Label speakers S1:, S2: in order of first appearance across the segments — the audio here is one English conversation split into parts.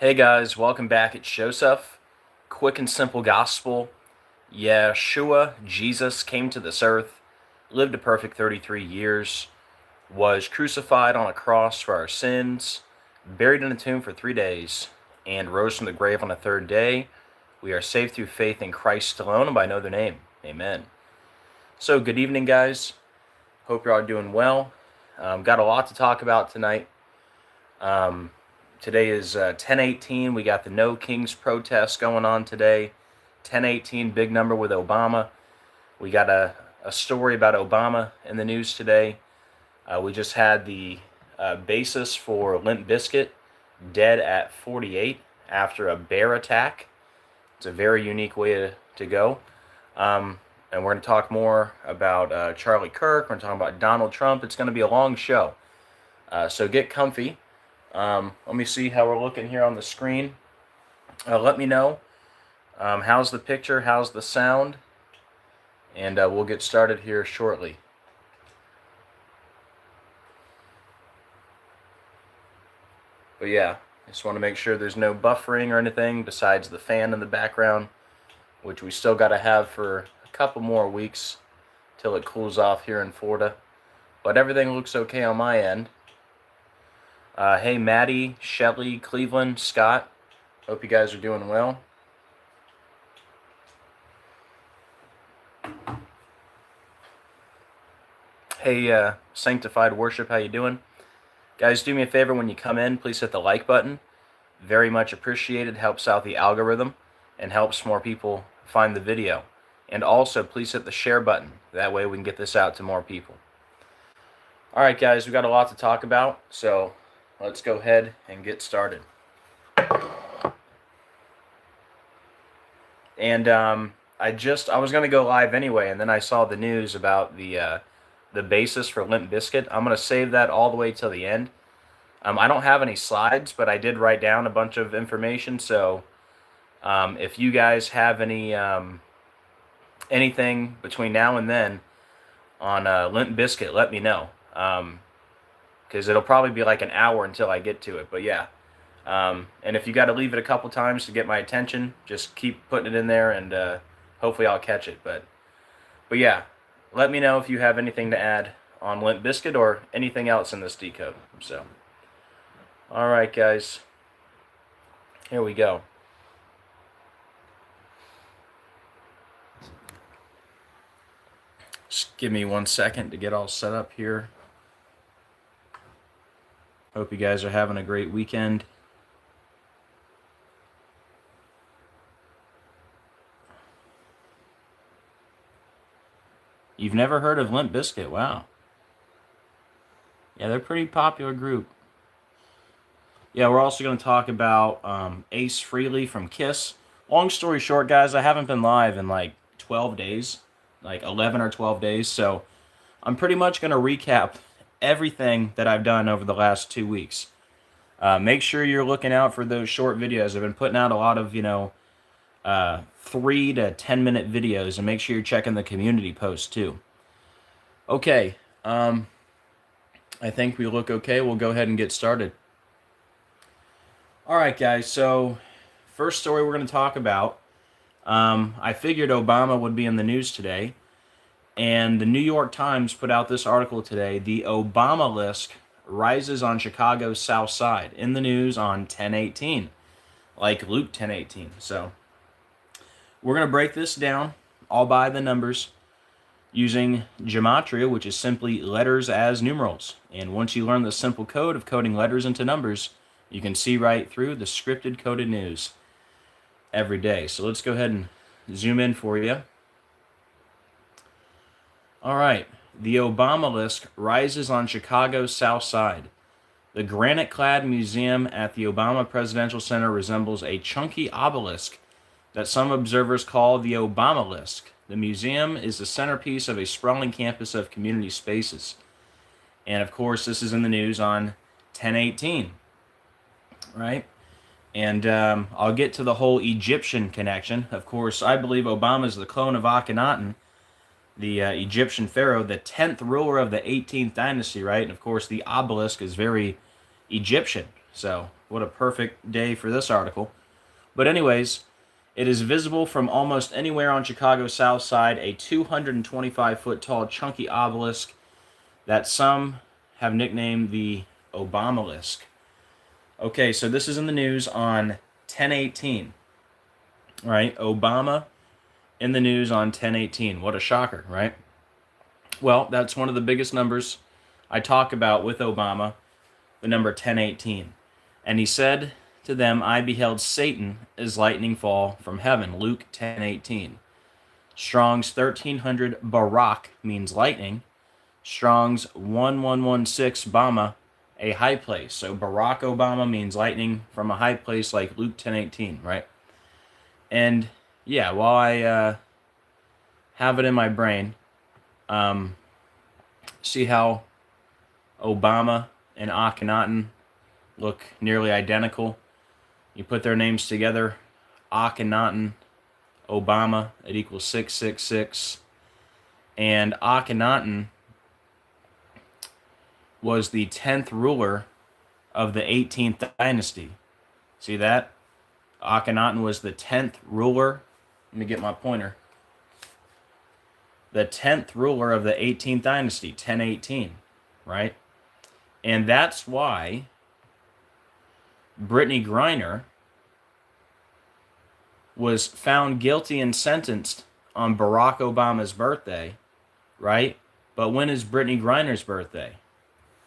S1: Hey guys, welcome back. It's Joseph. Quick and simple gospel. Yeshua, Jesus, came to this earth, lived a perfect 33 years, was crucified on a cross for our sins, buried in a tomb for 3 days, and rose from the grave on the third day. We are saved through faith in Christ alone and by no other name. Amen. So, good evening, guys. Hope you're all doing well. Got a lot to talk about tonight. Today is 10/18. We got the No Kings protest going on today. 10/18, big number with Obama. We got a story about Obama in the news today. We just had the bassist for Limp Bizkit dead at 48 after a bear attack. It's a very unique way to go. And we're going to talk more about Charlie Kirk. We're going to talk about Donald Trump. It's going to be a long show. So get comfy. Let me see how we're looking here on the screen. Let me know how's the picture, how's the sound, and we'll get started here shortly. But yeah, I just want to make sure there's no buffering or anything besides the fan in the background, which we still got to have for a couple more weeks till it cools off here in Florida. But everything looks okay on my end. Hey, Maddie, Shelly, Cleveland, Scott. Hope you guys are doing well. Hey, Sanctified Worship, how you doing? Guys, do me a favor when you come in, please hit the like button. Very much appreciated. Helps out the algorithm and helps more people find the video. And also, please hit the share button. That way we can get this out to more people. All right, guys, we got a lot to talk about, so let's go ahead and get started. And I was going to go live anyway, and then I saw the news about the basis for Limp Bizkit. I'm going to save that all the way till the end. I don't have any slides, but I did write down a bunch of information, so if you guys have anything between now and then on Limp Bizkit, let me know. Because it'll probably be like an hour until I get to it, but yeah. And if you got to leave it a couple times to get my attention, just keep putting it in there, and hopefully I'll catch it. But yeah, let me know if you have anything to add on Limp Bizkit or anything else in this decode. So, all right, guys, here we go. Just give me 1 second to get all set up here. Hope you guys are having a great weekend. You've never heard of Limp Bizkit? Wow. Yeah, they're a pretty popular group. Yeah, we're also going to talk about Ace Frehley from Kiss. Long story short, guys, I haven't been live in like 12 days, like 11 or 12 days, so I'm pretty much going to recap everything that I've done over the last 2 weeks. Make sure you're looking out for those short videos. I've been putting out a lot of, 3 to 10 minute videos, and make sure you're checking the community posts too. Okay, I think we look okay. We'll go ahead and get started. All right, guys, so first story we're going to talk about, I figured Obama would be in the news today, and the New York Times put out this article today. The Obamalisk rises on Chicago's South Side, in the news on 10/18, like Luke 10/18. So we're going to break this down all by the numbers using gematria, which is simply letters as numerals. And once you learn the simple code of coding letters into numbers, you can see right through the scripted coded news every day. So let's go ahead and zoom in for you. All right, the Obamalisk rises on Chicago's South Side. The granite-clad museum at the Obama Presidential Center resembles a chunky obelisk that some observers call the Obamalisk. The museum is the centerpiece of a sprawling campus of community spaces. And of course, this is in the news on 10/18, right? And I'll get to the whole Egyptian connection. Of course, I believe Obama is the clone of Akhenaten, the Egyptian pharaoh, the 10th ruler of the 18th dynasty, right? And of course, the obelisk is very Egyptian. So what a perfect day for this article. But anyways, it is visible from almost anywhere on Chicago's south side, a 225-foot tall chunky obelisk that some have nicknamed the Obamalisk. Okay, so this is in the news on 10/18, right? Obama in the news on 10/18. What a shocker, right? Well, that's one of the biggest numbers I talk about with Obama, the number 10/18. And he said to them, I beheld Satan as lightning fall from heaven, Luke 10/18. Strong's 1300 Barak means lightning. Strong's 1116 Bama, a high place. So Barack Obama means lightning from a high place like Luke 10/18, right? And yeah, while I have it in my brain, see how Obama and Akhenaten look nearly identical. You put their names together, Akhenaten, Obama, it equals 666. And Akhenaten was the 10th ruler of the 18th dynasty. See that? Akhenaten was the 10th ruler. Let me get my pointer. The 10th ruler of the 18th dynasty, 10/18, right? And that's why Brittany Griner was found guilty and sentenced on Barack Obama's birthday, right? But when is Brittany Griner's birthday?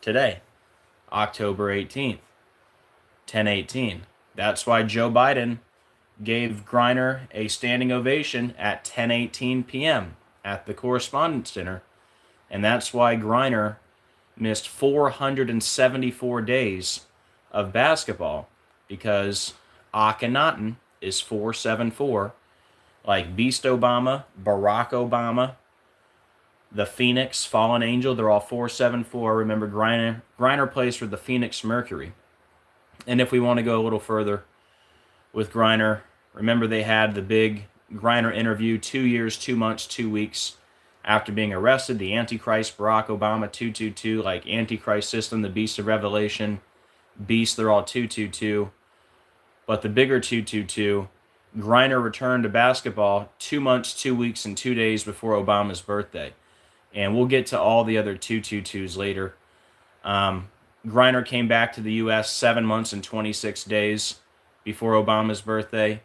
S1: Today, October 18th, 10/18. That's why Joe Biden gave Griner a standing ovation at 10:18 p.m. at the Correspondence Center. And that's why Griner missed 474 days of basketball, because Akhenaten is 474, like Beast Obama, Barack Obama, the Phoenix, Fallen Angel, they're all 474. Remember, Griner plays for the Phoenix Mercury. And if we want to go a little further with Griner, remember they had the big Griner interview 2 years, 2 months, 2 weeks after being arrested. The Antichrist, Barack Obama, 222, like Antichrist system, the Beast of Revelation, Beast, they're all 222. But the bigger 222, Griner returned to basketball 2 months, 2 weeks, and 2 days before Obama's birthday. And we'll get to all the other 222s later. Griner came back to the U.S. 7 months and 26 days before Obama's birthday.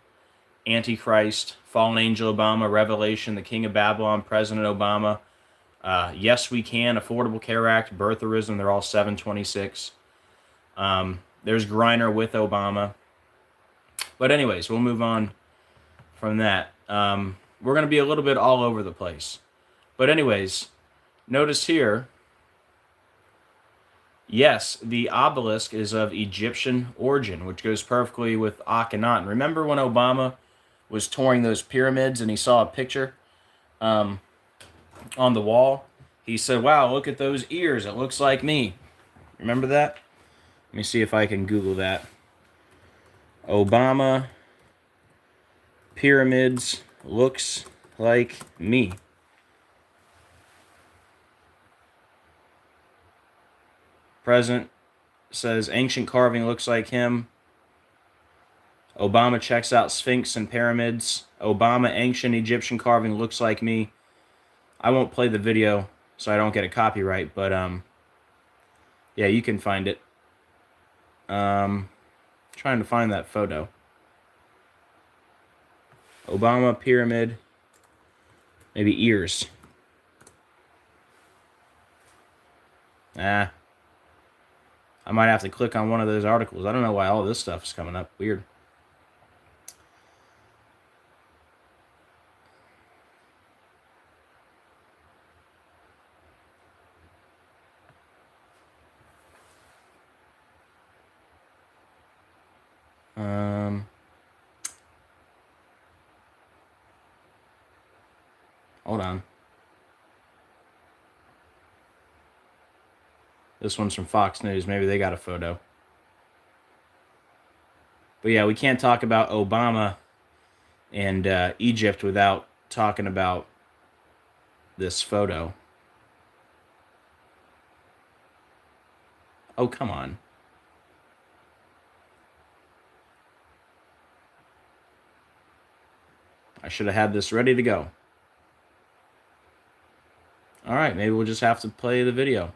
S1: Antichrist, Fallen Angel Obama, Revelation, the King of Babylon, President Obama, Yes We Can, Affordable Care Act, Birtherism, they're all 726. There's Griner with Obama. But anyways, we'll move on from that. We're going to be a little bit all over the place. But anyways, notice here, yes, the obelisk is of Egyptian origin, which goes perfectly with Akhenaten. Remember when Obama was touring those pyramids and he saw a picture on the wall? He said, wow, look at those ears. It looks like me. Remember that? Let me see if I can Google that. Obama pyramids looks like me. President says ancient carving looks like him. Obama checks out Sphinx and pyramids. Obama ancient Egyptian carving looks like me. I won't play the video so I don't get a copyright, but yeah, you can find it. Trying to find that photo. Obama pyramid, maybe ears. I might have to click on one of those articles. I don't know why all this stuff is coming up. Weird. Hold on. This one's from Fox News. Maybe they got a photo. But yeah, we can't talk about Obama and Egypt without talking about this photo. Oh, come on. I should have had this ready to go. All right, maybe we'll just have to play the video.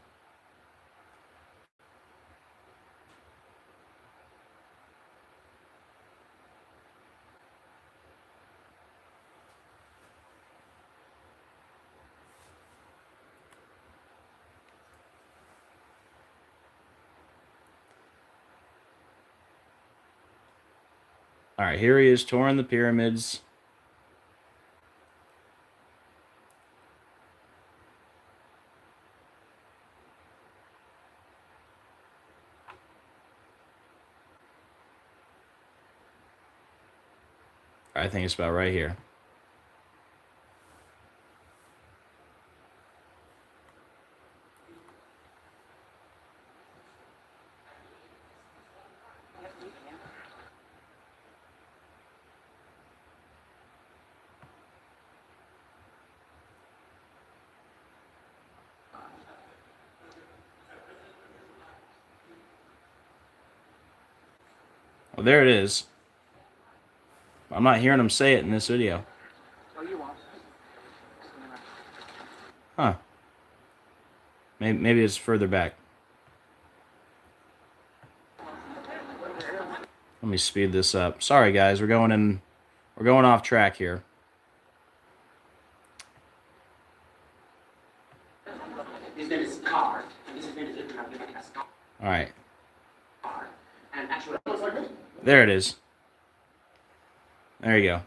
S1: All right, here he is touring the pyramids. I think it's about right here. Well, there it is. I'm not hearing him say it in this video. Huh. Maybe it's further back. Let me speed this up. Sorry, guys. We're going off track here.
S2: His name is Kirk.
S1: All right. There it is. There you go.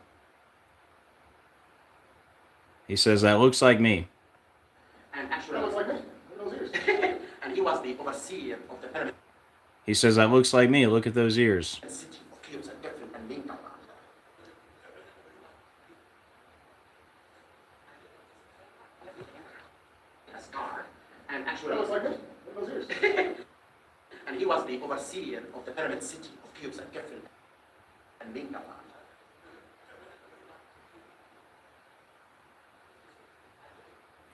S1: He says, that looks like me.
S2: And actually, and he was the overseer of the pyramid.
S1: He says, that looks like me. Look at those ears.
S2: And actually, and he was the overseer of the pyramid city of cubes and Kefren and Limp.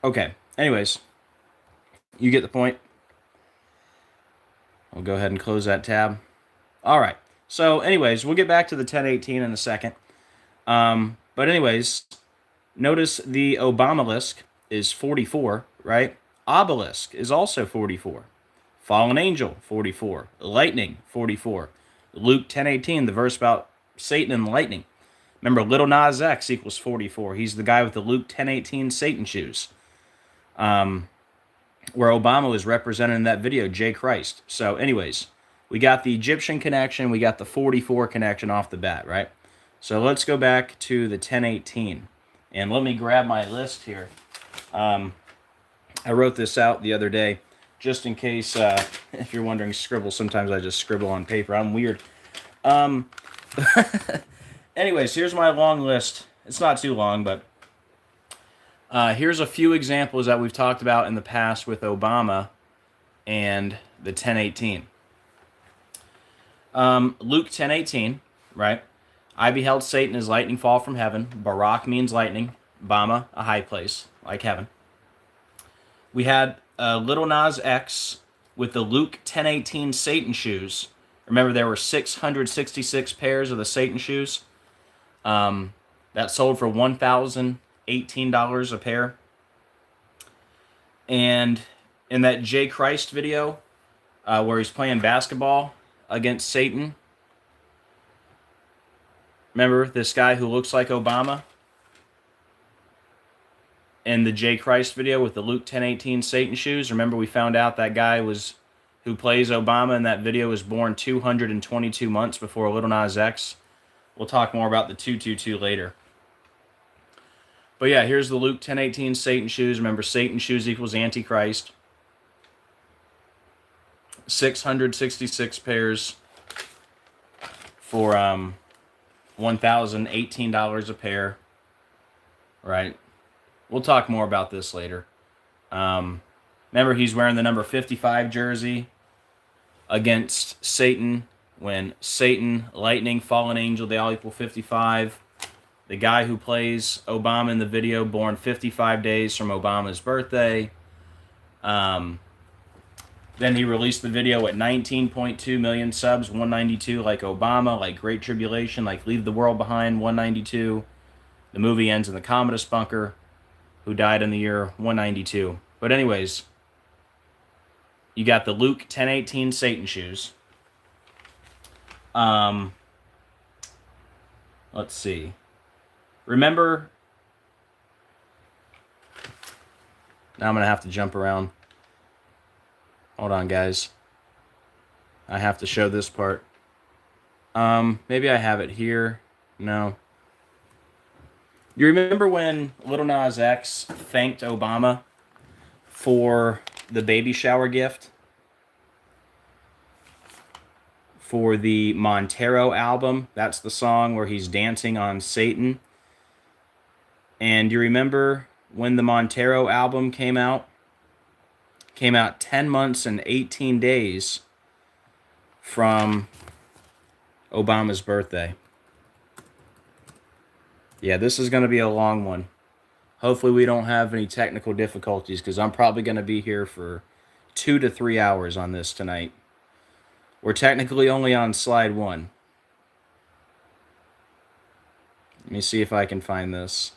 S1: Okay. Anyways, you get the point. We'll go ahead and close that tab. All right. So, anyways, we'll get back to the 1018 in a second. But anyways, notice the Obamalisk is 44, right? Obelisk is also 44. Fallen Angel, 44. Lightning, 44. Luke 10:18, the verse about Satan and lightning. Remember, Little Nas X equals 44. He's the guy with the Luke 10:18 Satan shoes. Where Obama was represented in that video, J. Christ. So anyways, we got the Egyptian connection. We got the 44 connection off the bat, right? So let's go back to the 1018. And let me grab my list here. I wrote this out the other day, just in case, if you're wondering, scribble. Sometimes I just scribble on paper. I'm weird. Anyways, here's my long list. It's not too long, but here's a few examples that we've talked about in the past with Obama and the 1018. Luke 10:18, right? I beheld Satan as lightning fall from heaven. Barak means lightning. Bama, a high place, like heaven. We had Little Nas X with the Luke 10:18 Satan shoes. Remember, there were 666 pairs of the Satan shoes. That sold for $1,018 a pair. And in that J. Christ video, where he's playing basketball against Satan, remember this guy who looks like Obama? In the J. Christ video with the Luke 10:18 Satan shoes, remember we found out that guy who plays Obama in that video was born 222 months before Little Nas X. We'll talk more about the 222 later. But yeah, here's the Luke 10:18 Satan shoes. Remember, Satan shoes equals Antichrist. 666 pairs for $1,018 a pair. Right? We'll talk more about this later. Remember, he's wearing the number 55 jersey against Satan. When Satan, lightning, fallen angel, they all equal 55. The guy who plays Obama in the video, born 55 days from Obama's birthday. Then he released the video at 19.2 million subs, 192 like Obama, like Great Tribulation, like Leave the World Behind, 192. The movie ends in the Commodus bunker, who died in the year 192. But anyways, you got the Luke 10:18 Satan shoes. Let's see. Remember, now I'm going to have to jump around. Hold on, guys. I have to show this part. Maybe I have it here. No. You remember when Lil Nas X thanked Obama for the baby shower gift? For the Montero album. That's the song where he's dancing on Satan. And you remember when the Montero album came out? Came out 10 months and 18 days from Obama's birthday. Yeah, this is going to be a long one. Hopefully we don't have any technical difficulties, because I'm probably going to be here for 2 to 3 hours on this tonight. We're technically only on slide 1. Let me see if I can find this.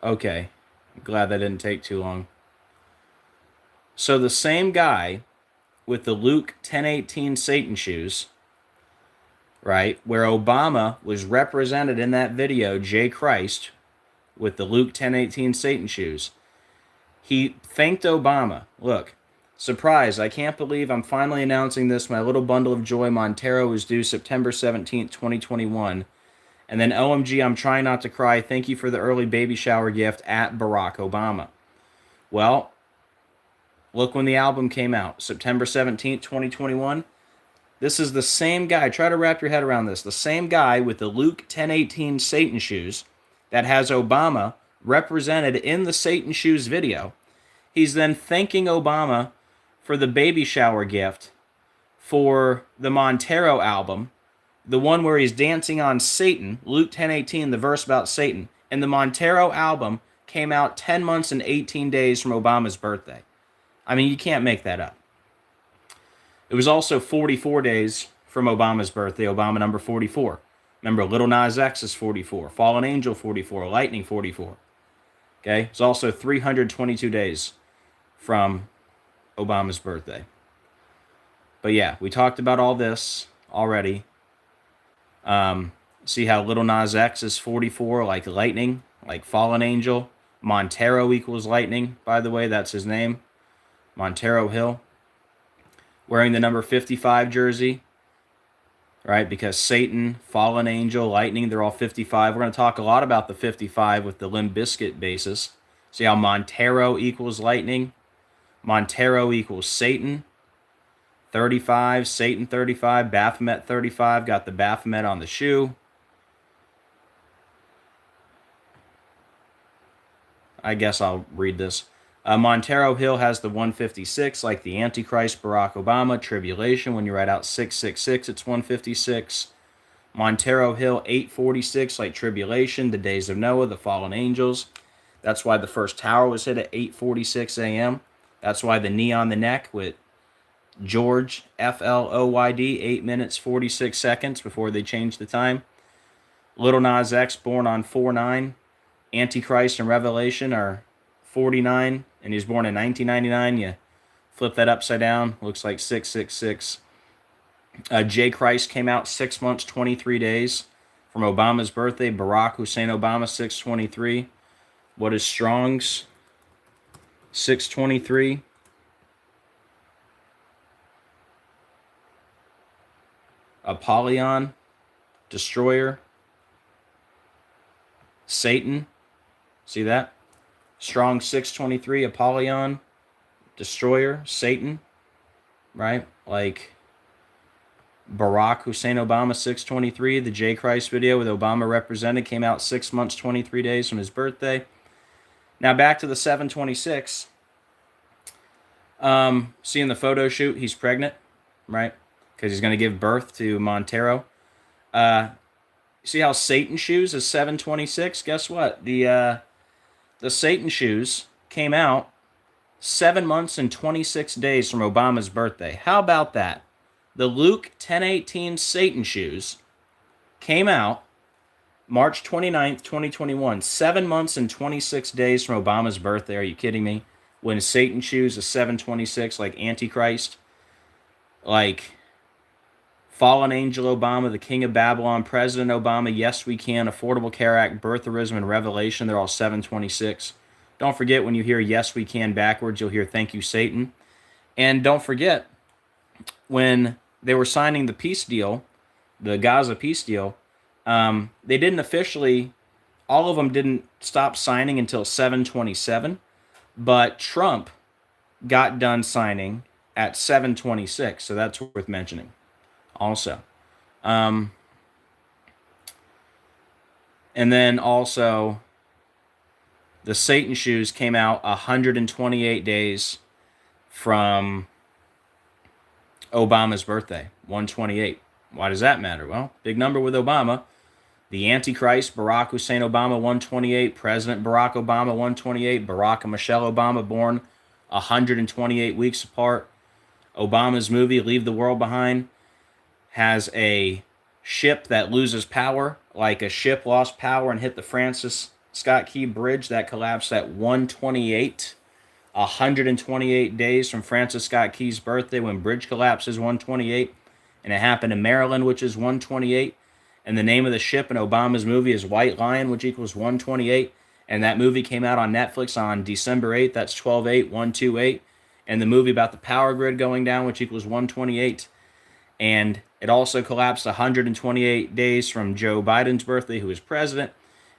S1: Okay, I'm glad that didn't take too long. So the same guy with the Luke 10:18 Satan shoes, right, where Obama was represented in that video, J. Christ, with the Luke 10:18 Satan shoes, he thanked Obama. Look, surprise, I can't believe I'm finally announcing this. My little bundle of joy Montero is due September 17th, 2021. And then, OMG, I'm trying not to cry. Thank you for the early baby shower gift at Barack Obama. Well, look when the album came out, September 17th, 2021. This is the same guy. Try to wrap your head around this. The same guy with the Luke 10:18 Satan shoes that has Obama represented in the Satan shoes video. He's then thanking Obama for the baby shower gift for the Montero album, the one where he's dancing on Satan, Luke 10:18, the verse about Satan. And the Montero album came out 10 months and 18 days from Obama's birthday. I mean, you can't make that up. It was also 44 days from Obama's birthday, Obama number 44. Remember, Lil Nas X is 44, Fallen Angel 44, Lightning 44. Okay? It's also 322 days from Obama's birthday. But yeah, we talked about all this already. See how Lil Nas X is 44, like Lightning, like Fallen Angel. Montero equals Lightning, by the way, that's his name. Montero Hill. Wearing the number 55 jersey, right? Because Satan, Fallen Angel, Lightning, they're all 55. We're going to talk a lot about the 55 with the Limp Bizkit basis. See how Montero equals Lightning? Montero equals Satan. 35, Satan 35, Baphomet 35. Got the Baphomet on the shoe. I guess I'll read this. Montero Hill has the 156, like the Antichrist, Barack Obama, Tribulation. When you write out 666, it's 156. Montero Hill 846, like Tribulation, the Days of Noah, the Fallen Angels. That's why the first tower was hit at 8:46 a.m. That's why the knee on the neck with George FLOYD, 8 minutes 46 seconds before they changed the time. Lil Nas X, born on 4/9. Antichrist and Revelation are 49, and he was born in 1999. You flip that upside down, looks like 666. J. Christ came out 6 months, 23 days from Obama's birthday. Barack Hussein Obama, 623. What is Strong's? 623. Apollyon, Destroyer. Satan, see that? Strong 623, Apollyon, Destroyer, Satan, right? Like Barack Hussein Obama, 623. The J. Christ video with Obama represented came out 6 months, 23 days from his birthday. Now back to the 726. Seeing the photo shoot, he's pregnant, right? Because he's going to give birth to Montero. See how Satan shoes is 726? Guess what? The Satan shoes came out 7 months and 26 days from Obama's birthday. How about that? The Luke 10:18 Satan shoes came out March 29th, 2021. 7 months and 26 days from Obama's birthday. Are you kidding me? When Satan chooses a 726 like Antichrist, like Fallen Angel Obama, the King of Babylon, President Obama, Yes We Can, Affordable Care Act, Birtherism, and Revelation, they're all 726. Don't forget, when you hear Yes We Can backwards, you'll hear Thank You, Satan. And don't forget, when they were signing the peace deal, the Gaza peace deal, they didn't officially, all of them didn't stop signing until 727, but Trump got done signing at 726, so that's worth mentioning also. And then also, the Satan shoes came out 128 days from Obama's birthday, 128. Why does that matter? Well, big number with Obama. The Antichrist, Barack Hussein Obama, 128. President Barack Obama, 128. Barack and Michelle Obama, born 128 weeks apart. Obama's movie, Leave the World Behind, has a ship that loses power, like a ship lost power and hit the Francis Scott Key Bridge that collapsed at 128. 128 days from Francis Scott Key's birthday when bridge collapses, 128. And it happened in Maryland, which is 128. And the name of the ship in Obama's movie is White Lion, which equals 128. And that movie came out on Netflix on December 8th. That's 12/8, 128. And the movie about the power grid going down, which equals 128. And it also collapsed 128 days from Joe Biden's birthday, who is president.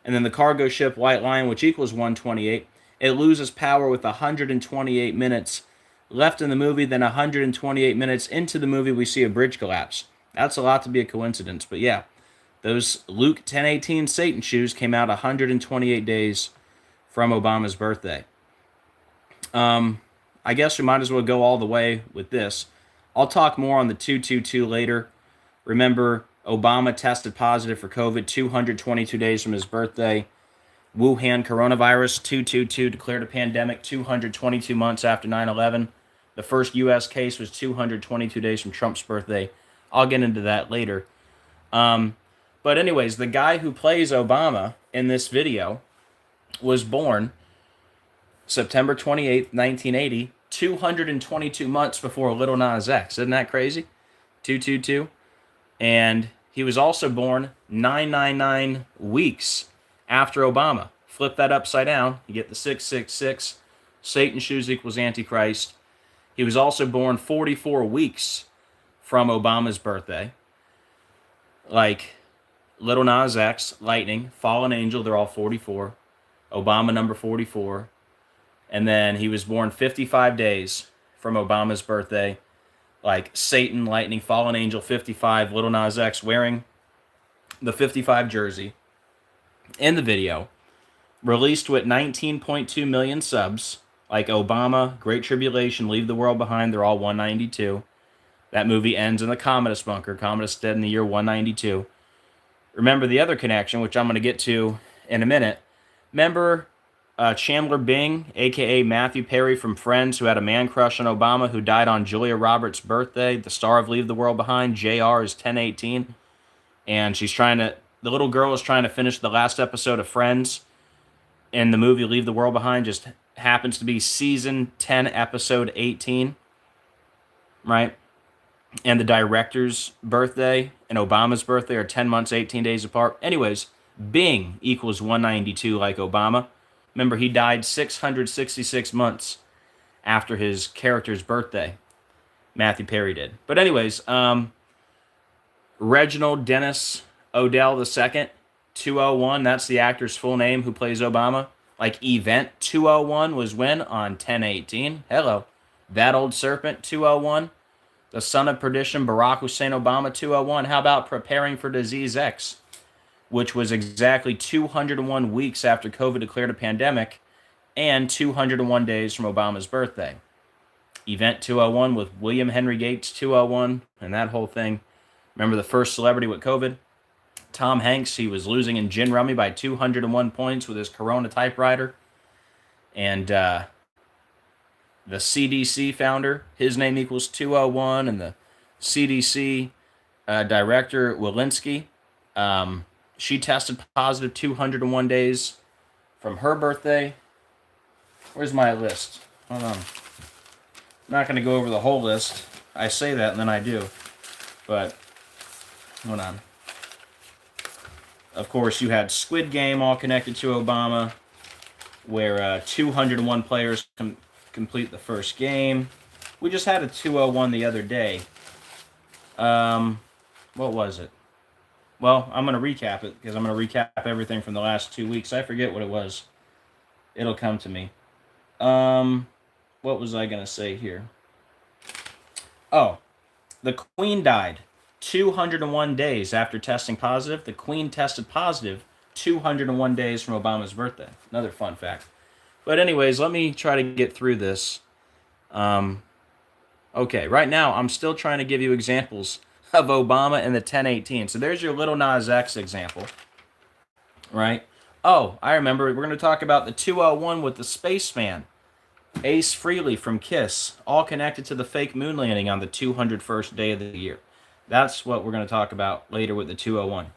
S1: And then the cargo ship White Lion, which equals 128, it loses power with 128 minutes left in the movie. Then 128 minutes into the movie, we see a bridge collapse. That's a lot to be a coincidence. But yeah, those Luke 10:18 Satan shoes came out 128 days from Obama's birthday. I guess we might as well go all the way with this. I'll talk more on the 222 later. Remember, Obama tested positive for COVID 222 days from his birthday. Wuhan coronavirus 222 declared a pandemic 222 months after 9/11. The first U.S. case was 222 days from Trump's birthday. I'll get into that later. But anyways, the guy who plays Obama in this video was born September 28th, 1980, 222 months before Little Nas X. Isn't that crazy? 222. And he was also born 999 weeks after Obama. Flip that upside down, you get the 666. Satan shoes equals Antichrist. He was also born 44 weeks from Obama's birthday. Like Little Nas X, Lightning, Fallen Angel, they're all 44. Obama number 44. And then he was born 55 days from Obama's birthday. Like Satan, Lightning, Fallen Angel, 55, Little Nas X wearing the 55 jersey in the video. Released with 19.2 million subs. Like Obama, Great Tribulation, Leave the World Behind, they're all 192. That movie ends in the Commodus bunker. Commodus dead in the year 192. Remember the other connection, which I'm going to get to in a minute. Remember Chandler Bing, a.k.a. Matthew Perry from Friends, who had a man crush on Obama, who died on Julia Roberts' birthday. The star of Leave the World Behind, JR, is 1018. And the little girl is trying to finish the last episode of Friends. And the movie Leave the World Behind just happens to be season 10, episode 18. Right? And the director's birthday and Obama's birthday are 10 months, 18 days apart. Anyways, Bing equals 192 like Obama. Remember, he died 666 months after his character's birthday. Matthew Perry did. But anyways, Reginald Dennis Odell II, 201. That's the actor's full name who plays Obama. Like Event 201 was when? On 1018. Hello. That Old Serpent 201. The Son of Perdition, Barack Hussein Obama 201. How about Preparing for Disease X, which was exactly 201 weeks after COVID declared a pandemic and 201 days from Obama's birthday. Event 201 with William Henry Gates 201 and that whole thing. Remember the first celebrity with COVID? Tom Hanks. He was losing in gin rummy by 201 points with his Corona typewriter. And the CDC founder, his name equals 201, and the CDC director, Walensky, She tested positive 201 days from her birthday. Where's my list? Hold on. I'm not going to go over the whole list. I say that and then I do. But, hold on. Of course, you had Squid Game all connected to Obama, where 201 players complete the first game. We just had a 201 the other day. What was it? Well, I'm going to recap it, because I'm going to recap everything from the last 2 weeks. I forget what it was. It'll come to me. What was I going to say here? Oh, the Queen died 201 days after testing positive. The Queen tested positive 201 days from Obama's birthday. Another fun fact. But anyways, let me try to get through this. Okay, right now I'm still trying to give you examples of Obama and the 1018. So there's your Little Nas X example, right? Oh, I remember. We're going to talk about the 201 with the spaceman, Ace Frehley from Kiss, all connected to the fake moon landing on the 201st day of the year. That's what we're going to talk about later with the 201.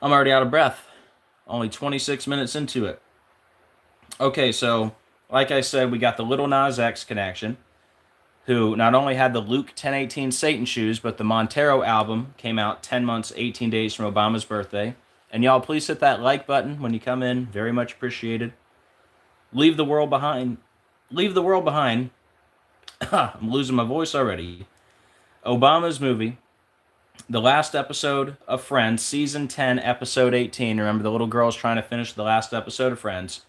S1: I'm already out of breath. Only 26 minutes into it. Okay, so like I said, we got the Little Nas X connection, who not only had the Luke 1018 Satan shoes, but the Montero album came out 10 months, 18 days from Obama's birthday. And y'all, please hit that like button when you come in. Very much appreciated. Leave the world behind. Leave the world behind. I'm losing my voice already. Obama's movie, the last episode of Friends, season 10, episode 18. Remember, the little girl's trying to finish the last episode of Friends,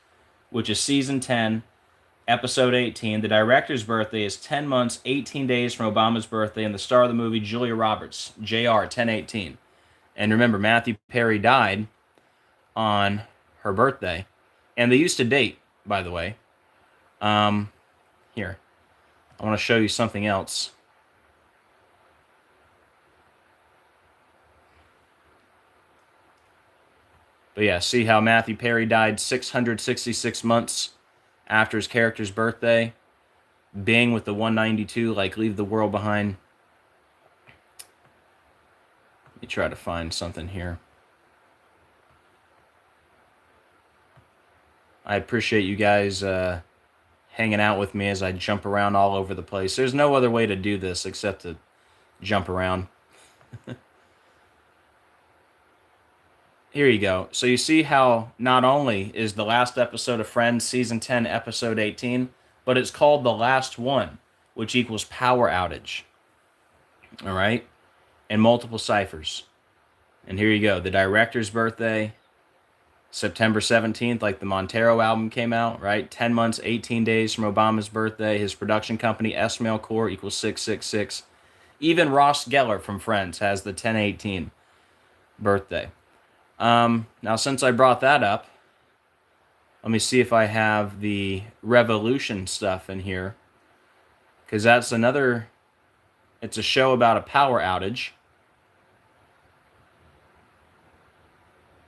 S1: which is season 10, episode 18. The director's birthday is 10 months, 18 days from Obama's birthday, and the star of the movie, Julia Roberts, JR, 1018. And remember, Matthew Perry died on her birthday. And they used to date, by the way. Here. I want to show you something else. But yeah, see how Matthew Perry died 666 months after his character's birthday? Being with the 192, like Leave the World Behind. Let me try to find something here. I appreciate you guys hanging out with me as I jump around all over the place. There's no other way to do this except to jump around. Here you go. So you see how not only is the last episode of Friends, season 10, episode 18, but it's called The Last One, which equals power outage. All right? And multiple ciphers. And here you go. The director's birthday, September 17th, like the Montero album came out, right? 10 months, 18 days from Obama's birthday. His production company, S-Mail Corp, equals 666. Even Ross Geller from Friends has the 1018 birthday. Now, since I brought that up, let me see if I have the Revolution stuff in here. Because that's another... It's a show about a power outage.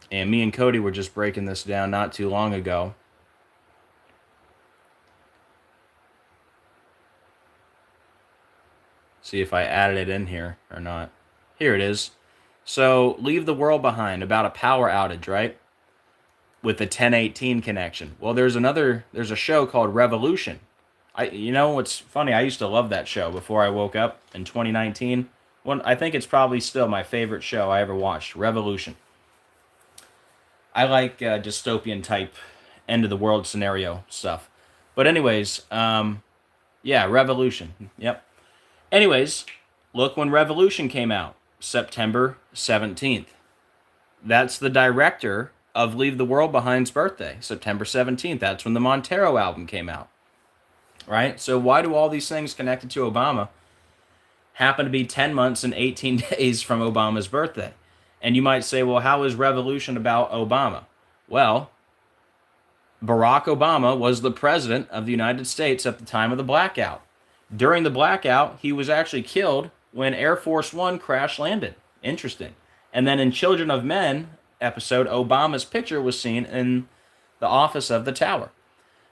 S1: And me and Cody were just breaking this down not too long ago. See if I added it in here or not. Here it is. So, Leave the World Behind, about a power outage, right? With the 1018 connection. Well, there's a show called Revolution. You know what's funny? I used to love that show before I woke up in 2019. I think it's probably still my favorite show I ever watched, Revolution. I like dystopian type end of the world scenario stuff. But anyways, yeah, Revolution. Yep. Anyways, look when Revolution came out, September 17th. That's the director of Leave the World Behind's birthday, September 17th. That's when the Montero album came out. Right? So why do all these things connected to Obama happen to be 10 months and 18 days from Obama's birthday? And you might say, well, how is Revolution about Obama? Well, Barack Obama was the president of the United States at the time of the blackout. During the blackout, he was actually killed when Air Force One crash landed. Interesting. And then in Children of Men episode, Obama's picture was seen in the office of the tower.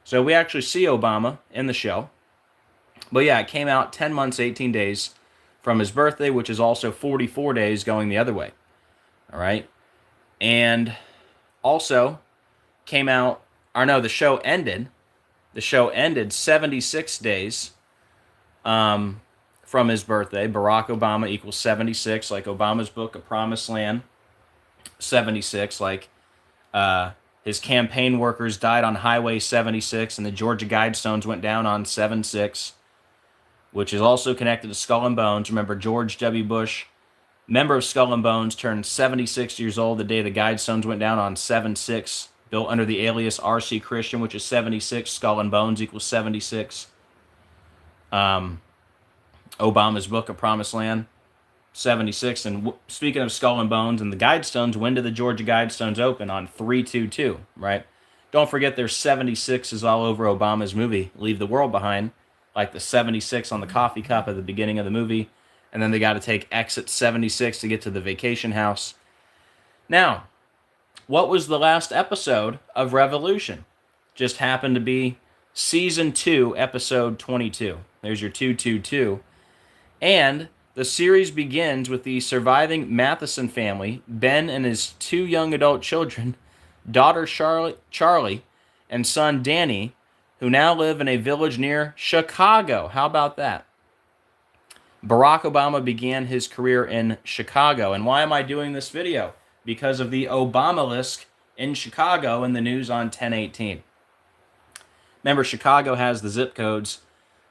S1: So we actually see Obama in the show. But yeah, it came out 10 months, 18 days from his birthday, which is also 44 days going the other way. All right. And also came out, or no, the show ended. The show ended 76 days from his birthday. Barack Obama equals 76, like Obama's book, A Promised Land. 76, like his campaign workers died on Highway 76, and the Georgia Guidestones went down on 7/6, which is also connected to Skull and Bones. Remember, George W. Bush, member of Skull and Bones, turned 76 years old the day the Guidestones went down on 7/6, built under the alias R.C. Christian, which is 76. Skull and Bones equals 76. Obama's book, A Promised Land, 76. And speaking of Skull and Bones and the Guidestones, when did the Georgia Guidestones open? On 3/22, right? Don't forget there's 76s all over Obama's movie, Leave the World Behind, like the 76 on the coffee cup at the beginning of the movie. And then they got to take exit 76 to get to the vacation house. Now, what was the last episode of Revolution? Just happened to be Season 2, Episode 22. There's your 222. And the series begins with the surviving Matheson family, Ben and his 2 young adult children, daughter Charlie and son Danny, who now live in a village near Chicago. How about that? Barack Obama began his career in Chicago. And why am I doing this video? Because of the Obamalisk in Chicago in the news on 10/18. Remember, Chicago has the zip codes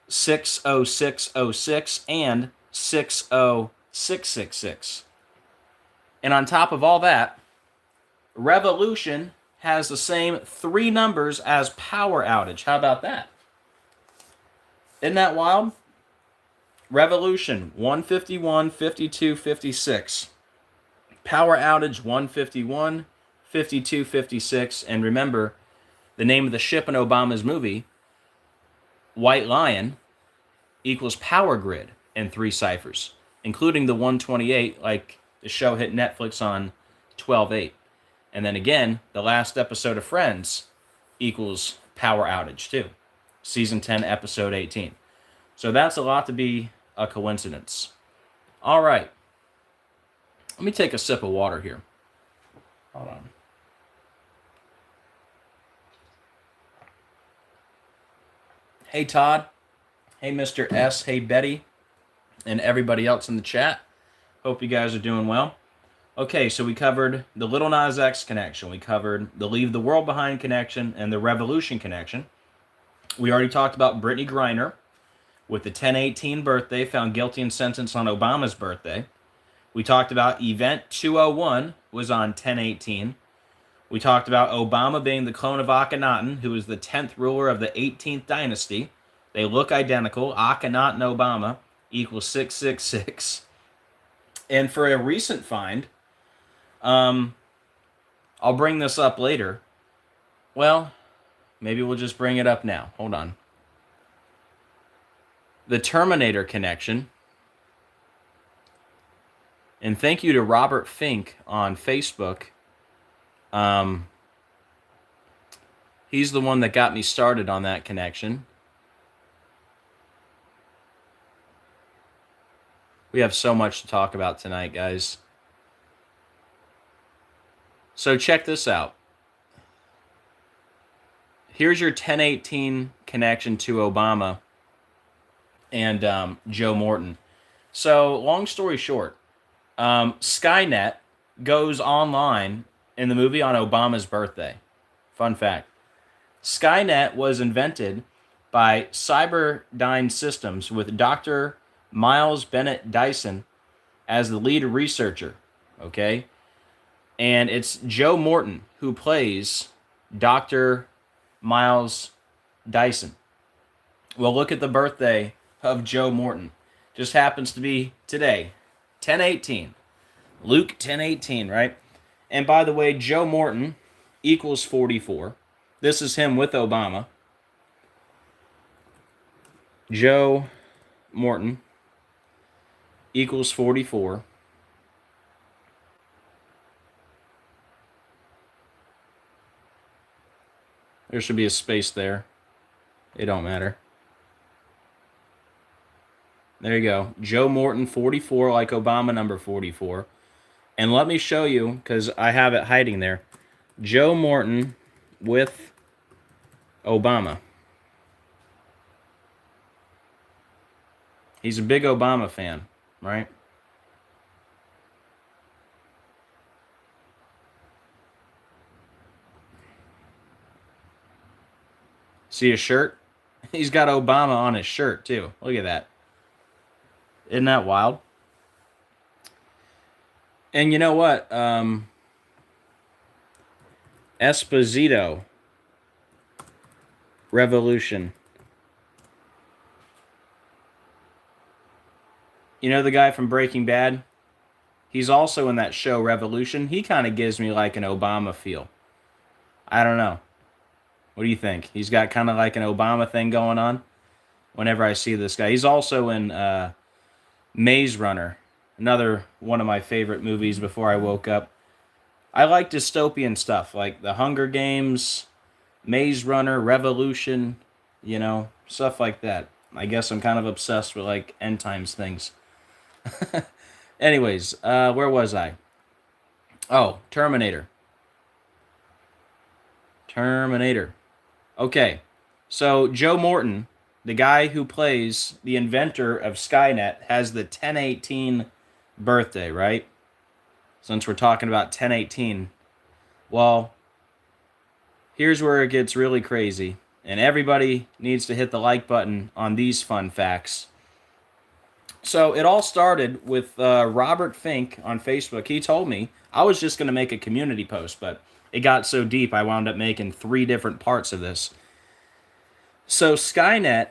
S1: 60606 and 60666. And on top of all that, Revolution has the same 3 numbers as power outage. How about that? Isn't that wild? Revolution 151, 52, 56. Power outage 151, 52, 56. And remember, the name of the ship in Obama's movie, White Lion, equals power grid in 3 ciphers, including the 128, like the show hit Netflix on 12/8. And then again, the last episode of Friends equals power outage too. Season 10, episode 18. So that's a lot to be a coincidence. All right. Let me take a sip of water here. Hold on. Hey, Todd. Hey, Mr. S. Hey, Betty. And everybody else in the chat. Hope you guys are doing well. Okay, so we covered the Lil Nas X connection. We covered the Leave the World Behind connection and the Revolution connection. We already talked about Brittany Griner with the 10/18 birthday, found guilty and sentenced on Obama's birthday. We talked about Event 201 was on 10/18. We talked about Obama being the clone of Akhenaten, who was the 10th ruler of the 18th dynasty. They look identical. Akhenaten Obama equals 666. And for a recent find, I'll bring this up later. Well, maybe we'll just bring it up now. Hold on. The Terminator connection. And thank you to Robert Fink on Facebook. He's the one that got me started on that connection. We have so much to talk about tonight, guys. So check this out. Here's your 10/18 connection to Obama and Joe Morton. So long story short, Skynet goes online in the movie on Obama's birthday. Fun fact. Skynet was invented by Cyberdyne Systems with Dr. Miles Bennett Dyson as the lead researcher. Okay? And it's Joe Morton who plays Dr. Miles Dyson. Well, look at the birthday of Joe Morton. Just happens to be today, 10/18. Luke 10/18, right? And by the way, Joe Morton equals 44. This is him with Obama. Joe Morton equals 44. There should be a space there. It don't matter. There you go. Joe Morton, 44, like Obama, number 44. And let me show you, because I have it hiding there, Joe Morton with Obama. He's a big Obama fan, right? See his shirt? He's got Obama on his shirt, too. Look at that. Isn't that wild? And you know what? Esposito Revolution. You know the guy from Breaking Bad? He's also in that show Revolution. He kind of gives me like an Obama feel. I don't know. What do you think? He's got kind of like an Obama thing going on whenever I see this guy. He's also in Maze Runner, another one of my favorite movies before I woke up. I like dystopian stuff like The Hunger Games, Maze Runner, Revolution, you know, stuff like that. I guess I'm kind of obsessed with like end times things. Anyways, where was I? Oh, Terminator. Terminator. Okay, so Joe Morton, the guy who plays the inventor of Skynet, has the 10/18 birthday, right? Since we're talking about 10/18. Well, here's where it gets really crazy. And everybody needs to hit the like button on these fun facts. So it all started with Robert Fink on Facebook. He told me I was just going to make a community post, but it got so deep I wound up making 3 different parts of this. So Skynet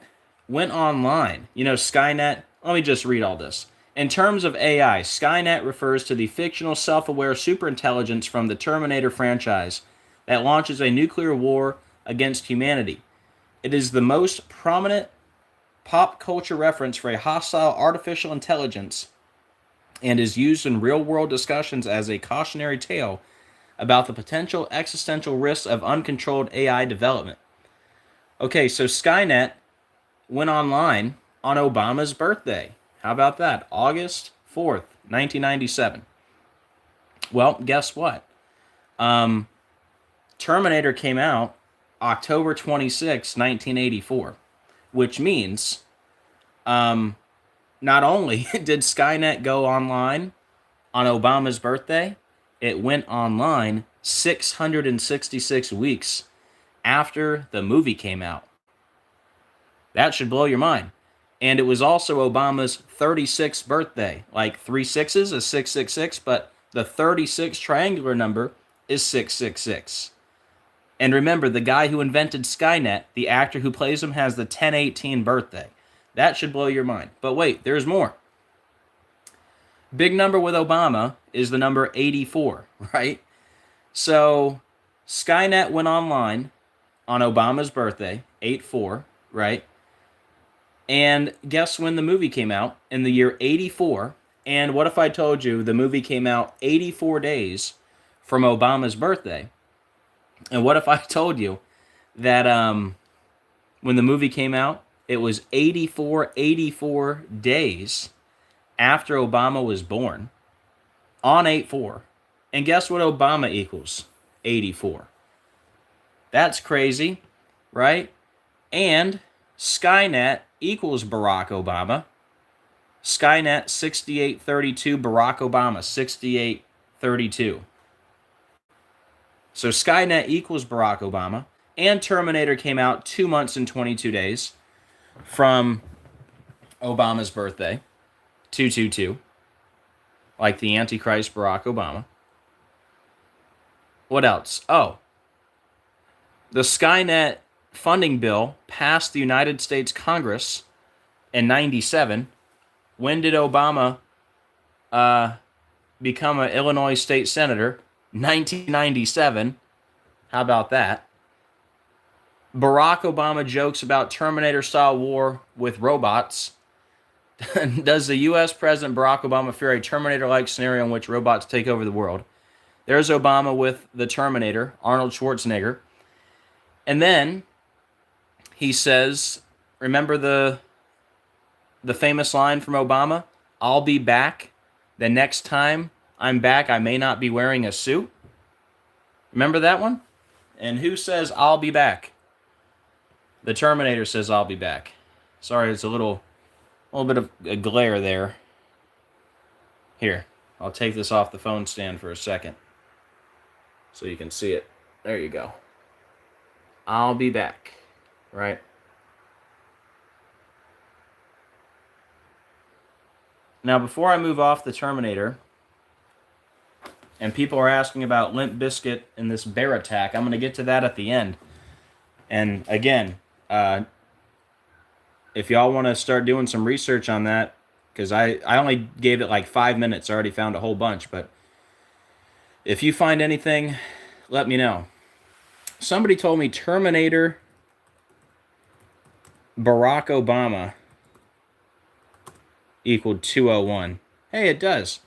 S1: went online. You know, Skynet, let me just read all this. In terms of AI, Skynet refers to the fictional self-aware superintelligence from the Terminator franchise that launches a nuclear war against humanity. It is the most prominent pop culture reference for a hostile artificial intelligence and is used in real-world discussions as a cautionary tale about the potential existential risks of uncontrolled AI development. Okay, so Skynet went online on Obama's birthday. How about that? August 4th, 1997. Well, guess what? Terminator came out October 26, 1984, which means not only did Skynet go online on Obama's birthday, it went online 666 weeks after the movie came out. That should blow your mind. And it was also Obama's 36th birthday. Like 3 sixes is 666, but the 36th triangular number is 666. And remember, the guy who invented Skynet, the actor who plays him, has the 10/18 birthday. That should blow your mind. But wait, there's more. Big number with Obama is the number 84, right? So Skynet went online on Obama's birthday, 8/4, right? And guess when the movie came out? In the year 84. And what if I told you the movie came out 84 days from Obama's birthday? And what if I told you that when the movie came out, it was 84 days after Obama was born on 8/4. And guess what Obama equals? 84. That's crazy, right? And Skynet equals Barack Obama. Skynet 6832, Barack Obama 6832. So Skynet equals Barack Obama. And Terminator came out 2 months and 22 days from Obama's birthday, 222, like the Antichrist Barack Obama. What else? Oh, the Skynet funding bill passed the United States Congress in 97. When did Obama become an Illinois state senator? 1997. How about that? Barack Obama jokes about Terminator-style war with robots. Does the U.S. President Barack Obama fear a Terminator-like scenario in which robots take over the world? There's Obama with the Terminator, Arnold Schwarzenegger. And then he says, remember the famous line from Obama? I'll be back the next time I'm back. I may not be wearing a suit. Remember that one? And who says I'll be back? The Terminator says I'll be back. Sorry, it's a little bit of a glare there. Here, I'll take this off the phone stand for a second so you can see it. There you go. I'll be back, right? Now, before I move off the Terminator, and people are asking about Limp Bizkit and this bear attack, I'm going to get to that at the end. And again, if y'all want to start doing some research on that, because I only gave it like 5 minutes. I already found a whole bunch. But if you find anything, let me know. Somebody told me Terminator Barack Obama equaled 201. Hey, it does.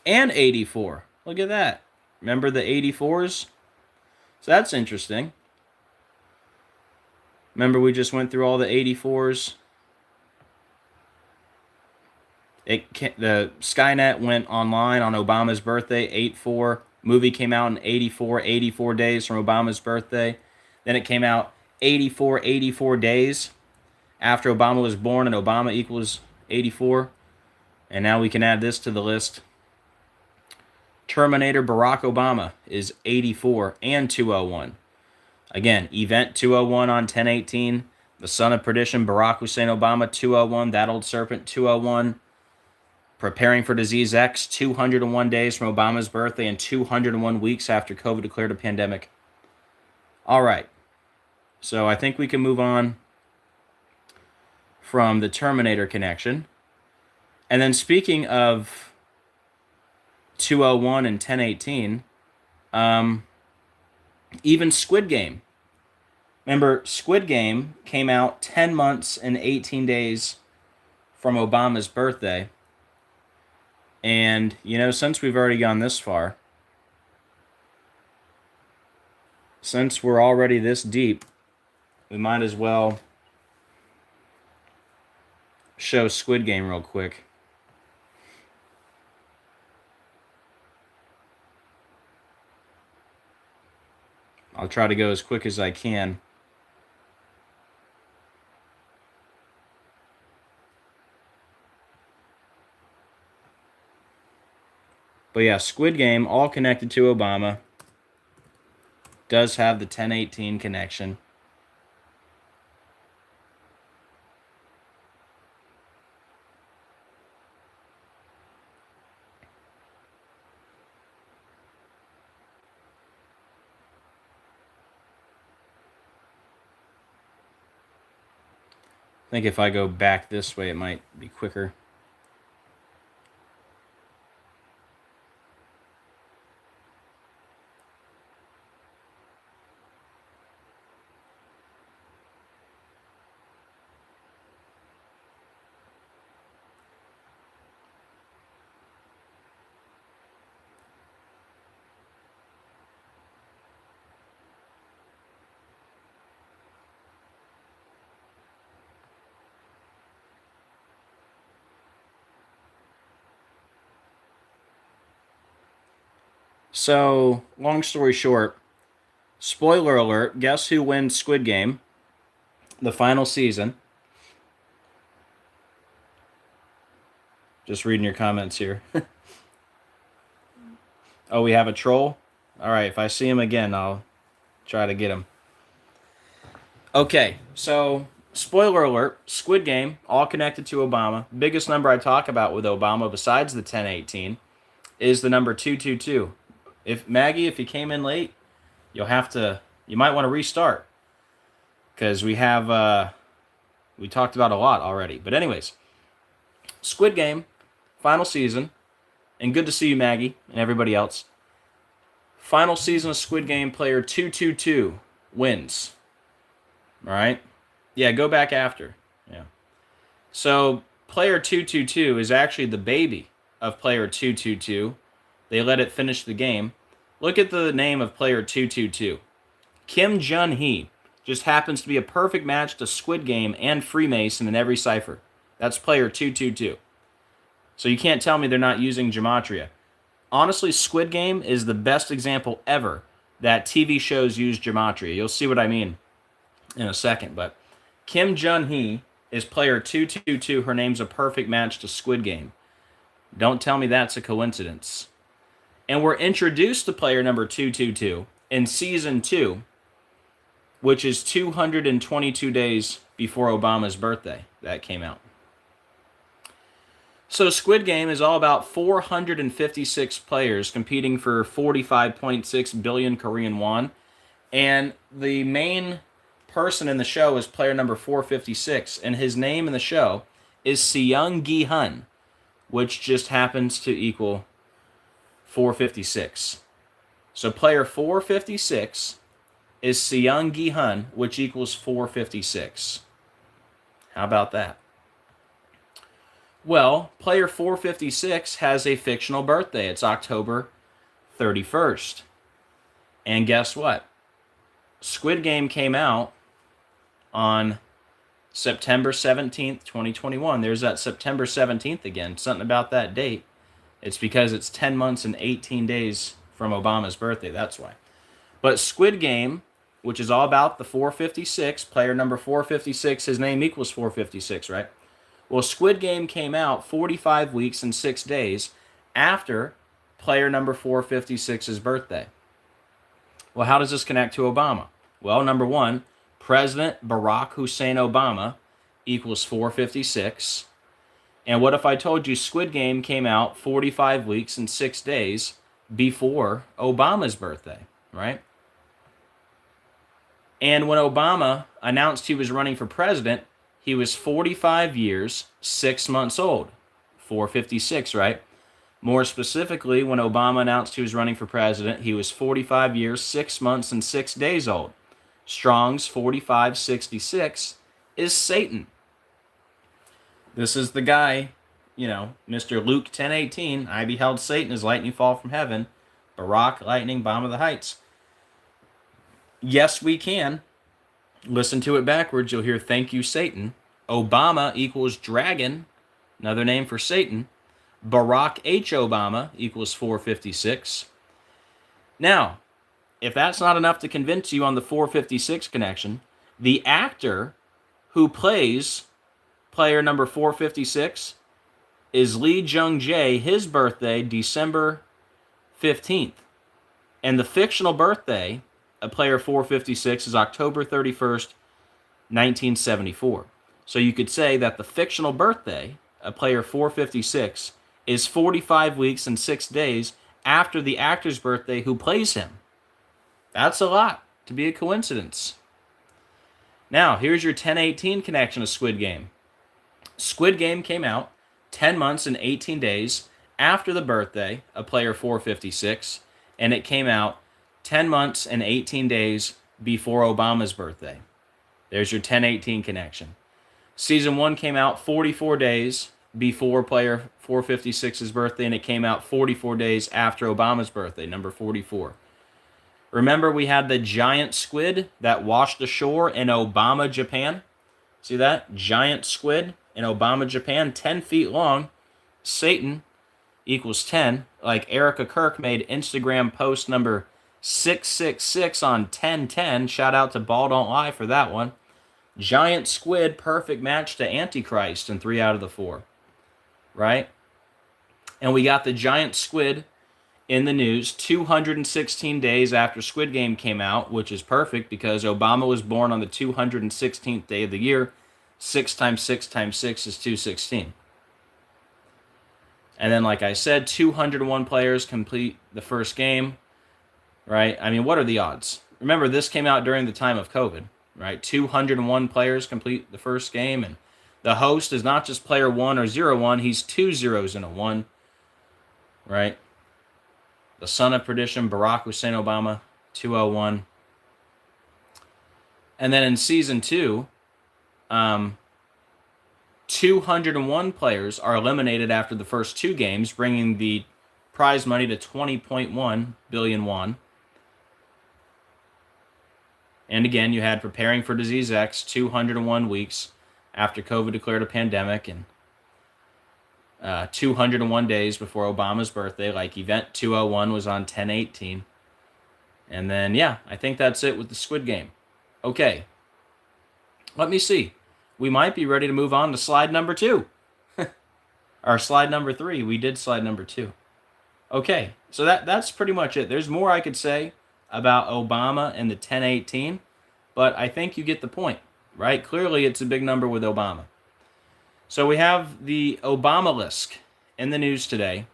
S1: And 84. Look at that. Remember the 84s? So that's interesting. Remember we just went through all the 84s? The Skynet went online on Obama's birthday, 8/4. Movie came out in 84 days from Obama's birthday. Then it came out 84 days after Obama was born, and Obama equals 84. And now we can add this to the list. Terminator Barack Obama is 84 and 201. Again, Event 201 on 10/18. The Son of Perdition, Barack Hussein Obama, 201. That Old Serpent, 201. Preparing for Disease X, 201 days from Obama's birthday and 201 weeks after COVID declared a pandemic. All right. So I think we can move on from the Terminator connection. And then speaking of 201 and 10/18, even Squid Game. Remember, Squid Game came out 10 months and 18 days from Obama's birthday. And, you know, since we've already gone this far, since we're already this deep, we might as well show Squid Game real quick. I'll try to go as quick as I can. But yeah, Squid Game, all connected to Obama, does have the 10/18 connection. I think if I go back this way, it might be quicker. So, long story short, spoiler alert, guess who wins Squid Game? The final season. Just reading your comments here. Oh, we have a troll? Alright, if I see him again, I'll try to get him. Okay, so, spoiler alert, Squid Game, all connected to Obama. Biggest number I talk about with Obama, besides the 10/18, is the number 222. If Maggie, if you came in late, you might want to restart, because we talked about a lot already. But anyways, Squid Game, final season, and good to see you, Maggie, and everybody else. Final season of Squid Game, player 222 wins. All right? Yeah, go back after. Yeah. So player 222 is actually the baby of player 222. They let it finish the game. Look at the name of player 222. Kim Jun-hee just happens to be a perfect match to Squid Game and Freemason in every cipher. That's player 222. So you can't tell me they're not using gematria. honestly, Squid Game is the best example ever that TV shows use gematria. You'll see what I mean in a second. But Kim Jun-hee is player 222. Her name's a perfect match to Squid Game. Don't tell me that's a coincidence. And we're introduced to player number 222 in season 2, which is 222 days before Obama's birthday. That came out. So Squid Game is all about 456 players competing for 45.6 billion Korean won. And the main person in the show is player number 456. And his name in the show is Seung Gi-hun, which just happens to equal 456. So player 456 is Seung Gi-hun, which equals 456. How about that? Well, player 456 has a fictional birthday. It's October 31st. And guess what? Squid Game came out on September 17th, 2021. There's that September 17th again. Something about that date. It's because it's 10 months and 18 days from Obama's birthday. That's why. But Squid Game, which is all about the 456, player number 456, his name equals 456, right? Well, Squid Game came out 45 weeks and 6 days after player number 456's birthday. Well, how does this connect to Obama? Well, number one, President Barack Hussein Obama equals 456. And what if I told you Squid Game came out 45 weeks and 6 days before Obama's birthday, right? And when Obama announced he was running for president, he was 45 years, 6 months old. 456, right? More specifically, when Obama announced he was running for president, he was 45 years, 6 months, and 6 days old. Strong's 4566 is Satan. This is the guy, Mr. Luke 10:18. I beheld Satan as lightning fall from heaven. Barack, lightning, bomb of the heights. Yes, we can. Listen to it backwards. You'll hear, thank you, Satan. Obama equals dragon, another name for Satan. Barack H. Obama equals 456. Now, if that's not enough to convince you on the 456 connection, the actor who plays player number 456 is Lee Jung-jae. His birthday, December 15th. And the fictional birthday of player 456 is October 31st, 1974. So you could say that the fictional birthday of player 456 is 45 weeks and 6 days after the actor's birthday who plays him. That's a lot to be a coincidence. Now, here's your 1018 connection to Squid Game. Squid Game came out 10 months and 18 days after the birthday of player 456, and it came out 10 months and 18 days before Obama's birthday. There's your 1018 connection. Season 1 came out 44 days before player 456's birthday, and it came out 44 days after Obama's birthday, number 44. Remember, we had the giant squid that washed ashore in Obama, Japan? See that? Giant squid in Obama, Japan, 10 feet long. Satan equals 10. Like Erica Kirk made Instagram post number 666 on 1010. Shout out to Ball Don't Lie for that one. Giant squid, perfect match to Antichrist in 3 out of the 4. Right? And we got the giant squid in the news 216 days after Squid Game came out, which is perfect because Obama was born on the 216th day of the year. 6 times 6 times 6 is 216. And then, like I said, 201 players complete the first game, right? I mean, what are the odds? Remember, this came out during the time of COVID, right? 201 players complete the first game, and the host is not just player 1 or 0-1, he's 2 zeros and a 1, right? The son of perdition, Barack Hussein Obama, 201. And then in season 2, 201 players are eliminated after the first 2 games, bringing the prize money to 20.1 billion won. And again, you had Preparing for Disease X, 201 weeks after COVID declared a pandemic. And 201 days before Obama's birthday. Like event 201 was on 10/18. And then, yeah, I think that's it with the Squid Game. Okay. Let me see. We might be ready to move on to slide number 2. Or slide number 3. We did slide number 2. Okay, so that's pretty much it. There's more I could say about Obama and the 10/18, but I think you get the point, right? Clearly, it's a big number with Obama. So we have the Obamalisk in the news today,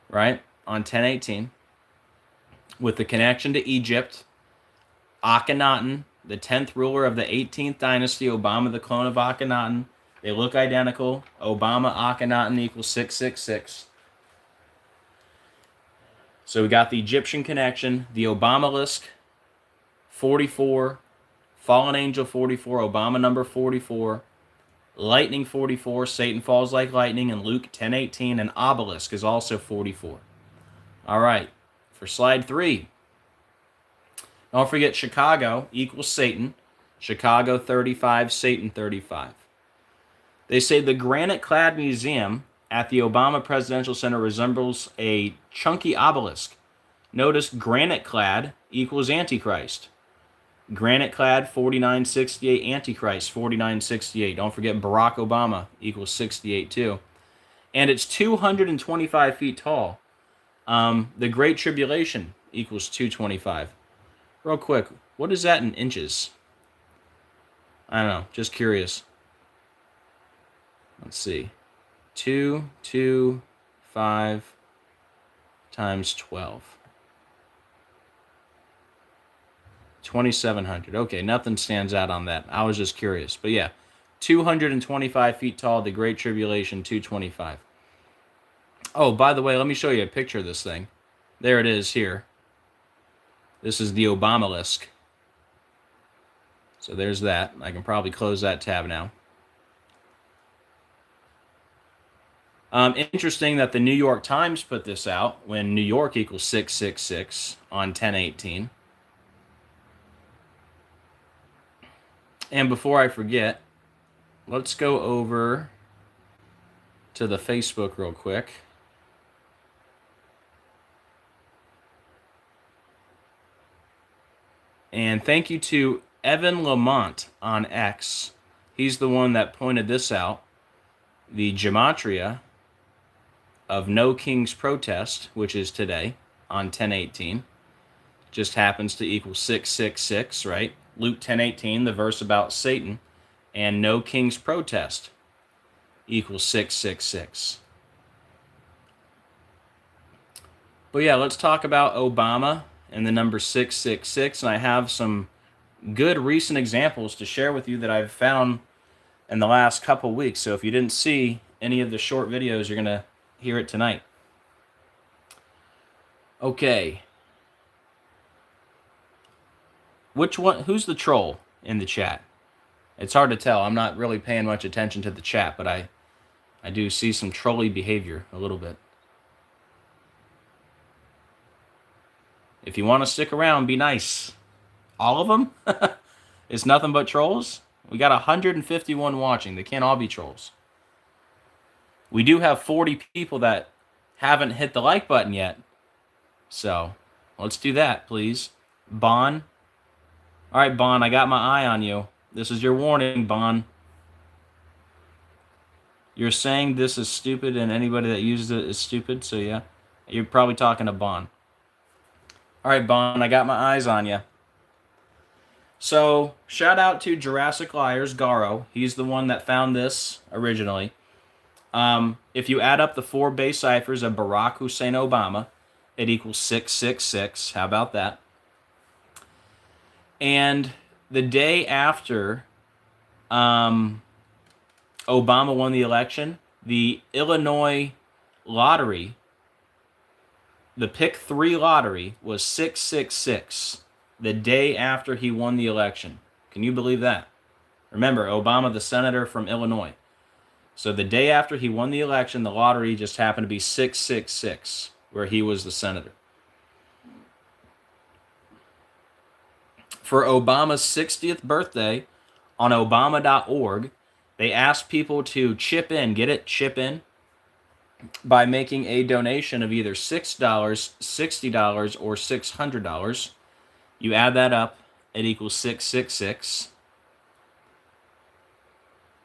S1: right, on 10/18, with the connection to Egypt, Akhenaten, the 10th ruler of the 18th dynasty, Obama, the clone of Akhenaten. They look identical. Obama, Akhenaten equals 666. So we got the Egyptian connection, the Obamalisk, 44, Fallen Angel 44, Obama number 44, Lightning 44, Satan falls like lightning, and Luke 10:18, and Obelisk is also 44. All right, for slide 3, don't forget Chicago equals Satan, Chicago 35, Satan 35. They say the granite-clad museum at the Obama Presidential Center resembles a chunky obelisk. Notice granite-clad equals Antichrist. Granite-clad 4968, Antichrist 4968. Don't forget Barack Obama equals 68 too. And it's 225 feet tall. The Great Tribulation equals 225. Real quick, what is that in inches? I don't know, just curious. Let's see. 225 times 12. 2,700. Okay, nothing stands out on that. I was just curious. But yeah, 225 feet tall, the Great Tribulation, 225. Oh, by the way, let me show you a picture of this thing. There it is here. This is the Obamalisk. So there's that. I can probably close that tab now. Interesting that the New York Times put this out when New York equals 666 on 10/18. And before I forget, let's go over to the Facebook real quick. And thank you to Evan Lamont on X. He's the one that pointed this out. The gematria of No King's Protest, which is today on 10/18, just happens to equal 666, right? Luke 10:18, the verse about Satan, and No King's Protest equals 666. But yeah, let's talk about Obama and the number 666, and I have some good recent examples to share with you that I've found in the last couple weeks. So if you didn't see any of the short videos, you're going to hear it tonight. Okay. Which one? Who's the troll in the chat? It's hard to tell. I'm not really paying much attention to the chat, but I do see some trolly behavior a little bit. If you want to stick around, be nice. All of them? It's nothing but trolls? We got 151 watching. They can't all be trolls. We do have 40 people that haven't hit the like button yet. So, let's do that, please. Bon. All right, Bon, I got my eye on you. This is your warning, Bon. You're saying this is stupid and anybody that uses it is stupid, so yeah. You're probably talking to Bon. All right, Bon, I got my eyes on you. So, shout out to Jurassic Liars, Garo. He's the one that found this originally. If you add up the 4 base ciphers of Barack Hussein Obama, it equals 666. How about that? And the day after Obama won the election, the Illinois lottery, the Pick 3 lottery, was 666 the day after he won the election. Can you believe that? Remember, Obama, the senator from Illinois. So the day after he won the election, the lottery just happened to be 666, where he was the senator. For Obama's 60th birthday, on Obama.org, they asked people to chip in. Get it? Chip in. by making a donation of either $6, $60, or $600. You add that up, it equals 666.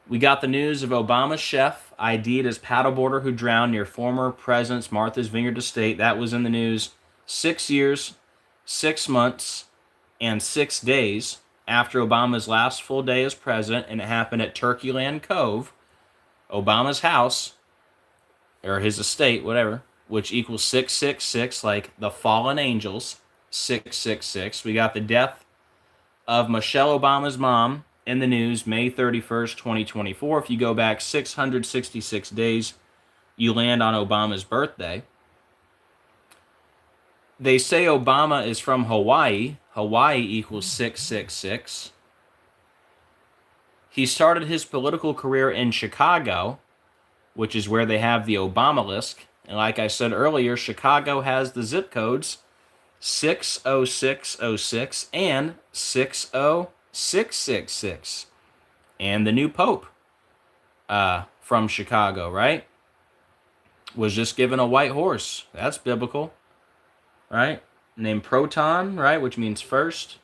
S1: We got the news of Obama's chef ID'd as paddleboarder who drowned near former President's Martha's Vineyard estate. That was in the news 6 years, 6 months, and 6 days after Obama's last full day as president, and it happened at Turkeyland Cove, Obama's house, or his estate, whatever, which equals 666, like the fallen angels, 666. We got the death of Michelle Obama's mom in the news, May 31st, 2024. If you go back 666 days, you land on Obama's birthday. They say Obama is from Hawaii. Hawaii equals 666. He started his political career in Chicago, which is where they have the Obamalisk. And like I said earlier, Chicago has the zip codes 60606 and 60666. And the new pope from Chicago, right, was just given a white horse. That's biblical, right? Named Proton, right, which means first,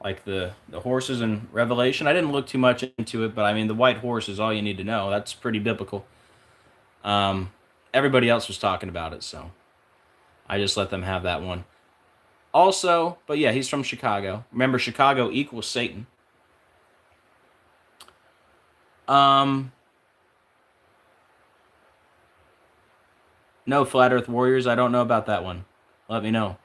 S1: like the horses in Revelation. I didn't look too much into it, but I mean, the white horse is all you need to know. That's pretty biblical. Everybody else was talking about it, so I just let them have that one. Also, but yeah, he's from Chicago. Remember, Chicago equals Satan. No, Flat Earth Warriors, I don't know about that one. Let me know.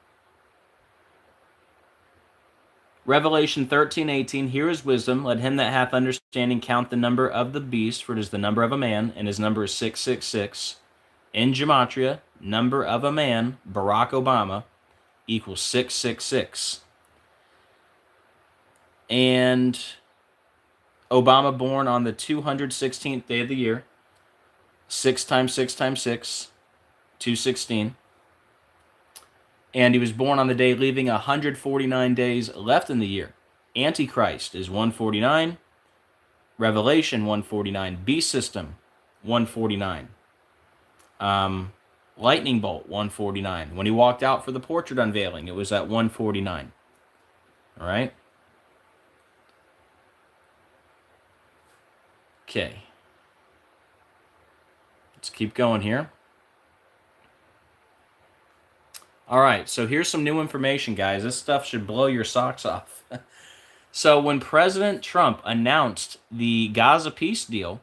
S1: Revelation 13:18, here is wisdom. Let him that hath understanding count the number of the beast, for it is the number of a man, and his number is 666. In gematria, number of a man, Barack Obama, equals 666. And Obama born on the 216th day of the year. 6 times 6 times 6, 216. And he was born on the day leaving 149 days left in the year. Antichrist is 149. Revelation 149. Beast System 149. Lightning Bolt 149. When he walked out for the portrait unveiling, it was at 149. All right. Okay. Let's keep going here. All right, so here's some new information, guys. This stuff should blow your socks off. So when President Trump announced the Gaza peace deal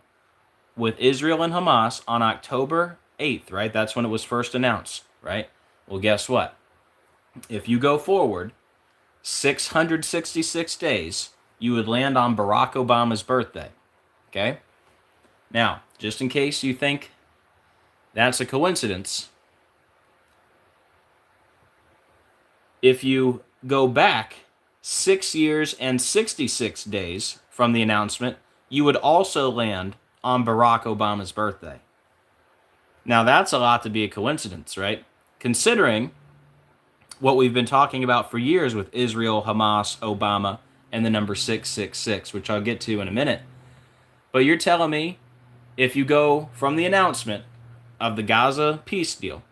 S1: with Israel and Hamas on October 8th, right? That's when it was first announced, right? Well, guess what? If you go forward 666 days, you would land on Barack Obama's birthday, okay? Now, just in case you think that's a coincidence, if you go back 6 years and 66 days from the announcement, you would also land on Barack Obama's birthday. Now, that's a lot to be a coincidence, right? Considering what we've been talking about for years with Israel, Hamas, Obama, and the number 666, which I'll get to in a minute. But you're telling me if you go from the announcement of the Gaza peace deal,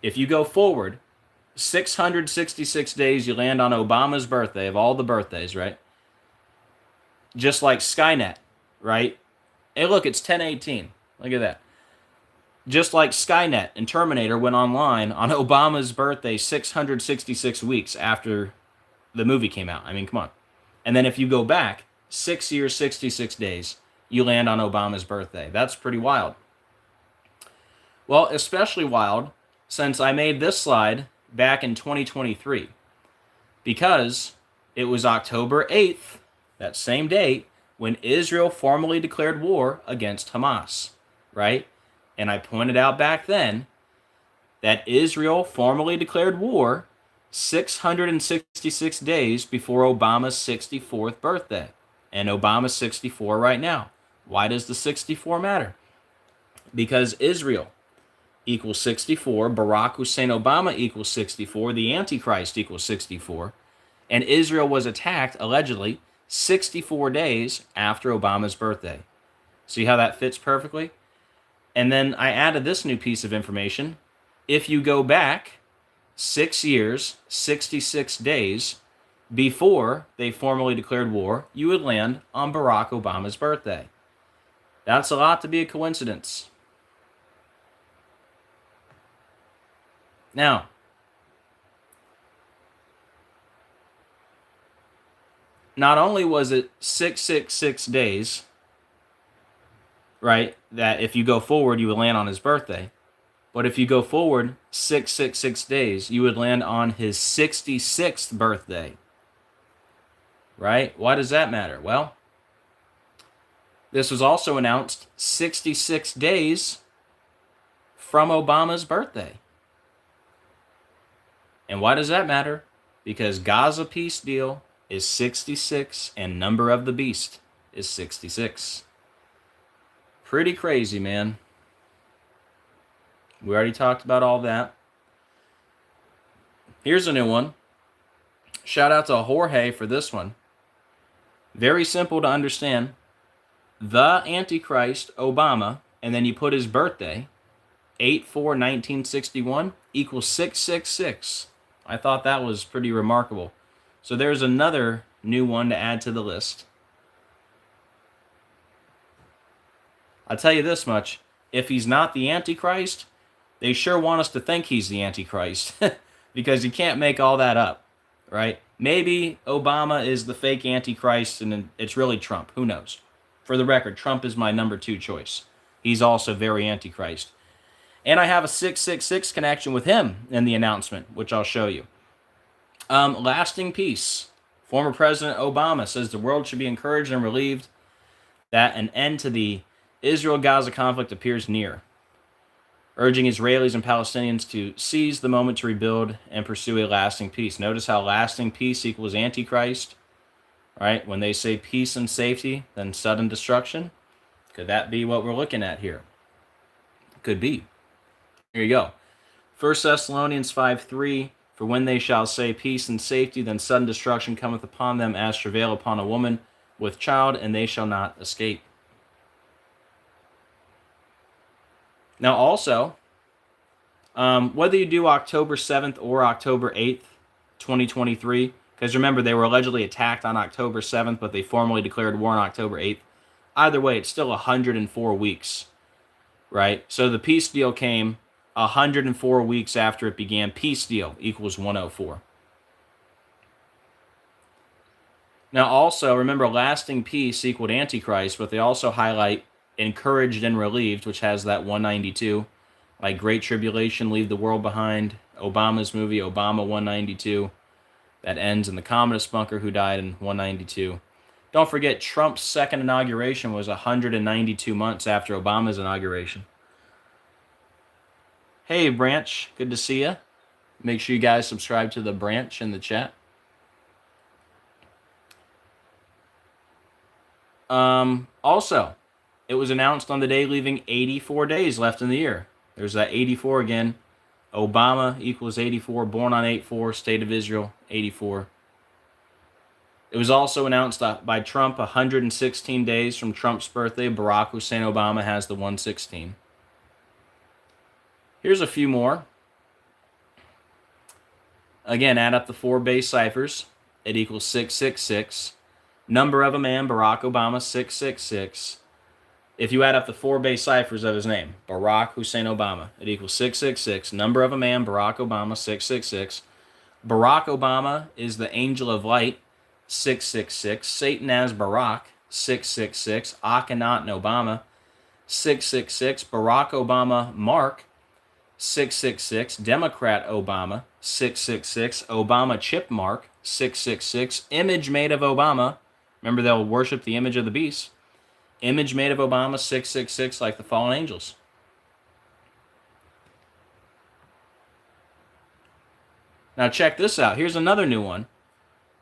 S1: if you go forward 666 days, you land on Obama's birthday, of all the birthdays, right? Just like Skynet, right? Hey, look, it's 10/18. Look at that. Just like Skynet and Terminator went online on Obama's birthday 666 weeks after the movie came out. I mean, come on. And then if you go back 6 years, 66 days, you land on Obama's birthday. That's pretty wild. Well, especially wild since I made this slide back in 2023, because it was October 8th, that same date, when Israel formally declared war against Hamas, right? And I pointed out back then that Israel formally declared war 666 days before Obama's 64th birthday. And Obama's 64 right now. Why does the 64 matter? Because Israel equals 64, Barack Hussein Obama equals 64, the Antichrist equals 64, and Israel was attacked, allegedly, 64 days after Obama's birthday. See how that fits perfectly? And then I added this new piece of information. If you go back 6 years, 66 days before they formally declared war, you would land on Barack Obama's birthday. That's a lot to be a coincidence. Now, not only was it 666 days, right, that if you go forward, you would land on his birthday. But if you go forward 666 days, you would land on his 66th birthday. Right? Why does that matter? Well, this was also announced 66 days from Obama's birthday. And why does that matter? Because Gaza peace deal is 66 and number of the beast is 66. Pretty crazy, man. We already talked about all that. Here's a new one. Shout out to Jorge for this one. Very simple to understand. The Antichrist, Obama, and then you put his birthday, 8/4/1961, equals 666. I thought that was pretty remarkable. So there's another new one to add to the list. I'll tell you this much. If he's not the Antichrist, they sure want us to think he's the Antichrist. Because you can't make all that up, right? Maybe Obama is the fake Antichrist and it's really Trump. Who knows? For the record, Trump is my number 2 choice. He's also very Antichrist. And I have a 666 connection with him in the announcement, which I'll show you. Lasting peace. Former President Obama says the world should be encouraged and relieved that an end to the Israel-Gaza conflict appears near, urging Israelis and Palestinians to seize the moment to rebuild and pursue a lasting peace. Notice how lasting peace equals Antichrist, right? When they say peace and safety, then sudden destruction. Could that be what we're looking at here? Could be. Here you go. 1 Thessalonians 5:3, for when they shall say peace and safety, then sudden destruction cometh upon them as travail upon a woman with child, and they shall not escape. Now also, whether you do October 7th or October 8th, 2023, because remember they were allegedly attacked on October 7th, but they formally declared war on October 8th. Either way, it's still 104 weeks, right? So the peace deal came 104 weeks after it began. Peace deal equals 104. Now also, remember, lasting peace equaled Antichrist, but they also highlight encouraged and relieved, which has that 192. Like Great Tribulation, Leave the World Behind, Obama's movie, Obama 192. That ends in the communist bunker who died in 192. Don't forget, Trump's second inauguration was 192 months after Obama's inauguration. Hey, Branch. Good to see you. Make sure you guys subscribe to the Branch in the chat. Also, it was announced on the day leaving 84 days left in the year. There's that 84 again. Obama equals 84. Born on 8/4. State of Israel, 84. It was also announced by Trump 116 days from Trump's birthday. Barack Hussein Obama has the 116. Here's a few more. Again, add up the 4 base ciphers. It equals 666. Number of a man, Barack Obama, 666. If you add up the 4 base ciphers of his name, Barack Hussein Obama, it equals 666. Number of a man, Barack Obama, 666. Barack Obama is the angel of light, 666. Satan as Barack, 666. Akhenaten Obama, 666. Barack Obama Mark, 666. Democrat Obama, 666. Obama chip mark, 666. Image made of Obama. Remember, they'll worship the image of the beast. Image made of Obama, 666, like the fallen angels. Now check this out. Here's another new one.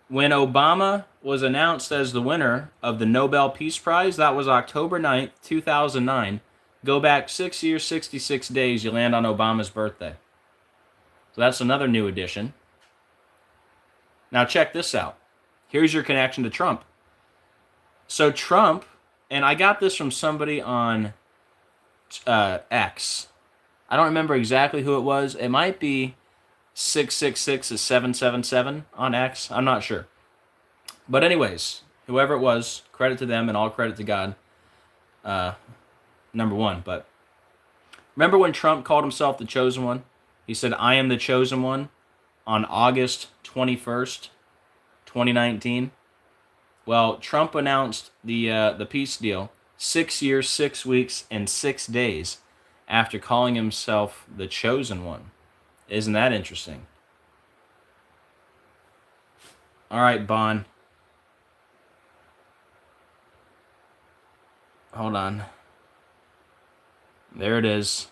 S1: When Obama was announced as the winner of the Nobel Peace Prize, that was October 9th, 2009. Go back 6 years, 66 days, you land on Obama's birthday. So that's another new addition. Now check this out. Here's your connection to Trump. So Trump, and I got this from somebody on X. I don't remember exactly who it was. It might be 666 is 777 on X. I'm not sure. But anyways, whoever it was, credit to them and all credit to God. Number one. But remember when Trump called himself the chosen one? He said, I am the chosen one on August 21st, 2019. Well, Trump announced the peace deal 6 years, 6 weeks, and 6 days after calling himself the chosen one. Isn't that interesting? All right, Bon. Hold on. There it is.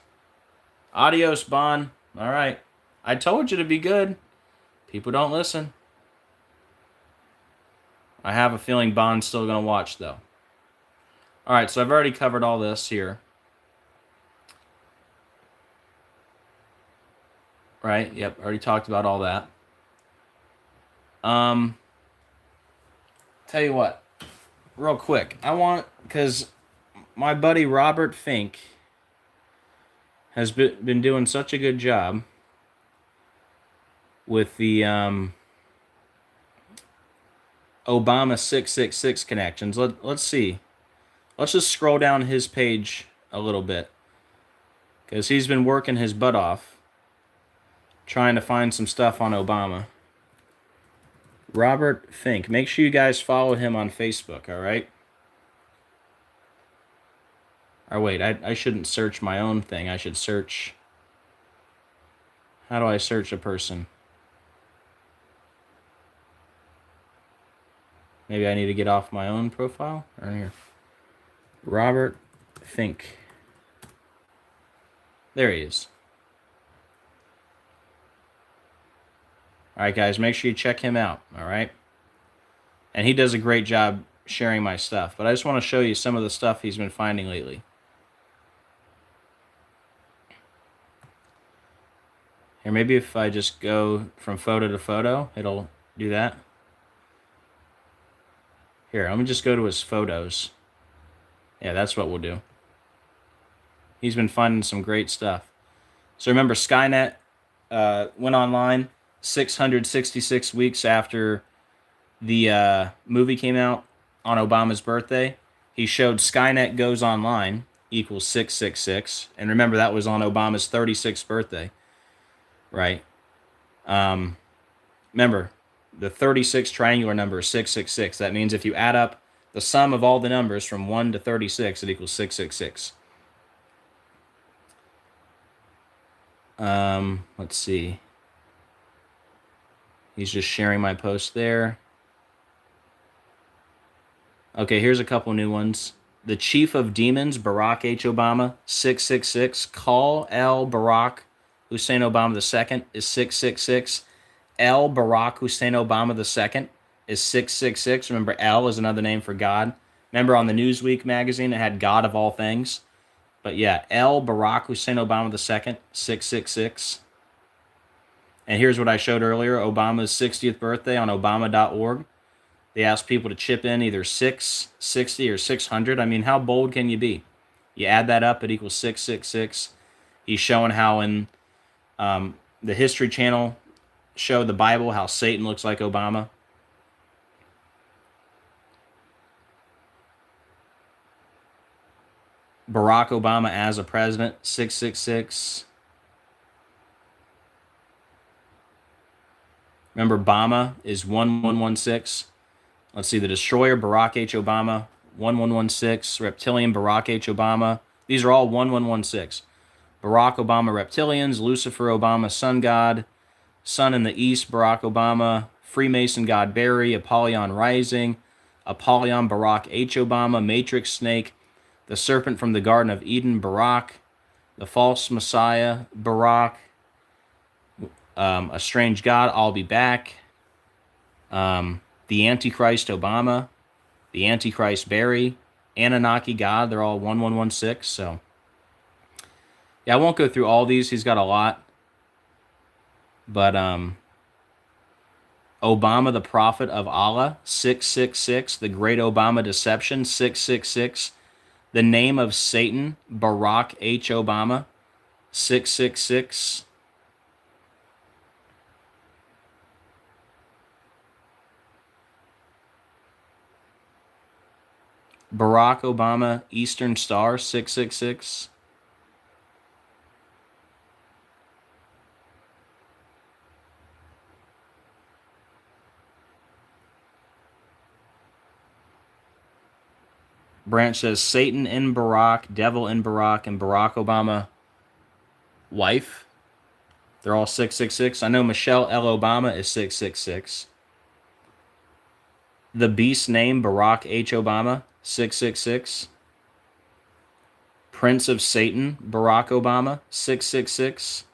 S1: Adios, Bon. All right. I told you to be good. People don't listen. I have a feeling Bon's still going to watch, though. All right, so I've already covered all this here. Right? Yep, already talked about all that. Tell you what, real quick, because my buddy Robert Fink has been doing such a good job with the Obama 666 connections. Let's see. Let's just scroll down his page a little bit, because he's been working his butt off trying to find some stuff on Obama. Robert Fink. Make sure you guys follow him on Facebook, all right? Or wait, I shouldn't search my own thing. I should search... How do I search a person? Maybe I need to get off my own profile? Right here. Robert Fink. There he is. Alright, guys, make sure you check him out, alright? And he does a great job sharing my stuff. But I just want to show you some of the stuff he's been finding lately. Here, maybe if I just go from photo to photo, it'll do that. Here, let me just go to his photos. Yeah, that's what we'll do. He's been finding some great stuff. So remember, Skynet went online 666 weeks after the movie came out on Obama's birthday. He showed Skynet goes online equals 666. And remember, that was on Obama's 36th birthday. Right? Remember, the 36 triangular number is 666. That means if you add up the sum of all the numbers from 1 to 36, it equals 666. Let's see. He's just sharing my post there. Okay, here's a couple new ones. The Chief of Demons, Barack H. Obama, 666. Call L. Barack Hussein Obama II is 666. L. Barack Hussein Obama II is 666. Remember, L is another name for God. Remember on the Newsweek magazine, it had God of all things. But yeah, L. Barack Hussein Obama II, 666. And here's what I showed earlier, Obama's 60th birthday on obama.org. They asked people to chip in either 660 or 600. I mean, how bold can you be? You add that up, it equals 666. He's showing how in the History Channel show the Bible, how Satan looks like Obama. Barack Obama as a president, 666. Remember, Obama is 1116. Let's see, the Destroyer, Barack H. Obama, 1116. Reptilian, Barack H. Obama. These are all 1116. Barack Obama, Reptilians. Lucifer Obama, Sun God. Sun in the East, Barack Obama. Freemason God Barry. Apollyon Rising. Apollyon, Barack H. Obama. Matrix Snake. The Serpent from the Garden of Eden, Barack. The False Messiah, Barack. A Strange God, I'll Be Back. The Antichrist, Obama. The Antichrist, Barry. Anunnaki God, they're all 1116. So, yeah, I won't go through all these. He's got a lot. But, Obama, the Prophet of Allah, 666. The Great Obama Deception, 666. The name of Satan, Barack H. Obama, 666. Barack Obama, Eastern Star, 666. Branch says Satan in Barack, Devil in Barack, and Barack Obama wife. They're all 666. I know Michelle L. Obama is 666. The beast name, Barack H. Obama, 666. Prince of Satan, Barack Obama, 666.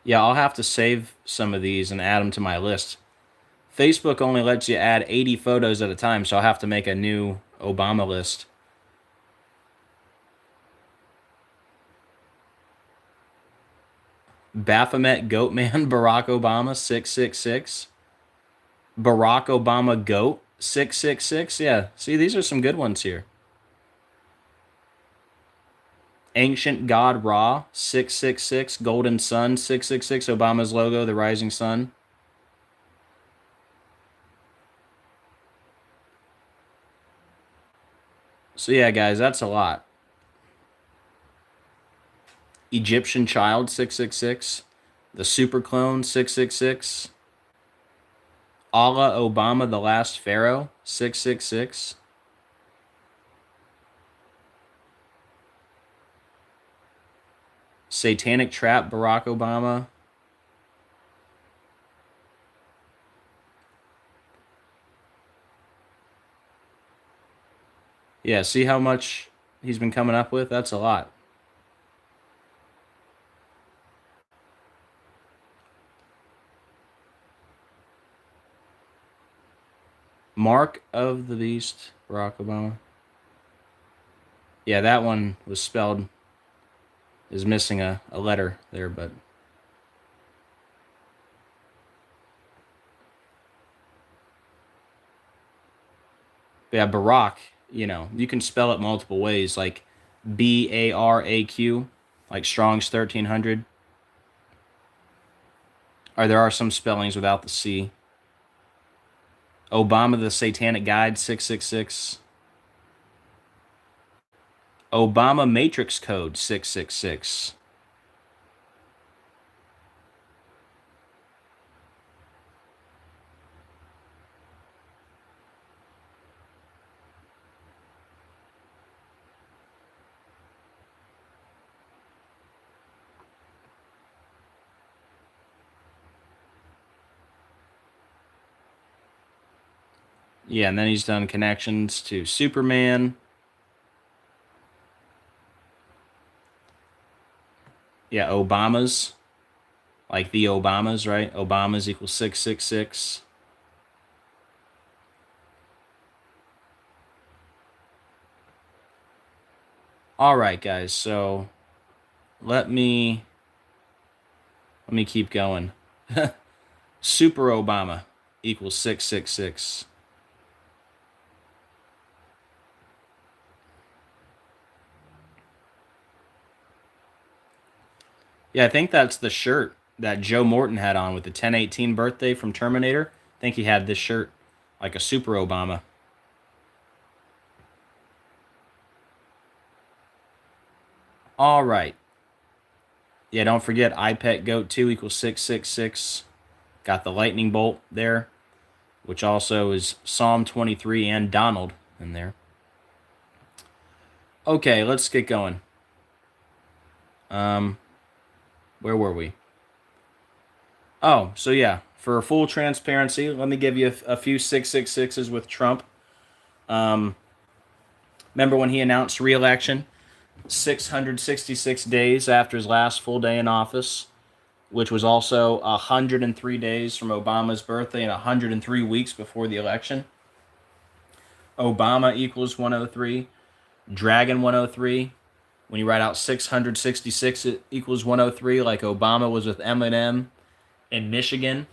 S1: Yeah, I'll have to save some of these and add them to my list. Facebook only lets you add 80 photos at a time, so I'll have to make a new Obama list. Baphomet Goatman, Barack Obama, 666. Barack Obama Goat, 666. Yeah, see, these are some good ones here. Ancient God Ra, 666. Golden Sun, 666. Obama's logo, the rising sun. So yeah, guys, that's a lot. Egyptian Child, 666. The Super Clone, 666. Allah Obama, the Last Pharaoh, 666. Satanic Trap, Barack Obama. Yeah, see how much he's been coming up with? That's a lot. Mark of the Beast, Barack Obama. Yeah, that one was spelled, is missing a letter there, but. Yeah, Barack, you know, you can spell it multiple ways, like Baraq, like Strong's 1300. Or there are some spellings without the C. Obama, the Satanic Guide, 666. Obama Matrix Code, 666. Yeah, and then he's done connections to Superman. Yeah, Obamas. Like the Obamas, right? Obamas equals 666. All right, guys. So let me keep going. Super Obama equals 666. Yeah, I think that's the shirt that Joe Morton had on with the 10/18 birthday from Terminator. I think he had this shirt, like a Super Obama. All right. Yeah, don't forget iPet Goat 2 equals 666. Got the lightning bolt there, which also is Psalm 23 and Donald in there. Okay, let's get going. Where were we? Oh, so yeah, for full transparency, let me give you a few 666s with Trump. Remember when he announced re-election? 666 days after his last full day in office, which was also 103 days from Obama's birthday and 103 weeks before the election. Obama equals 103. Dragon 103. When you write out 666, it equals 103, like Obama was with Eminem in Michigan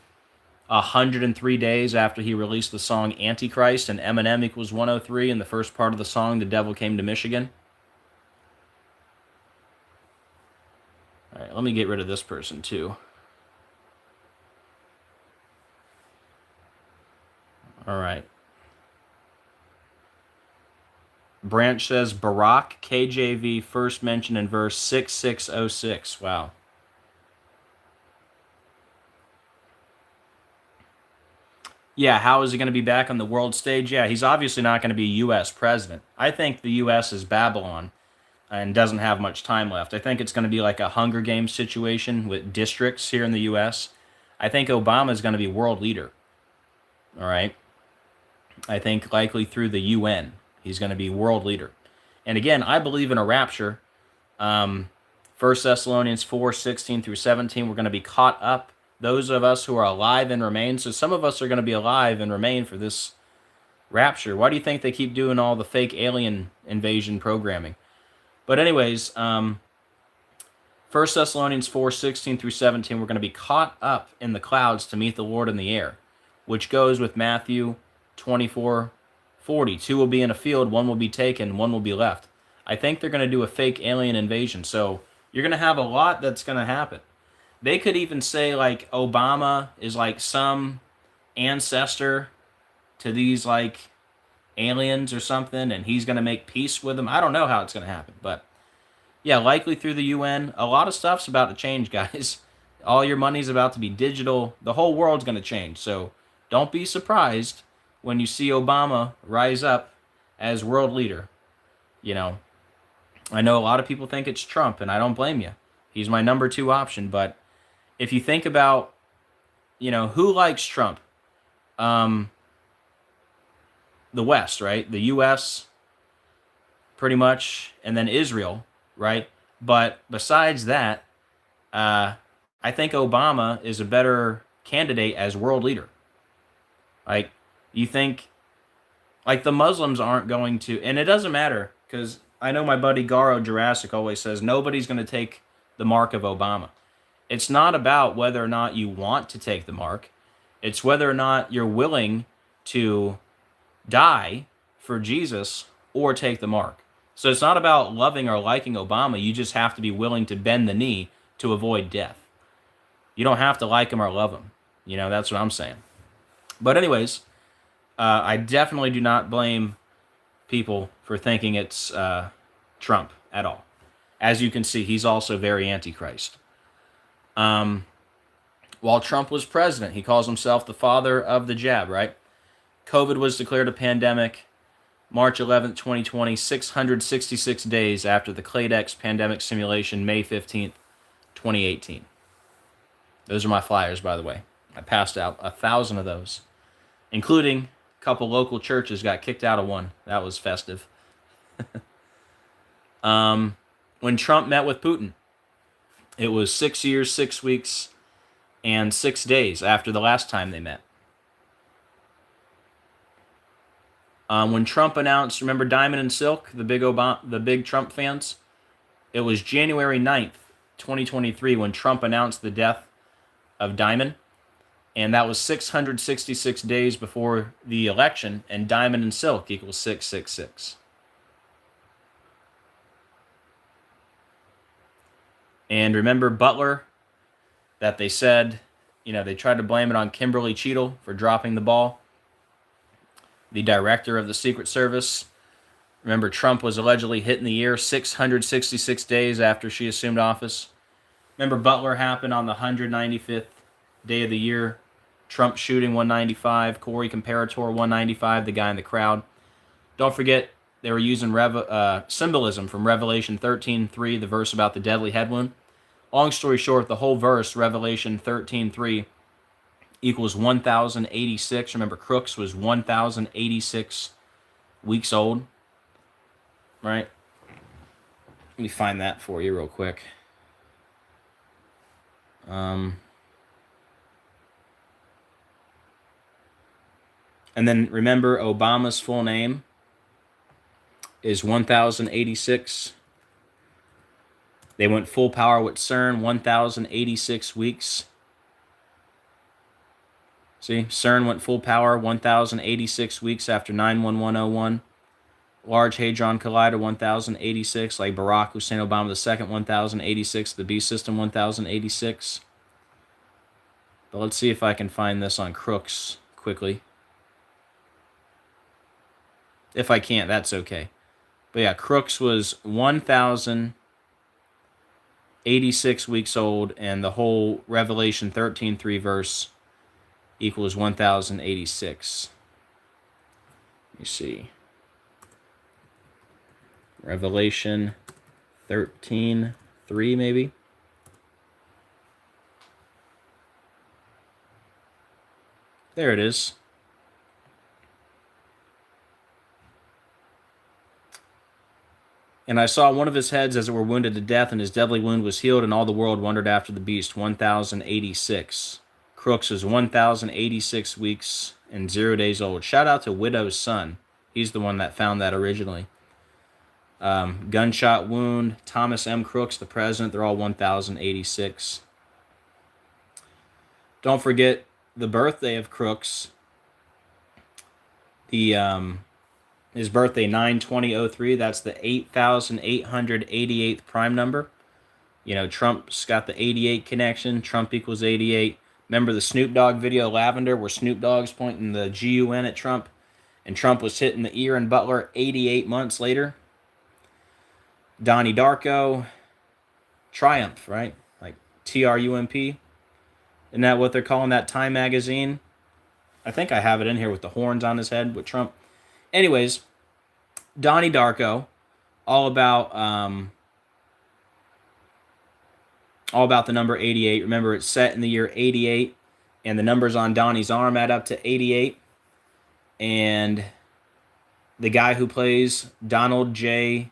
S1: 103 days after he released the song Antichrist and Eminem equals 103 in the first part of the song, The Devil Came to Michigan. All right, let me get rid of this person too. All right. Branch says Barak, KJV, first mentioned in verse 6606. Wow. Yeah, how is he going to be back on the world stage? Yeah, he's obviously not going to be U.S. president. I think the U.S. is Babylon and doesn't have much time left. I think it's going to be like a Hunger Games situation with districts here in the U.S. I think Obama is going to be world leader. All right. I think likely through the UN, he's going to be world leader. And again, I believe in a rapture. 1 Thessalonians 4:16 through 17, we're going to be caught up. Those of us who are alive and remain. So some of us are going to be alive and remain for this rapture. Why do you think they keep doing all the fake alien invasion programming? But anyways, 1 Thessalonians 4:16 through 17, we're going to be caught up in the clouds to meet the Lord in the air, which goes with Matthew 24:40. Two will be in a field, one will be taken, one will be left. I think they're going to do a fake alien invasion. So you're going to have a lot that's going to happen. They could even say like Obama is like some ancestor to these like aliens or something, and he's going to make peace with them. I don't know how it's going to happen, but yeah, likely through the UN. A lot of stuff's about to change, guys. All your money's about to be digital. The whole world's going to change. So don't be surprised when you see Obama rise up as world leader. You know, I know a lot of people think it's Trump, and I don't blame you. He's my number 2 option. But if you think about, you know, who likes Trump? The West, right? The U.S., pretty much, and then Israel, right? But besides that, I think Obama is a better candidate as world leader. Like, you think, like, the Muslims aren't going to, and it doesn't matter, because I know my buddy Garo Jurassic always says nobody's going to take the mark of Obama. It's not about whether or not you want to take the mark. It's whether or not you're willing to die for Jesus or take the mark. So it's not about loving or liking Obama. You just have to be willing to bend the knee to avoid death. You don't have to like him or love him. You know, that's what I'm saying. But anyways, I definitely do not blame people for thinking it's Trump at all. As you can see, he's also very antichrist. While Trump was president, he calls himself the father of the jab, right? COVID was declared a pandemic March 11th, 2020, 666 days after the Cladex pandemic simulation, May 15th, 2018. Those are my flyers, by the way. I passed out 1,000 of those, including a couple local churches got kicked out of one. That was festive. When Trump met with Putin, it was 6 years, 6 weeks, and 6 days after the last time they met. When Trump announced, remember Diamond and Silk, the big Trump fans? It was January 9th, 2023, when Trump announced the death of Diamond. And that was 666 days before the election, and Diamond and Silk equals 666. And remember Butler, that they said, you know, they tried to blame it on Kimberly Cheadle for dropping the ball, the director of the Secret Service. Remember, Trump was allegedly hit in the ear 666 days after she assumed office. Remember, Butler happened on the 195th day of the year. Trump shooting 195, Corey Comparator 195, the guy in the crowd. Don't forget, they were using symbolism from Revelation 13:3, the verse about the deadly head wound. Long story short, the whole verse, Revelation 13:3, equals 1,086. Remember, Crooks was 1,086 weeks old, right? Let me find that for you real quick. And then remember, Obama's full name is 1,086. They went full power with CERN, 1,086 weeks. See, CERN went full power, 1,086 weeks after 9/11/01. Large Hadron Collider, 1,086. Like Barack Hussein Obama II, 1,086. The B System, 1,086. But let's see if I can find this on Crooks quickly. If I can't, that's okay. But yeah, Crooks was 1,086 weeks old, and the whole Revelation 13:3 verse equals 1,086. Let me see. Revelation 13:3 maybe. There it is. And I saw one of his heads as it were wounded to death, and his deadly wound was healed, and all the world wondered after the beast. 1,086. Crooks was 1,086 weeks and 0 days old. Shout out to Widow's son. He's the one that found that originally. Gunshot wound. Thomas M. Crooks, the president. They're all 1,086. Don't forget the birthday of Crooks. His birthday, 9/20/03. That's the 8,888th prime number. You know, Trump's got the 88 connection. Trump equals 88. Remember the Snoop Dogg video, Lavender, where Snoop Dogg's pointing the GUN at Trump, and Trump was hitting the ear and Butler 88 months later? Donnie Darko, Triumph, right? Like TRUMP. Isn't that what they're calling that Time magazine? I think I have it in here with the horns on his head with Trump. Anyways, Donnie Darko, all about the number 88. Remember, it's set in the year 88, and the numbers on Donnie's arm add up to 88. And the guy who plays Donald J.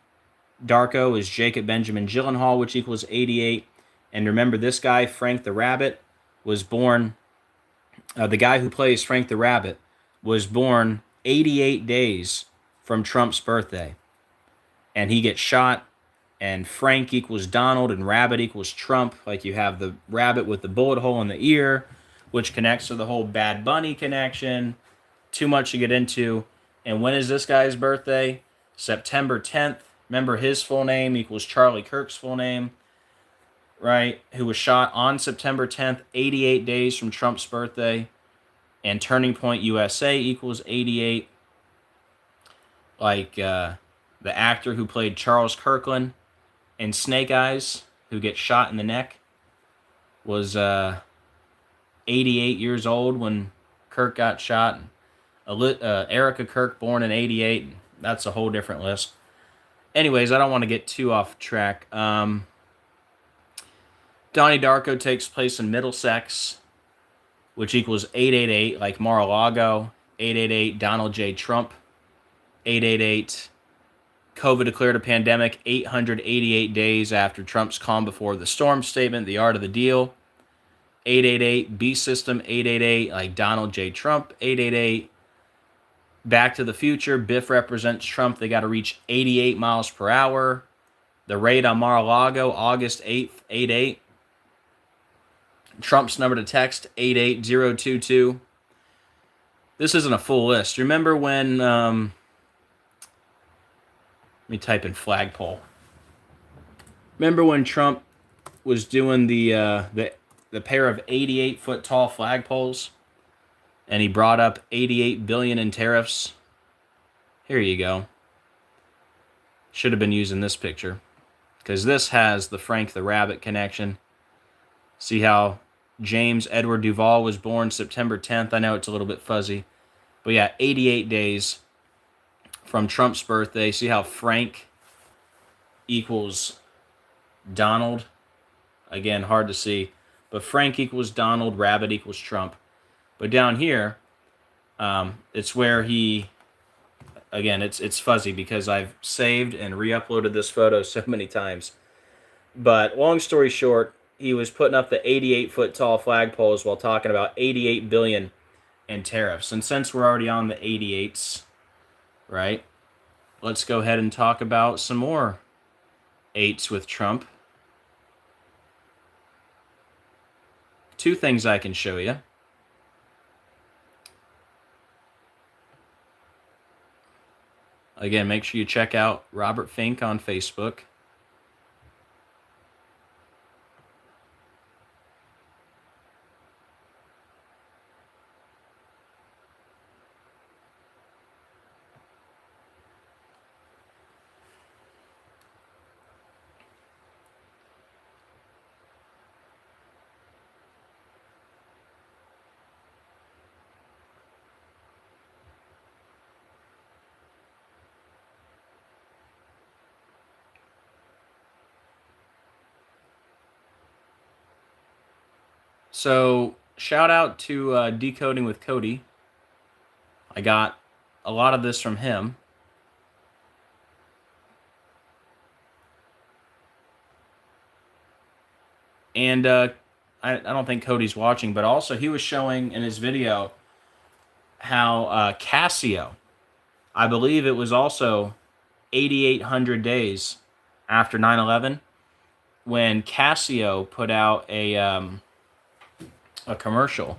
S1: Darko is Jacob Benjamin Gyllenhaal, which equals 88. And remember, this guy, Frank the Rabbit, was born... the guy who plays Frank the Rabbit was born 88 days from Trump's birthday. And he gets shot, and Frank equals Donald, and Rabbit equals Trump. Like, you have the rabbit with the bullet hole in the ear, which connects to the whole Bad Bunny connection. Too much to get into. And when is this guy's birthday? September 10th. Remember, his full name equals Charlie Kirk's full name, right? Who was shot on September 10th, 88 days from Trump's birthday. And Turning Point USA equals 88. Like the actor who played Charles Kirkland in Snake Eyes, who gets shot in the neck, was 88 years old when Kirk got shot. Erica Kirk, born in 88. That's a whole different list. Anyways, I don't want to get too off track. Donnie Darko takes place in Middlesex, which equals 888, like Mar-a-Lago. 888, Donald J. Trump. 888, COVID declared a pandemic 888 days after Trump's calm before the storm statement, the art of the deal. 888, B System. 888, like Donald J. Trump. 888, Back to the Future. Biff represents Trump. They got to reach 88 miles per hour. The raid on Mar-a-Lago, August 8th, 88. Trump's number to text, 88022. This isn't a full list. Remember when, let me type in flagpole. Remember when Trump was doing the pair of 88-foot tall flagpoles? And he brought up $88 billion in tariffs. Here you go. Should have been using this picture, because this has the Frank the Rabbit connection. See how James Edward Duvall was born September 10th? I know it's a little bit fuzzy. But yeah, 88 days from Trump's birthday. See how Frank equals Donald? Again, hard to see. But Frank equals Donald, Rabbit equals Trump. But down here, it's where he... Again, it's fuzzy because I've saved and re-uploaded this photo so many times. But long story short, he was putting up the 88-foot tall flagpoles while talking about $88 billion in tariffs. And since we're already on the 88s, right, let's go ahead and talk about some more 8s with Trump. Two things I can show you. Again, make sure you check out Robert Fink on Facebook. So, shout out to Decoding with Cody. I got a lot of this from him. And I don't think Cody's watching, but also he was showing in his video how Casio, I believe it was also 8,800 days after 9/11 when Casio put out a commercial.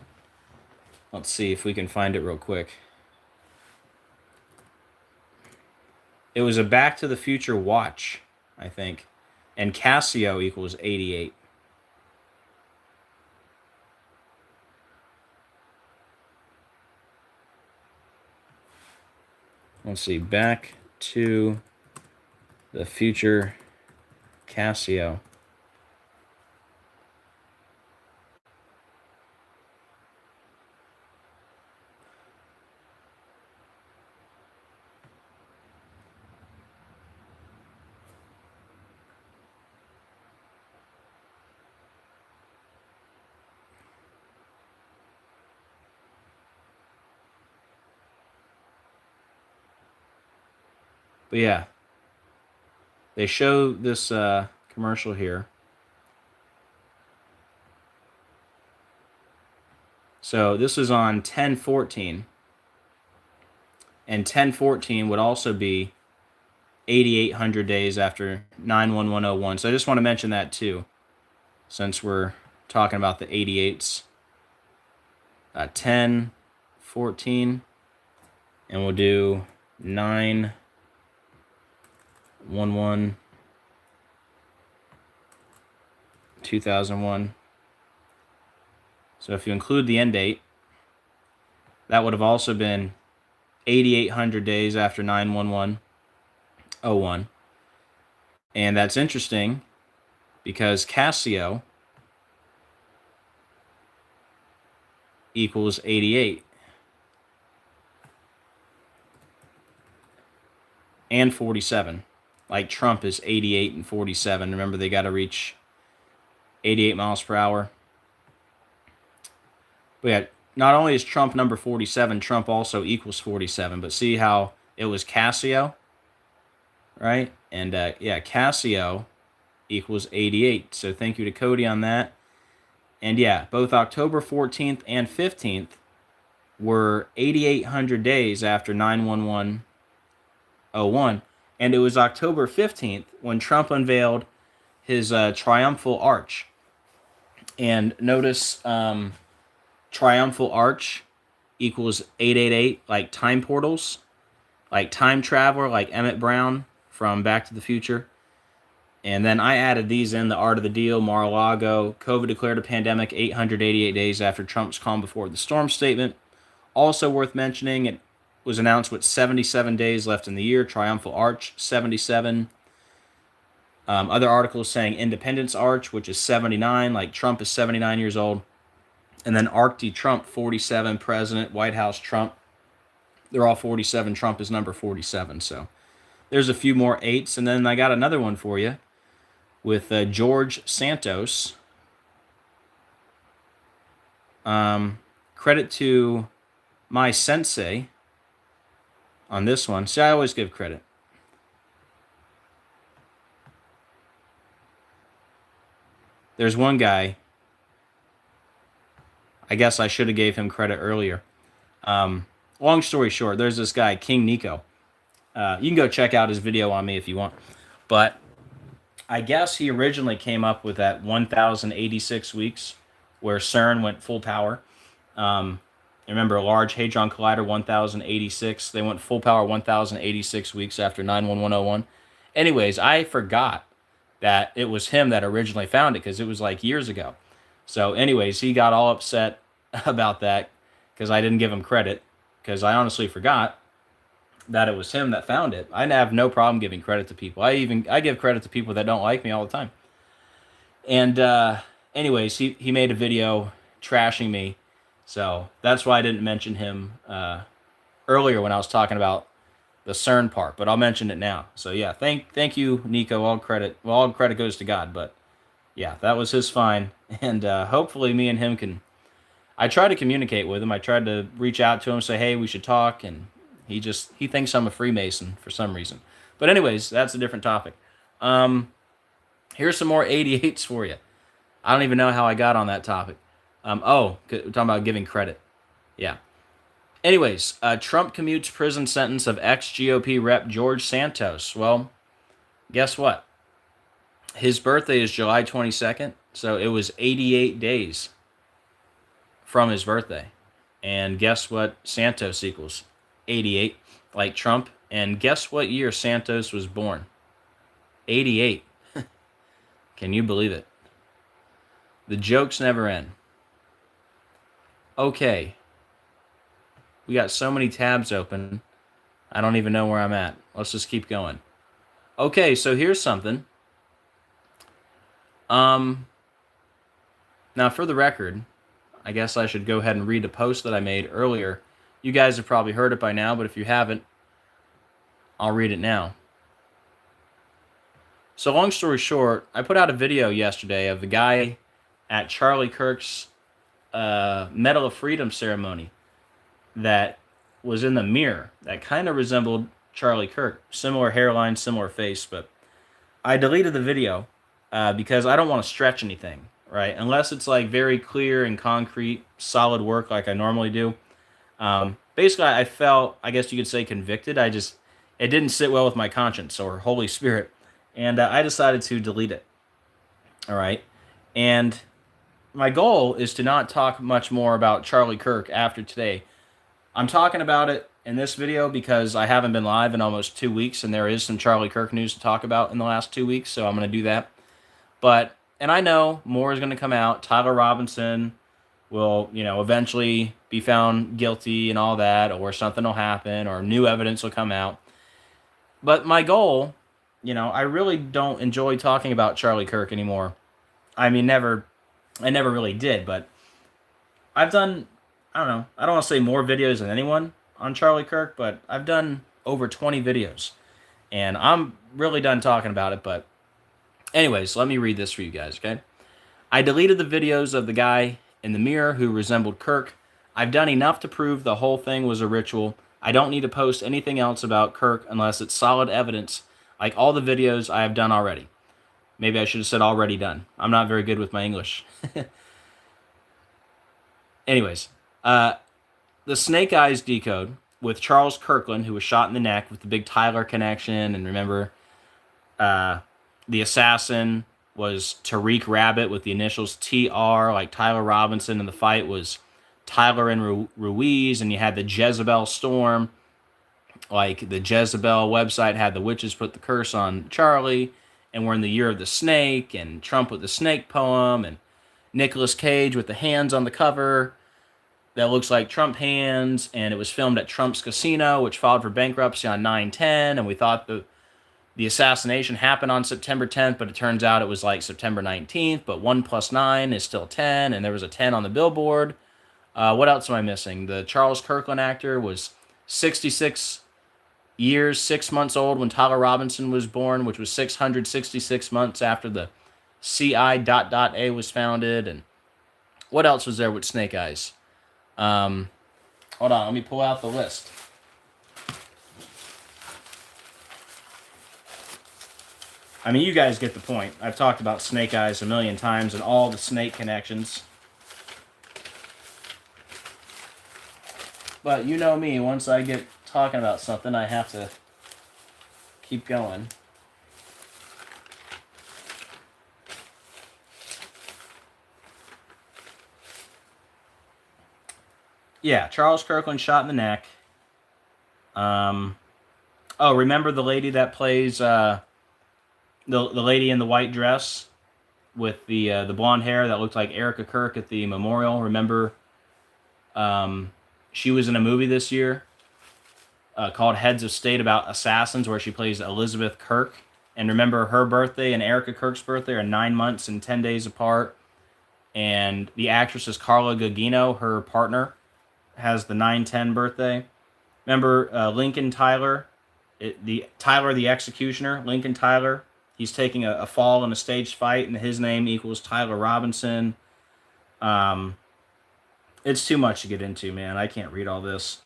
S1: Let's see if we can find it real quick. It was a Back to the Future watch, I think, and Casio equals 88. Let's see, Back to the Future Casio. But yeah, they show this commercial here. So this is on 10/14, and 10/14 would also be 8,800 days after 9/11/01. So I just want to mention that too, since we're talking about the 88s. 10/14, and we'll do 9/11/2001. So if you include the end date, that would have also been 8,800 days after 9/11/01. And that's interesting because Casio equals 88. And 47. Like Trump is 88 and 47. Remember, they got to reach 88 miles per hour. But yeah, not only is Trump number 47, Trump also equals 47. But see how it was Casio, right? And yeah, Casio equals 88. So thank you to Cody on that. And yeah, both October 14th and 15th were 8,800 days after 9/11/01. And it was October 15th when Trump unveiled his triumphal arch. And notice triumphal arch equals 888, like time portals, like time traveler, like Emmett Brown from Back to the Future. And then I added these in: the art of the deal, Mar-a-Lago, COVID declared a pandemic 888 days after Trump's calm before the storm statement. Also worth mentioning, it was announced with 77 days left in the year, triumphal arch, 77. Other articles saying Independence Arch, which is 79, like Trump is 79 years old. And then Arcty Trump, 47, President, White House Trump. They're all 47. Trump is number 47. So there's a few more 8s. And then I got another one for you with George Santos. Credit to my sensei on this one. See, I always give credit. There's one guy, I guess I should have gave him credit earlier. Long story short, there's this guy, King Nico. You can go check out his video on me if you want. But I guess he originally came up with that 1,086 weeks where CERN went full power. Remember, Large Hadron Collider 1086. They went full power 1086 weeks after 91101. Anyways, I forgot that it was him that originally found it because it was like years ago. So anyways, he got all upset about that because I didn't give him credit because I honestly forgot that it was him that found it. I have no problem giving credit to people. I give credit to people that don't like me all the time. And anyways, he made a video trashing me. So that's why I didn't mention him earlier when I was talking about the CERN part, but I'll mention it now. So yeah, thank you, Nico. All credit goes to God. But yeah, that was his fine, and hopefully me and him can. I tried to communicate with him. I tried to reach out to him, say, hey, we should talk, and he thinks I'm a Freemason for some reason. But anyways, that's a different topic. Here's some more 88s for you. I don't even know how I got on that topic. We're talking about giving credit. Yeah. Anyways, Trump commutes prison sentence of ex-GOP rep George Santos. Well, guess what? His birthday is July 22nd, so it was 88 days from his birthday. And guess what Santos equals? 88, like Trump. And guess what year Santos was born? 88. Can you believe it? The jokes never end. Okay. We got so many tabs open, I don't even know where I'm at. Let's just keep going. Okay, so here's something. Now for the record, I guess I should go ahead and read a post that I made earlier. You guys have probably heard it by now, but if you haven't, I'll read it now. So long story short, I put out a video yesterday of the guy at Charlie Kirk's Medal of Freedom ceremony that was in the mirror that kind of resembled Charlie Kirk. Similar hairline, similar face, but I deleted the video because I don't want to stretch anything, right? Unless it's like very clear and concrete, solid work like I normally do. Basically, I felt, I guess you could say, convicted. It didn't sit well with my conscience or Holy Spirit, and I decided to delete it. All right, and my goal is to not talk much more about Charlie Kirk after today. I'm talking about it in this video because I haven't been live in almost 2 weeks, and there is some Charlie Kirk news to talk about in the last 2 weeks, so I'm going to do that. And I know more is going to come out. Tyler Robinson will, eventually be found guilty and all that, or something will happen, or new evidence will come out. But my goal, I really don't enjoy talking about Charlie Kirk anymore. I mean, I never really did, but I've done, I don't know, I don't want to say more videos than anyone on Charlie Kirk, but I've done over 20 videos, and I'm really done talking about it. But anyways, let me read this for you guys, okay? I deleted the videos of the guy in the mirror who resembled Kirk. I've done enough to prove the whole thing was a ritual. I don't need to post anything else about Kirk unless it's solid evidence, like all the videos I have done already. Maybe I should have said already done. I'm not very good with my English. Anyways, the Snake Eyes decode with Charles Kirkland, who was shot in the neck with the big Tyler connection. And remember, the assassin was Tariq Rabbit with the initials TR, like Tyler Robinson, and the fight was Tyler and Ruiz. And you had the Jezebel Storm, like the Jezebel website had the witches put the curse on Charlie, and we're in the year of the snake, and Trump with the snake poem, and Nicolas Cage with the hands on the cover that looks like Trump hands, and it was filmed at Trump's casino, which filed for bankruptcy on 9/10, and we thought the assassination happened on September 10th, but it turns out it was like September 19th, but 1 plus 9 is still 10, and there was a 10 on the billboard. What else am I missing? The Charles Kirkland actor was 66 years, 6 months old when Tyler Robinson was born, which was 666 months after the CI.A was founded. And what else was there with Snake Eyes? Hold on, let me pull out the list. I mean, you guys get the point. I've talked about Snake Eyes a million times and all the snake connections. But you know me, once I get talking about something, I have to keep going. Yeah, Charles Kirkland shot in the neck. Oh, remember the lady that plays the lady in the white dress with the blonde hair that looked like Erica Kirk at the memorial? Remember, she was in a movie this year called Heads of State about assassins, where she plays Elizabeth Kirk. And remember, her birthday and Erica Kirk's birthday are 9 months and 10 days apart. And the actress is Carla Gugino. Her partner has the 9/10 birthday. Remember Lincoln Tyler, Tyler the Executioner, Lincoln Tyler. He's taking a fall in a staged fight, and his name equals Tyler Robinson. It's too much to get into, man. I can't read all this.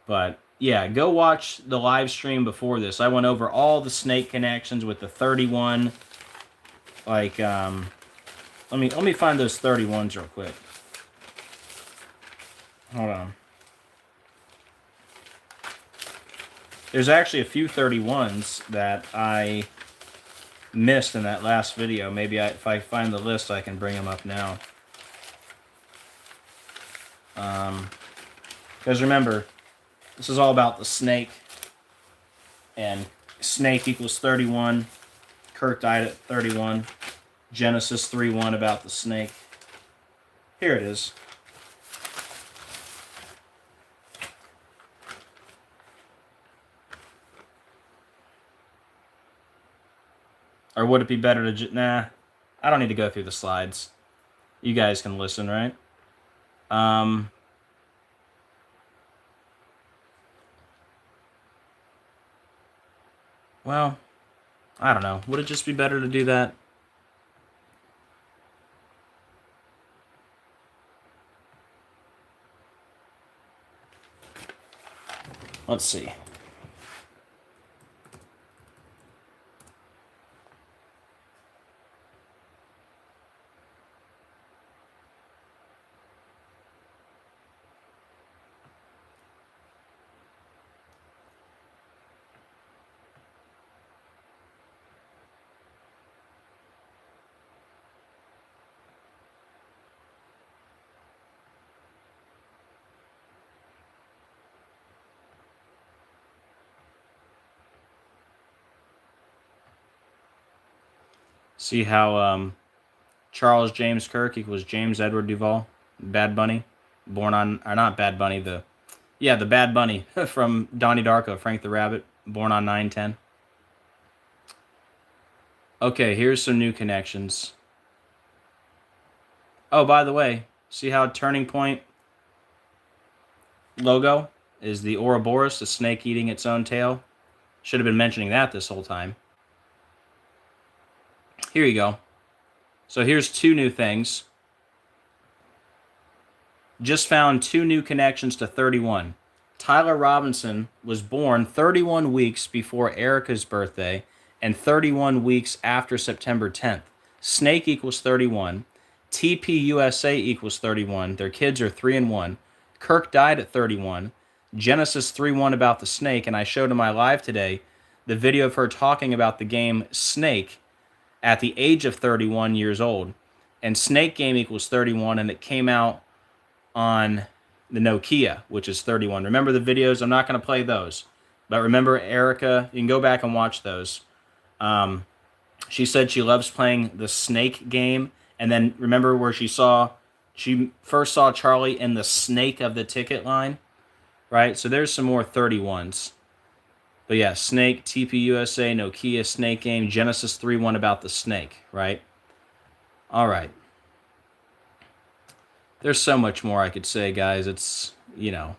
S1: But yeah, go watch the live stream before this. I went over all the snake connections with the 31. Like, let me find those 31s real quick. Hold on. There's actually a few 31s that I missed in that last video. Maybe if I find the list, I can bring them up now. Because remember, this is all about the snake. And snake equals 31. Kirk died at 31. Genesis 3:1 about the snake. Here it is. Or would it be better to nah, I don't need to go through the slides. You guys can listen, right? Well, I don't know. Would it just be better to do that? Let's see. See how Charles James Kirk equals James Edward Duvall, Bad Bunny, born on, or not Bad Bunny, the Bad Bunny from Donnie Darko, Frank the Rabbit, born on 9/10. Okay, here's some new connections. Oh, by the way, see how Turning Point logo is the Ouroboros, the snake eating its own tail? Should have been mentioning that this whole time. Here you go. So here's two new things. Just found two new connections to 31. Tyler Robinson was born 31 weeks before Erica's birthday and 31 weeks after September 10th. Snake equals 31. TPUSA equals 31. Their kids are 3 and 1. Kirk died at 31. Genesis 3:1 about the snake, and I showed in my live today the video of her talking about the game Snake at the age of 31 years old. And Snake Game equals 31, and it came out on the Nokia, which is 31. Remember the videos? I'm not going to play those. But remember Erica, you can go back and watch those. She said she loves playing the Snake Game. And then remember where she first saw Charlie in the snake of the ticket line, right? So there's some more 31s. But yeah, Snake, TPUSA, Nokia, Snake Game, Genesis 3:1 about the snake, right? All right. There's so much more I could say, guys. It's, you know.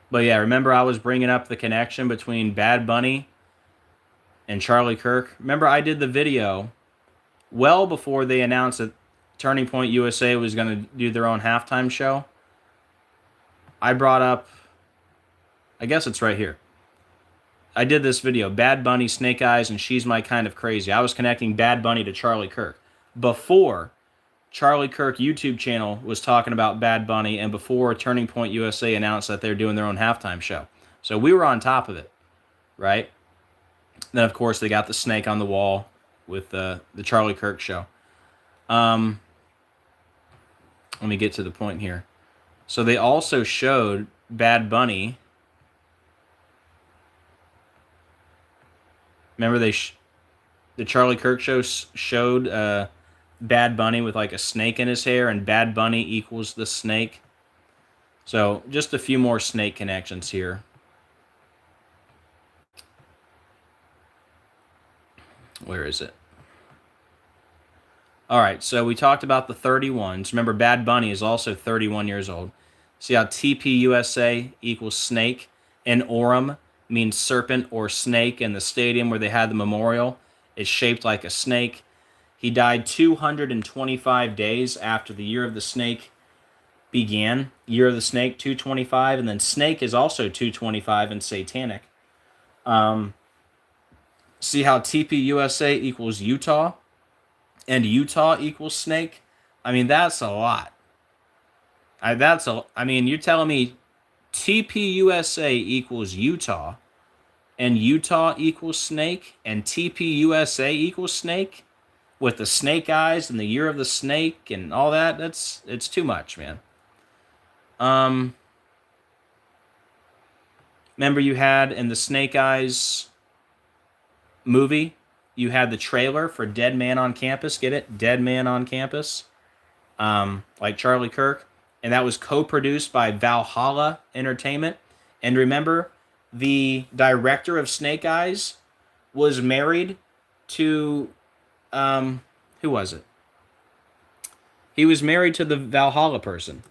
S1: But yeah, remember I was bringing up the connection between Bad Bunny and Charlie Kirk? Remember I did the video well before they announced that Turning Point USA was going to do their own halftime show. I brought up, I guess it's right here. I did this video, Bad Bunny, Snake Eyes, and She's My Kind of Crazy. I was connecting Bad Bunny to Charlie Kirk before Charlie Kirk YouTube channel was talking about Bad Bunny and before Turning Point USA announced that they're doing their own halftime show. So we were on top of it, right? Then, of course, they got the snake on the wall with the Charlie Kirk show. let me get to the point here. So they also showed Bad Bunny. Remember the Charlie Kirk show showed Bad Bunny with like a snake in his hair, and Bad Bunny equals the snake. So just a few more snake connections here. Where is it? All right, so we talked about the 31s. Remember, Bad Bunny is also 31 years old. See how TPUSA equals snake, and Orem means serpent or snake, and the stadium where they had the memorial is shaped like a snake. He died 225 days after the Year of the Snake began. Year of the Snake, 225, and then snake is also 225 and satanic. See how TPUSA equals Utah? And Utah equals snake? I mean, that's a lot. I mean, you're telling me TPUSA equals Utah, and Utah equals snake, and TPUSA equals snake, with the snake eyes and the Year of the Snake and all that? It's too much, man. Remember you had in the Snake Eyes movie, you had the trailer for Dead Man on Campus. Get it? Dead Man on Campus. Like Charlie Kirk. And that was co-produced by Valhalla Entertainment. And remember, the director of Snake Eyes was married to, who was it? He was married to the Valhalla person.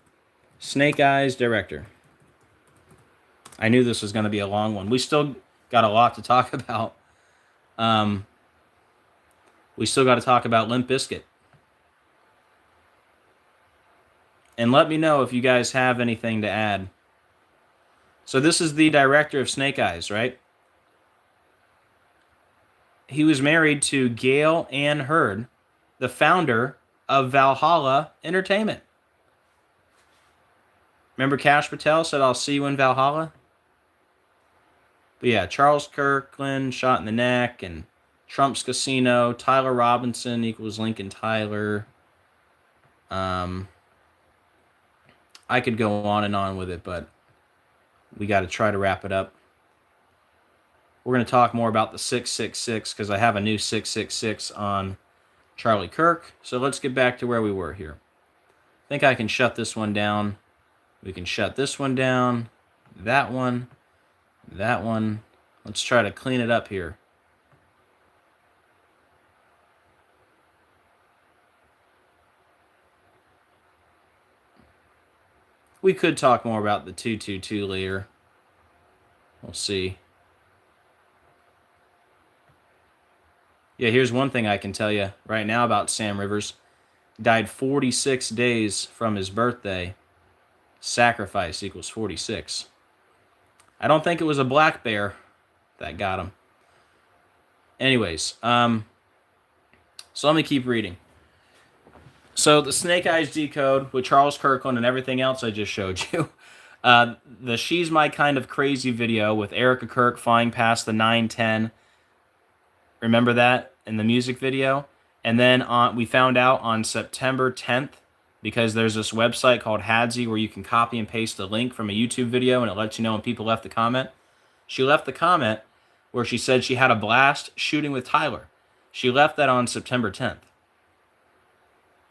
S1: Snake Eyes director. I knew this was going to be a long one. We still got a lot to talk about. We still got to talk about Limp Bizkit. And let me know if you guys have anything to add. So this is the director of Snake Eyes, right? He was married to Gail Ann Hurd, the founder of Valhalla Entertainment. Remember Cash Patel said, "I'll see you in Valhalla"? But yeah, Charles Kirkland, shot in the neck, and Trump's Casino, Tyler Robinson equals Lincoln Tyler. I could go on and on with it, but we got to try to wrap it up. We're going to talk more about the 666 because I have a new 666 on Charlie Kirk. So let's get back to where we were here. I think I can shut this one down. We can shut this one down. That one. That one. Let's try to clean it up here. We could talk more about the 222 later. We'll see. Yeah, here's one thing I can tell you right now about Sam Rivers. Died 46 days from his birthday. Sacrifice equals 46. I don't think it was a black bear that got him. Anyways, so let me keep reading. So the Snake Eyes decode with Charles Kirkland and everything else I just showed you. The She's My Kind of Crazy video with Erica Kirk flying past the 910. Remember that in the music video? And then we found out on September 10th, because there's this website called Hadsy where you can copy and paste a link from a YouTube video and it lets you know when people left the comment. She left the comment where she said she had a blast shooting with Tyler. She left that on September 10th.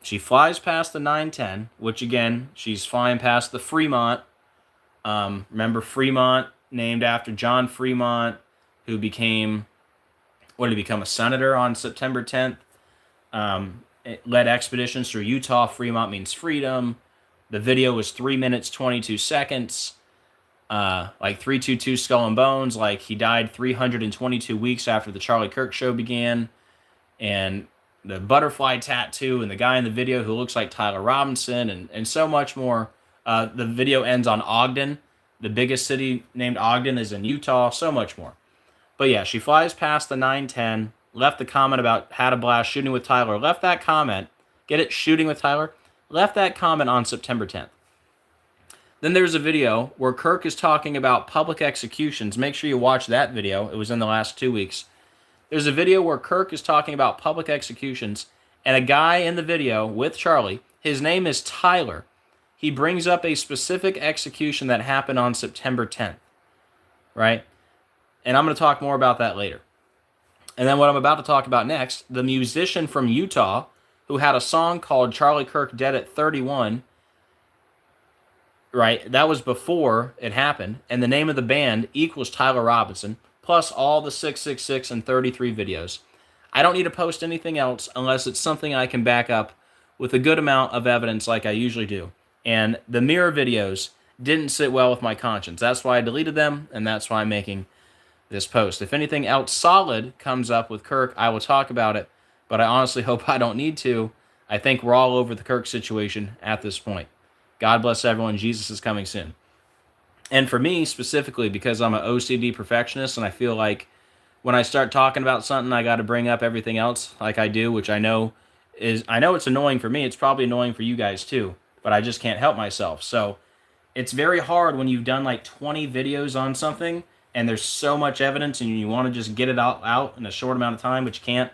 S1: She flies past the 910, which again, she's flying past the Fremont. Remember Fremont, named after John Fremont, who became, what did he become, a senator on September 10th? It led expeditions through Utah. Fremont means freedom. The video was 3 minutes, 22 seconds. Like 322 Skull and Bones, like he died 322 weeks after the Charlie Kirk show began. And the butterfly tattoo and the guy in the video who looks like Tyler Robinson and so much more. The video ends on Ogden. The biggest city named Ogden is in Utah. So much more. But yeah, she flies past the 910, left the comment about had a blast shooting with Tyler, left that comment, get it, shooting with Tyler, left that comment on September 10th. Then there's a video where Kirk is talking about public executions. Make sure you watch that video. It was in the last 2 weeks. There's a video where Kirk is talking about public executions, and a guy in the video with Charlie, His name is Tyler. He brings up a specific execution that happened on September 10th, right? And I'm going to talk more about that later. And then what I'm about to talk about next, the musician from Utah who had a song called Charlie Kirk Dead at 31, right? That was before it happened. And the name of the band equals Tyler Robinson, plus all the 666 and 33 videos. I don't need to post anything else unless it's something I can back up with a good amount of evidence like I usually do. And the mirror videos didn't sit well with my conscience. That's why I deleted them, and that's why I'm making this post. If anything else solid comes up with Kirk, I will talk about it, but I honestly hope I don't need to. I think we're all over the Kirk situation at this point. God bless everyone. Jesus is coming soon. And for me specifically, because I'm an OCD perfectionist and I feel like when I start talking about something, I got to bring up everything else like I do, which I know it's annoying for me. It's probably annoying for you guys too, but I just can't help myself. So it's very hard when you've done like 20 videos on something and there's so much evidence and you want to just get it out in a short amount of time, but you can't.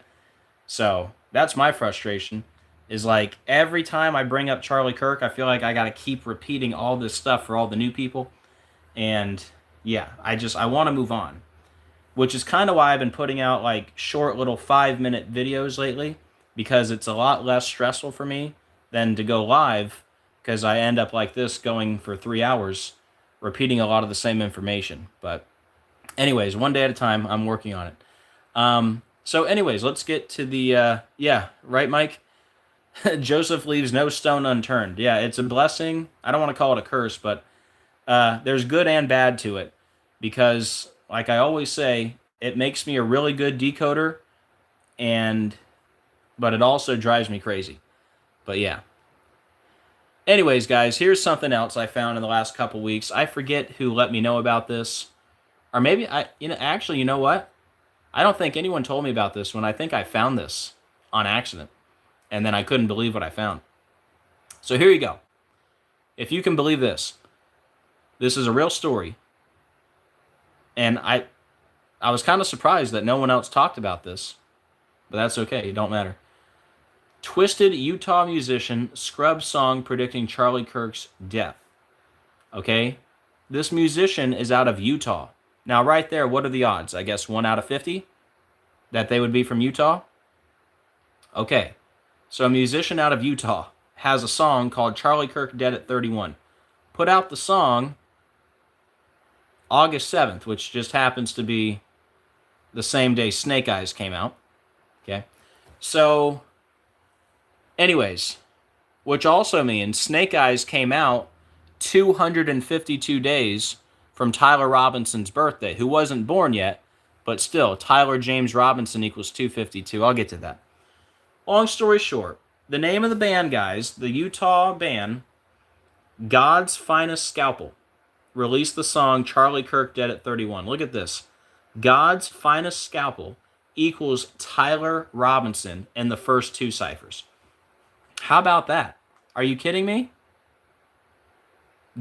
S1: So that's my frustration, is like every time I bring up Charlie Kirk, I feel like I got to keep repeating all this stuff for all the new people. And yeah, I want to move on, which is kind of why I've been putting out like short little 5-minute videos lately, because it's a lot less stressful for me than to go live, because I end up like this going for 3 hours repeating a lot of the same information. But anyways, one day at a time, I'm working on it. So anyways, let's get to the, yeah, right, Mike? Joseph leaves no stone unturned. Yeah, it's a blessing. I don't want to call it a curse, but there's good and bad to it, because like I always say, it makes me a really good decoder, but it also drives me crazy. But yeah. Anyways, guys, here's something else I found in the last couple weeks. I forget who let me know about this. Or maybe actually, you know what? I don't think anyone told me about this when I think I found this on accident. And then I couldn't believe what I found. So here you go. If you can believe this. This is a real story. And I was kind of surprised that no one else talked about this. But that's okay. It don't matter. Twisted Utah musician scrub song predicting Charlie Kirk's death. Okay? This musician is out of Utah. Now, right there, what are the odds? I guess 1 out of 50 that they would be from Utah? Okay. So a musician out of Utah has a song called Charlie Kirk Dead at 31. Put out the song August 7th, which just happens to be the same day Snake Eyes came out. Okay. So, anyways, which also means Snake Eyes came out 252 days from Tyler Robinson's birthday, who wasn't born yet, but still, Tyler James Robinson equals 252. I'll get to that. Long story short, the name of the band, guys, the Utah band, God's Finest Scalpel, released the song Charlie Kirk Dead at 31. Look at this. God's Finest Scalpel equals Tyler Robinson in the first 2 ciphers. How about that? Are you kidding me?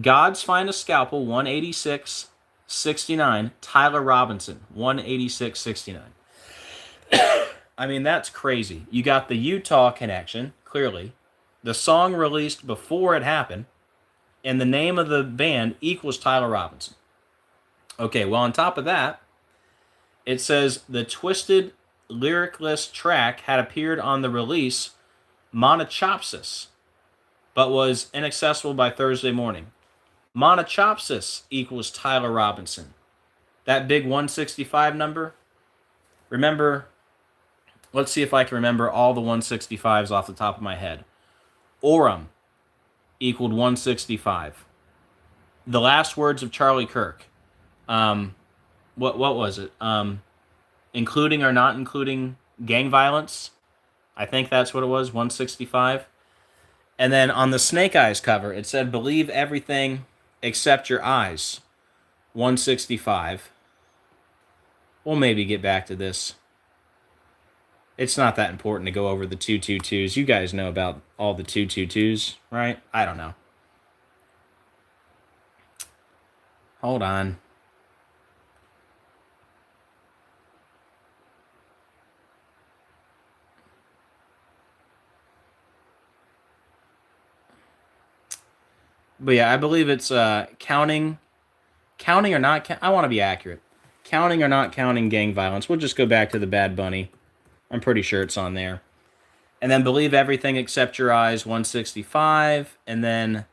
S1: God's Finest Scalpel, 186.69. Tyler Robinson, 186.69. I mean, that's crazy. You got the Utah connection, clearly. The song released before it happened. And the name of the band equals Tyler Robinson. Okay, well, on top of that, it says the twisted lyricless track had appeared on the release Monochopsis, but was inaccessible by Thursday morning. Monochopsis equals Tyler Robinson. That big 165 number. Remember, let's see if I can remember all the 165s off the top of my head. Orem equaled 165. The last words of Charlie Kirk. What was it? Including or not including gang violence. I think that's what it was, 165. And then on the Snake Eyes cover, it said, believe everything except your eyes, 165. We'll maybe get back to this. It's not that important to go over the 222s. You guys know about all the 222s, right? I don't know. Hold on. But yeah, I believe it's counting or not. I want to be accurate. Counting or not counting gang violence. We'll just go back to the Bad Bunny. I'm pretty sure it's on there. And then Believe Everything Except Your Eyes, 165. And then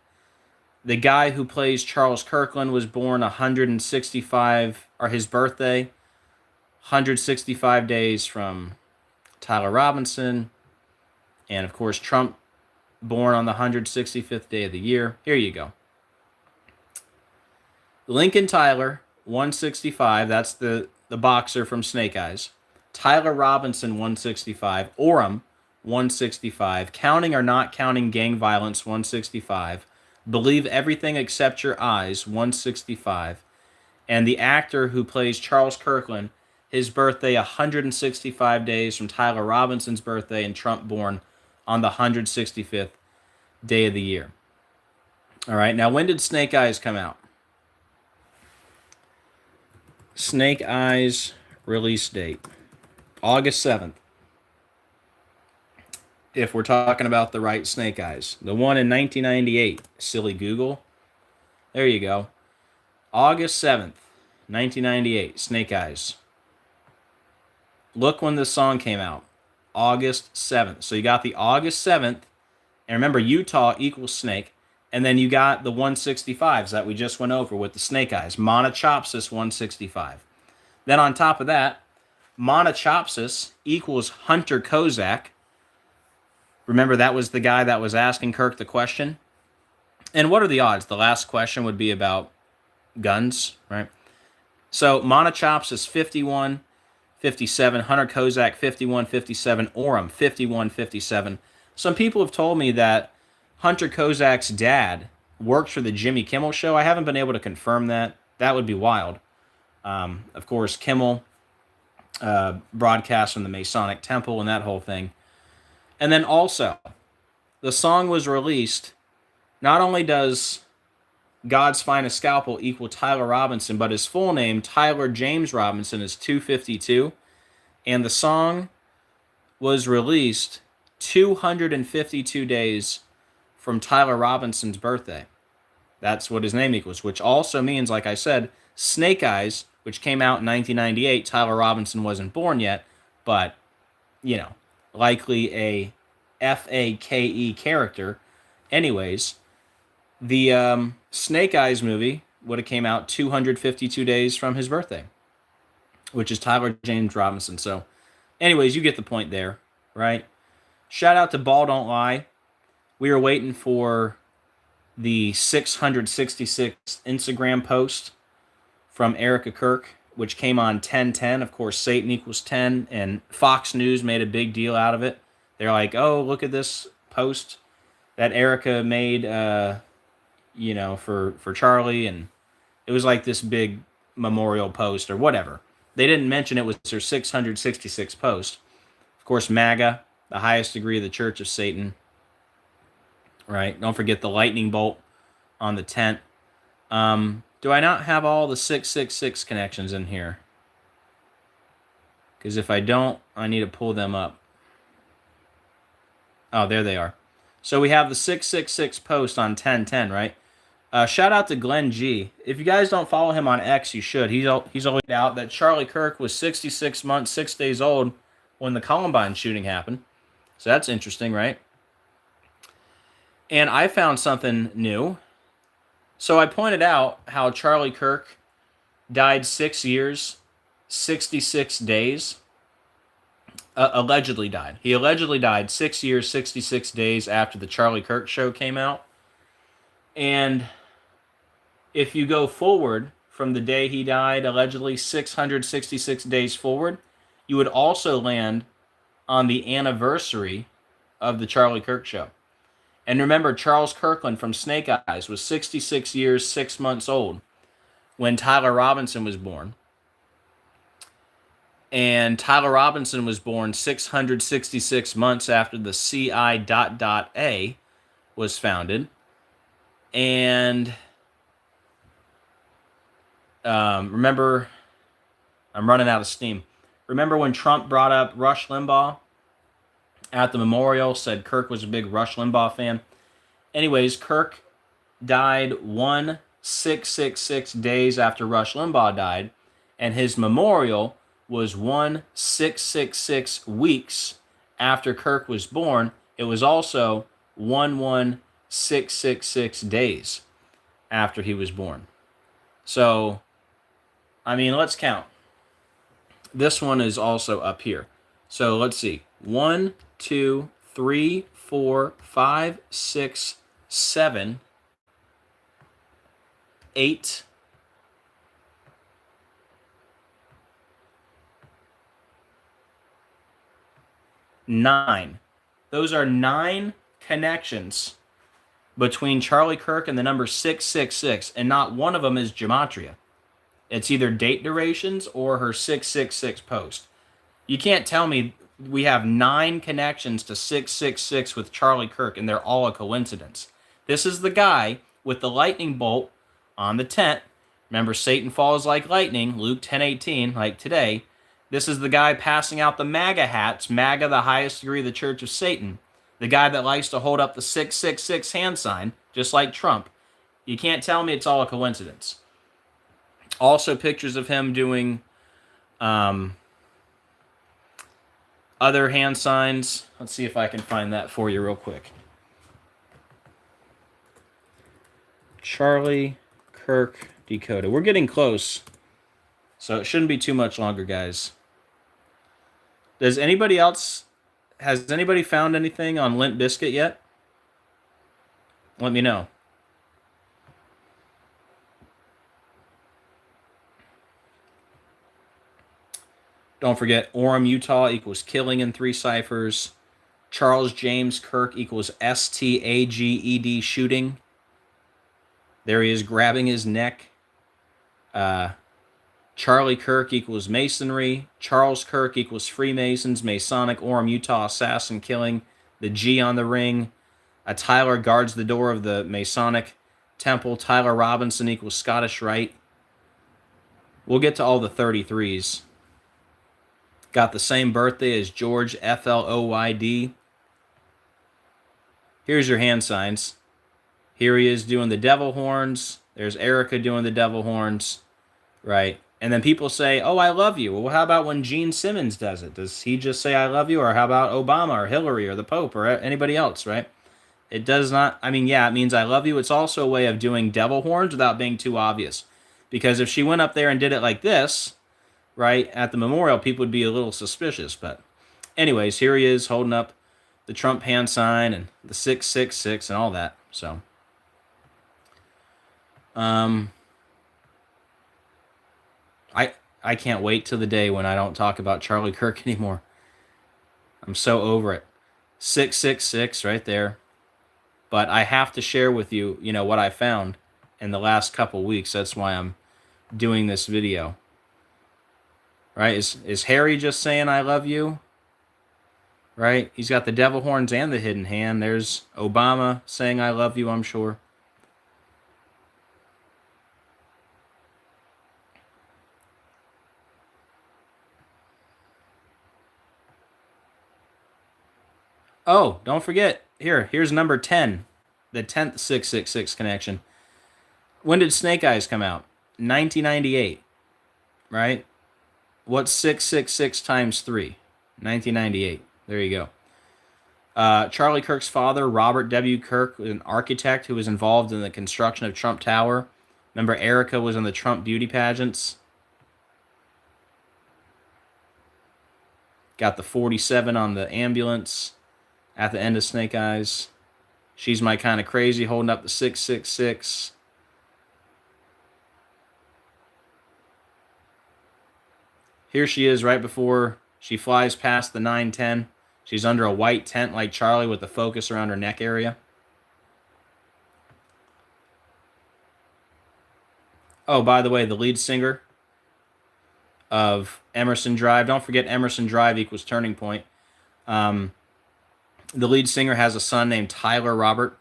S1: the guy who plays Charles Kirkland was born 165, or his birthday, 165 days from Tyler Robinson. And of course, Trump, born on the 165th day of the year. Here you go. Lincoln Tyler, 165. That's the boxer from Snake Eyes. Tyler Robinson, 165. Orem, 165. Counting or not counting gang violence, 165. Believe Everything Except Your Eyes, 165. And the actor who plays Charles Kirkland, his birthday 165 days from Tyler Robinson's birthday, and Trump born on the 165th day of the year. All right, now when did Snake Eyes come out? Snake Eyes release date, August 7th. If we're talking about the right Snake Eyes. The one in 1998, silly Google. There you go. August 7th, 1998, Snake Eyes. Look when this song came out. August 7th. So you got the August 7th. And remember, Utah equals snake. And then you got the 165s that we just went over with the Snake Eyes. Monochopsis 165. Then on top of that, Monochopsis equals Hunter Kozak. Remember, that was the guy that was asking Kirk the question. And what are the odds? The last question would be about guns, right? So Monochopsis 51, 57, Hunter Kozak 51, 57, Orem 51, 57. Some people have told me that Hunter Kozak's dad worked for the Jimmy Kimmel Show. I haven't been able to confirm that. That would be wild. Of course, Kimmel broadcast from the Masonic Temple and that whole thing. And then also, the song was released. Not only does God's Finest Scalpel equal Tyler Robinson, but his full name, Tyler James Robinson, is 252. And the song was released 252 days from Tyler Robinson's birthday. That's what his name equals, which also means, like I said, Snake Eyes, which came out in 1998, Tyler Robinson wasn't born yet, but, you know, likely a FAKE character. Anyways, the Snake Eyes movie would have came out 252 days from his birthday, which is Tyler James Robinson. So, anyways, you get the point there, right? Shout out to Ball Don't Lie. We were waiting for the 666 Instagram post from Erica Kirk, which came on 10/10. Of course, Satan equals 10, and Fox News made a big deal out of it. They're like, oh, look at this post that Erica made, for Charlie, and it was like this big memorial post or whatever. They didn't mention it was her 666 post. Of course, MAGA, the highest degree of the Church of Satan. Right? Don't forget the lightning bolt on the tent. Do I not have all the 666 connections in here? Because if I don't, I need to pull them up. Oh, there they are. So we have the 666 post on 10/10, right? Shout out to Glenn G. If you guys don't follow him on X, you should. He's always out that Charlie Kirk was 66 months, 6 days old when the Columbine shooting happened. So that's interesting, right? And I found something new. So I pointed out how Charlie Kirk died 6 years, 66 days. Allegedly died. He allegedly died 6 years, 66 days after the Charlie Kirk show came out. And if you go forward from the day he died, allegedly 666 days forward, you would also land on the anniversary of the Charlie Kirk show. And remember, Charles Kirkland from Snake Eyes was 66 years, 6 months old when Tyler Robinson was born. And Tyler Robinson was born 666 months after the CI.A was founded. And remember, I'm running out of steam. Remember when Trump brought up Rush Limbaugh at the memorial, said Kirk was a big Rush Limbaugh fan? Anyways, Kirk died 1666 days after Rush Limbaugh died, and his memorial was 1666 weeks after Kirk was born. It was also 11666 days after he was born. So, I mean, let's count. This one is also up here. So let's see. 1, 2, 3, 4, 5, 6, 7, 8, 9. Those are 9 connections between Charlie Kirk and the number 666, and not one of them is gematria. It's either date durations or her 666 post. You can't tell me we have 9 connections to 666 with Charlie Kirk and they're all a coincidence. This is the guy with the lightning bolt on the tent. Remember, Satan falls like lightning, Luke 10:18, like today. This is the guy passing out the MAGA hats, MAGA, the highest degree of the Church of Satan. The guy that likes to hold up the 666 hand sign, just like Trump. You can't tell me it's all a coincidence. Also, pictures of him doing other hand signs. Let's see if I can find that for you real quick. Charlie Kirk decoded. We're getting close, so it shouldn't be too much longer, guys. Has anybody found anything on Limp Bizkit yet? Let me know. Don't forget, Orem, Utah equals killing in 3 ciphers. Charles James Kirk equals STAGED shooting. There he is grabbing his neck. Charlie Kirk equals masonry. Charles Kirk equals Freemasons, Masonic, Orem, Utah assassin killing. The G on the ring. Tyler guards the door of the Masonic temple. Tyler Robinson equals Scottish Rite. We'll get to all the 33s. Got the same birthday as George FLOYD. Here's your hand signs. Here he is doing the devil horns. There's Erica doing the devil horns. Right. And then people say, oh, I love you. Well, how about when Gene Simmons does it? Does he just say I love you? Or how about Obama or Hillary or the Pope or anybody else, right? It does not. I mean, yeah, it means I love you. It's also a way of doing devil horns without being too obvious. Because if she went up there and did it like this, right, at the memorial, people would be a little suspicious. But anyways, here he is holding up the Trump hand sign and the 666 and all that. So, I can't wait till the day when I don't talk about Charlie Kirk anymore. I'm so over it. 666 right there. But I have to share with you, what I found in the last couple weeks. That's why I'm doing this video. Right? Is Harry just saying I love you? Right? He's got the devil horns and the hidden hand. There's Obama saying I love you, I'm sure. Oh, don't forget. Here's number 10. The 10th 666 connection. When did Snake Eyes come out? 1998. Right? What's 666 times 3? 1998. There you go. Charlie Kirk's father, Robert W. Kirk, was an architect who was involved in the construction of Trump Tower. Remember, Erica was in the Trump beauty pageants. Got the 47 on the ambulance at the end of Snake Eyes. She's My Kind of Crazy holding up the 666. Here she is right before she flies past the 910. She's under a white tent like Charlie with the focus around her neck area. Oh, by the way, the lead singer of Emerson Drive. Don't forget Emerson Drive equals Turning Point. The lead singer has a son named Tyler Robert.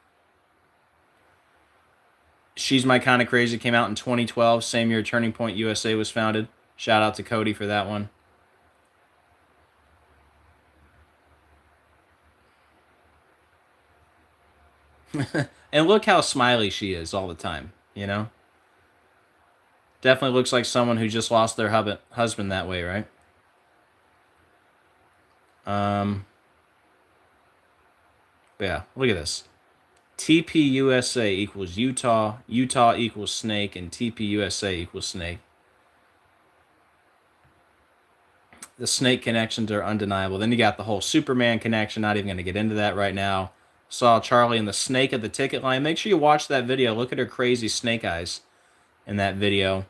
S1: She's My Kind of Crazy came out in 2012, same year Turning Point USA was founded. Shout out to Cody for that one. And look how smiley she is all the time, you know? Definitely looks like someone who just lost their husband that way, right? Yeah, look at this. TPUSA equals Utah, Utah equals snake, and TPUSA equals snake. The snake connections are undeniable. Then you got the whole Superman connection. Not even going to get into that right now. Saw Charlie and the snake at the ticket line. Make sure you watch that video. Look at her crazy snake eyes in that video.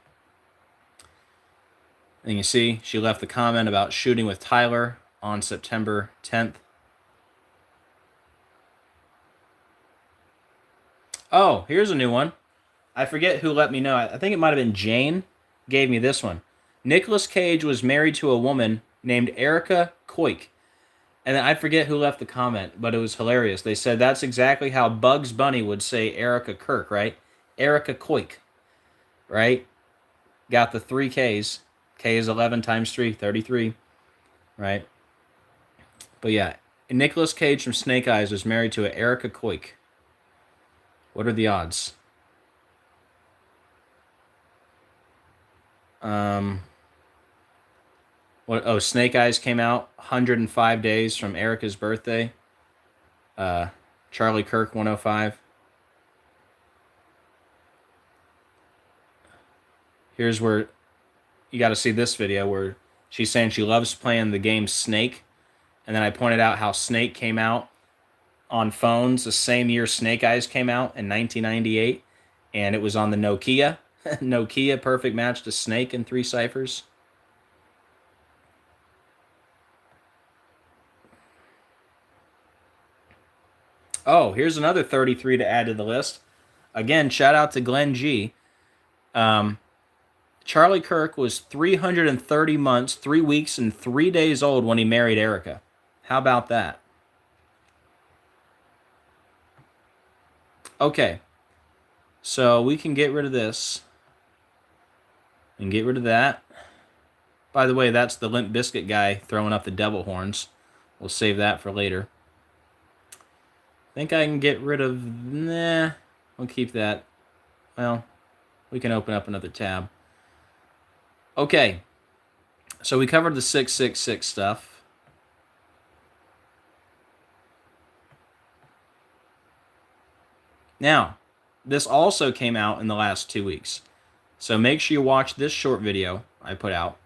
S1: And you see, she left the comment about shooting with Tyler on September 10th. Oh, here's a new one. I forget who let me know. I think it might have been Jane gave me this one. Nicolas Cage was married to a woman named Erica Koik. And I forget who left the comment, but it was hilarious. They said that's exactly how Bugs Bunny would say Erica Kirk, right? Erica Koik, right? Got the 3 Ks. K is 11 times 3, 33, right? But yeah, Nicolas Cage from Snake Eyes was married to a Erica Koik. What are the odds? Snake Eyes came out 105 days from Erica's birthday. Charlie Kirk 105. Here's where you got to see this video where she's saying she loves playing the game Snake. And then I pointed out how Snake came out on phones the same year Snake Eyes came out in 1998. And it was on the Nokia. Nokia, perfect match to Snake in 3 ciphers. Oh, here's another 33 to add to the list. Again, shout out to Glenn G. Charlie Kirk was 330 months, 3 weeks, and 3 days old when he married Erica. How about that? Okay. So we can get rid of this. And get rid of that. By the way, that's the Limp Bizkit guy throwing up the devil horns. We'll save that for later. I think I can get rid of... Nah, we'll keep that. Well, we can open up another tab. Okay, so we covered the 666 stuff. Now, this also came out in the last 2 weeks. So make sure you watch this short video I put out.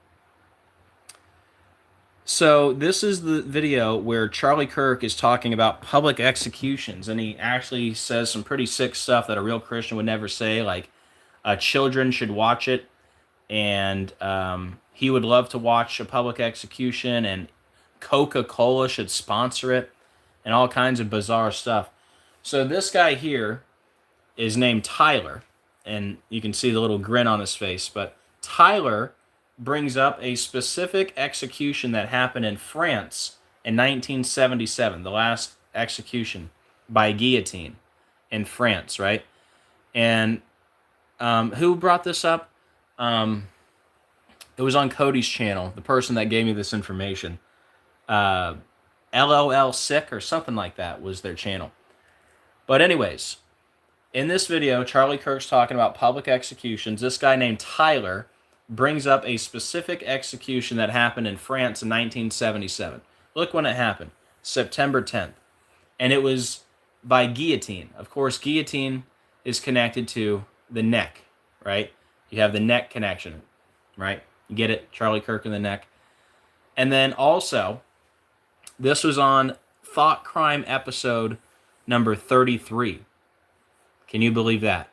S1: So this is the video where Charlie Kirk is talking about public executions, and he actually says some pretty sick stuff that a real Christian would never say, like children should watch it, and he would love to watch a public execution, and Coca-Cola should sponsor it, and all kinds of bizarre stuff. So this guy here is named Tyler, and you can see the little grin on his face, but Tyler brings up a specific execution that happened in France in 1977, the last execution by guillotine in France, right? And who brought this up? It was on Cody's channel, the person that gave me this information. LOL Sick or something like that was their channel. But anyways, in this video, Charlie Kirk's talking about public executions. This guy named Tyler brings up a specific execution that happened in France in 1977. Look when it happened, September 10th. And it was by guillotine. Of course, guillotine is connected to the neck, right? You have the neck connection, right? You get it? Charlie Kirk in the neck. And then also, this was on Thought Crime episode number 33. Can you believe that?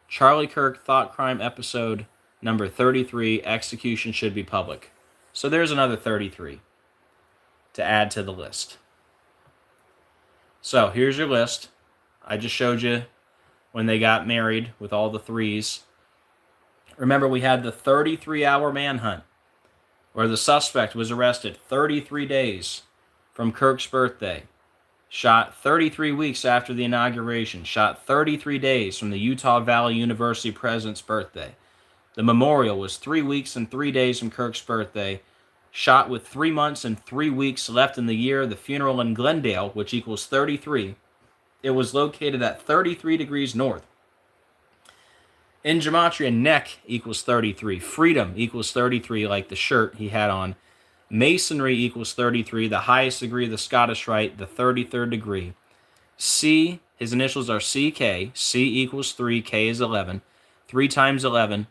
S1: Charlie Kirk Thought Crime episode number 33, execution should be public. So there's another 33 to add to the list. So here's your list. I just showed you when they got married with all the 3s. Remember, we had the 33-hour manhunt where the suspect was arrested 33 days from Kirk's birthday, shot 33 weeks after the inauguration, shot 33 days from the Utah Valley University president's birthday. The memorial was 3 weeks and 3 days from Kirk's birthday, shot with 3 months and 3 weeks left in the year. The funeral in Glendale, which equals 33, it was located at 33 degrees north. In gematria, neck equals 33. Freedom equals 33, like the shirt he had on. Masonry equals 33, the highest degree of the Scottish Rite, the 33rd degree. C, his initials are CK. C equals 3, K is 11. 3 times 11,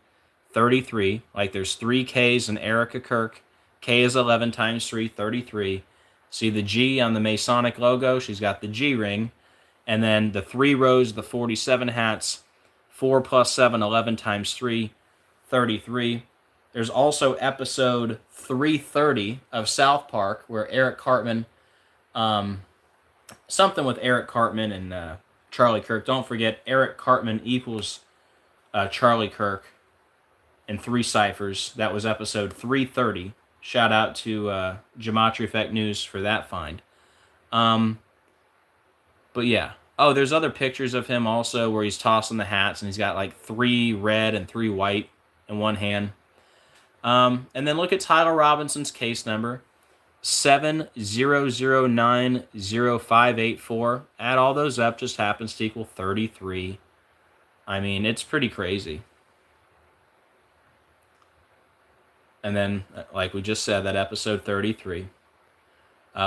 S1: 33. Like there's 3 Ks in Erica Kirk. K is 11 times 3, 33. See the G on the Masonic logo? She's got the G ring. And then the 3 rows of the 47 hats. 4 plus 7, 11 times 3, 33. There's also episode 330 of South Park where Eric Cartman, something with Eric Cartman and Charlie Kirk. Don't forget, Eric Cartman equals Charlie Kirk in 3 ciphers. That was episode 330. Shout out to Gematria Effect News for that find. But yeah. Oh, there's other pictures of him also where he's tossing the hats and he's got like 3 red and 3 white in one hand. And then look at Tyler Robinson's case number, 700900584. Add all those up, just happens to equal 33. I mean, it's pretty crazy. And then, like we just said, that episode 33.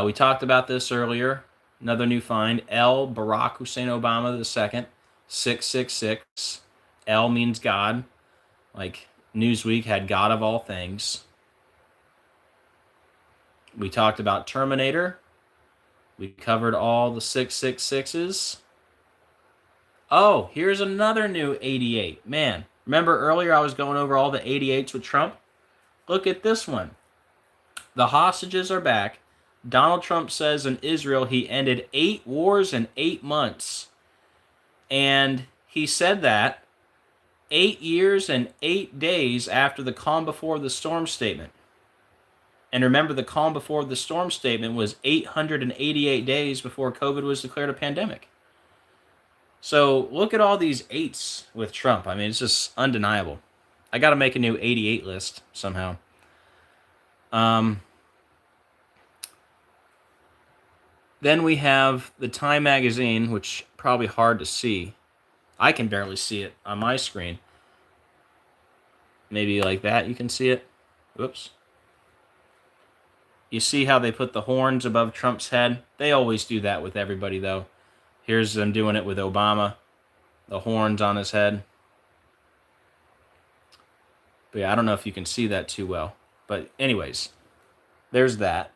S1: We talked about this earlier. Another new find, L. Barack Hussein Obama II, 666. L means God. Like Newsweek had God of all things. We talked about Terminator. We covered all the 666s. Oh, here's another new 88. Man, remember earlier I was going over all the 88s with Trump? Look at this one. The hostages are back. Donald Trump says in Israel he ended 8 wars in 8 months. And he said that 8 years and 8 days after the calm before the storm statement. And remember, the calm before the storm statement was 888 days before COVID was declared a pandemic. So look at all these 8s with Trump. I mean, it's just undeniable. I got to make a new 88 list somehow. Then we have the Time magazine, which probably hard to see. I can barely see it on my screen. Maybe like that you can see it. Whoops. You see how they put the horns above Trump's head? They always do that with everybody, though. Here's them doing it with Obama. The horns on his head. But yeah, I don't know if you can see that too well. But anyways, there's that.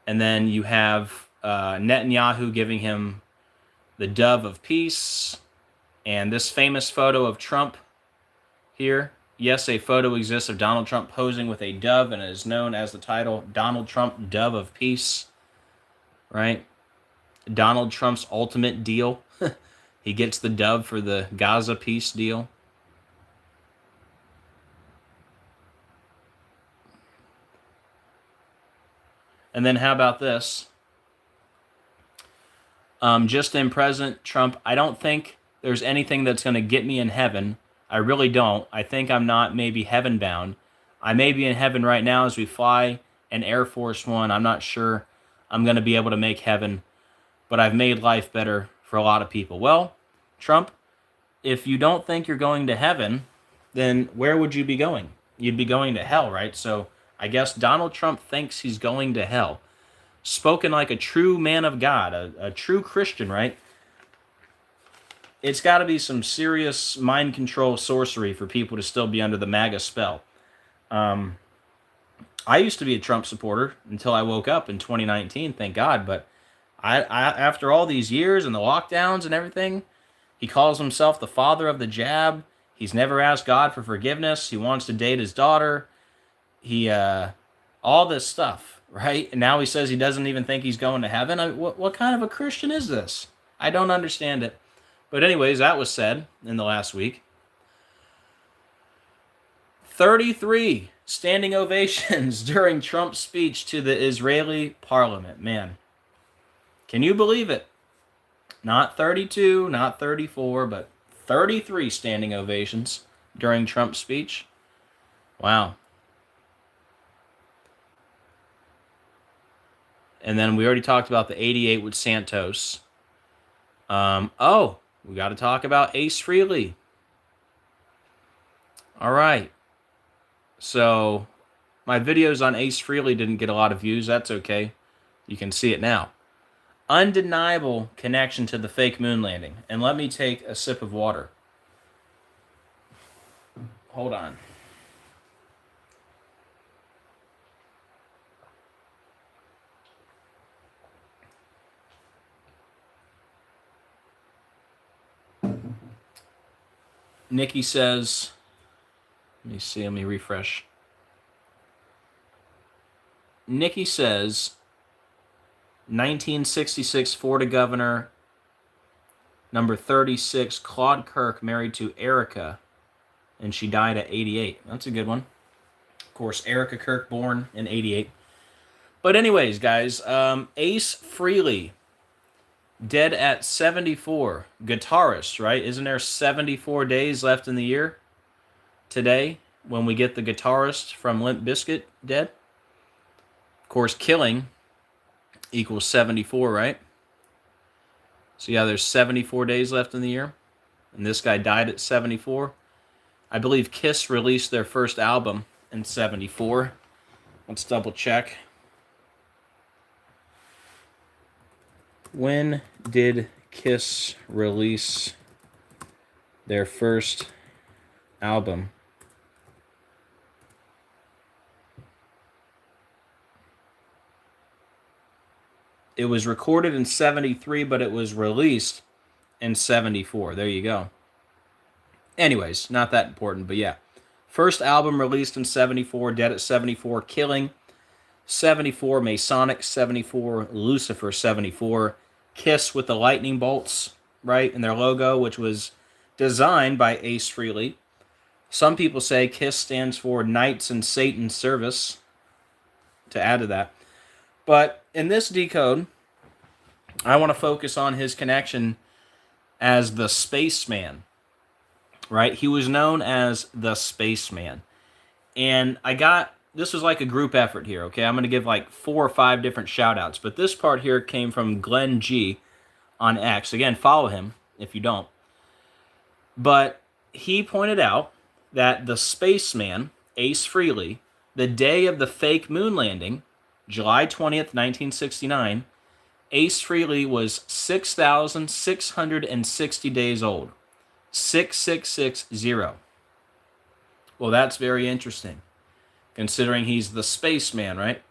S1: And then you have Netanyahu giving him the dove of peace. And this famous photo of Trump here. Yes, a photo exists of Donald Trump posing with a dove, and it is known as the title, Donald Trump, Dove of Peace. Right? Donald Trump's ultimate deal. He gets the dove for the Gaza peace deal. And then how about this? Just in President Trump, I don't think there's anything that's going to get me in heaven. I really don't. I think I'm not maybe heaven bound. I may be in heaven right now as we fly an Air Force One. I'm not sure I'm going to be able to make heaven, but I've made life better for a lot of people. Well, Trump, if you don't think you're going to heaven, then where would you be going? You'd be going to hell, right? So I guess Donald Trump thinks he's going to hell. Spoken like a true man of God, a true Christian, right? It's got to be some serious mind control sorcery for people to still be under the MAGA spell. I used to be a Trump supporter until I woke up in 2019, thank God. But I after all these years and the lockdowns and everything, he calls himself the father of the jab. He's never asked God for forgiveness. He wants to date his daughter. He, all this stuff, right? And now he says he doesn't even think he's going to heaven. What kind of a Christian is this? I don't understand it. But anyways, that was said in the last week. 33 standing ovations during Trump's speech to the Israeli parliament. Man, can you believe it? Not 32, not 34, but 33 standing ovations during Trump's speech. Wow. And then we already talked about the 88 with Santos. Oh, we got to talk about Ace Frehley. All right. So my videos on Ace Frehley didn't get a lot of views. That's okay. You can see it now. Undeniable connection to the fake moon landing. And let me take a sip of water. Hold on. Nikki says, let me see, let me refresh. Nikki says, 1966 Florida Governor, number 36, Claude Kirk, married to Erica, and she died at 88. That's a good one. Of course, Erica Kirk, born in 88. But anyways, guys, Ace Frehley, dead at 74. Guitarist, right? Isn't there 74 days left in the year today when we get the guitarist from Limp Bizkit dead? Of course, killing equals 74, right? So yeah, there's 74 days left in the year. And this guy died at 74. I believe Kiss released their first album in 74. Let's double check. When did Kiss release their first album? It was recorded in 73, but it was released in 74. There you go. Anyways, not that important, but yeah. First album released in 74, dead at 74, killing 74, Masonic 74, Lucifer 74, Kiss with the lightning bolts, right, in their logo, which was designed by Ace Frehley. Some people say Kiss stands for Knights in Satan's Service, to add to that. But in this decode, I want to focus on his connection as the Spaceman, right? He was known as the Spaceman. And this was like a group effort here, okay? I'm going to give like 4 or 5 different shout-outs. But this part here came from Glenn G on X. Again, follow him if you don't. But he pointed out that the Spaceman, Ace Frehley, the day of the fake moon landing, July 20th, 1969, Ace Frehley was 6,660 days old. 6660. Well, that's very interesting, considering he's the spaceman, right?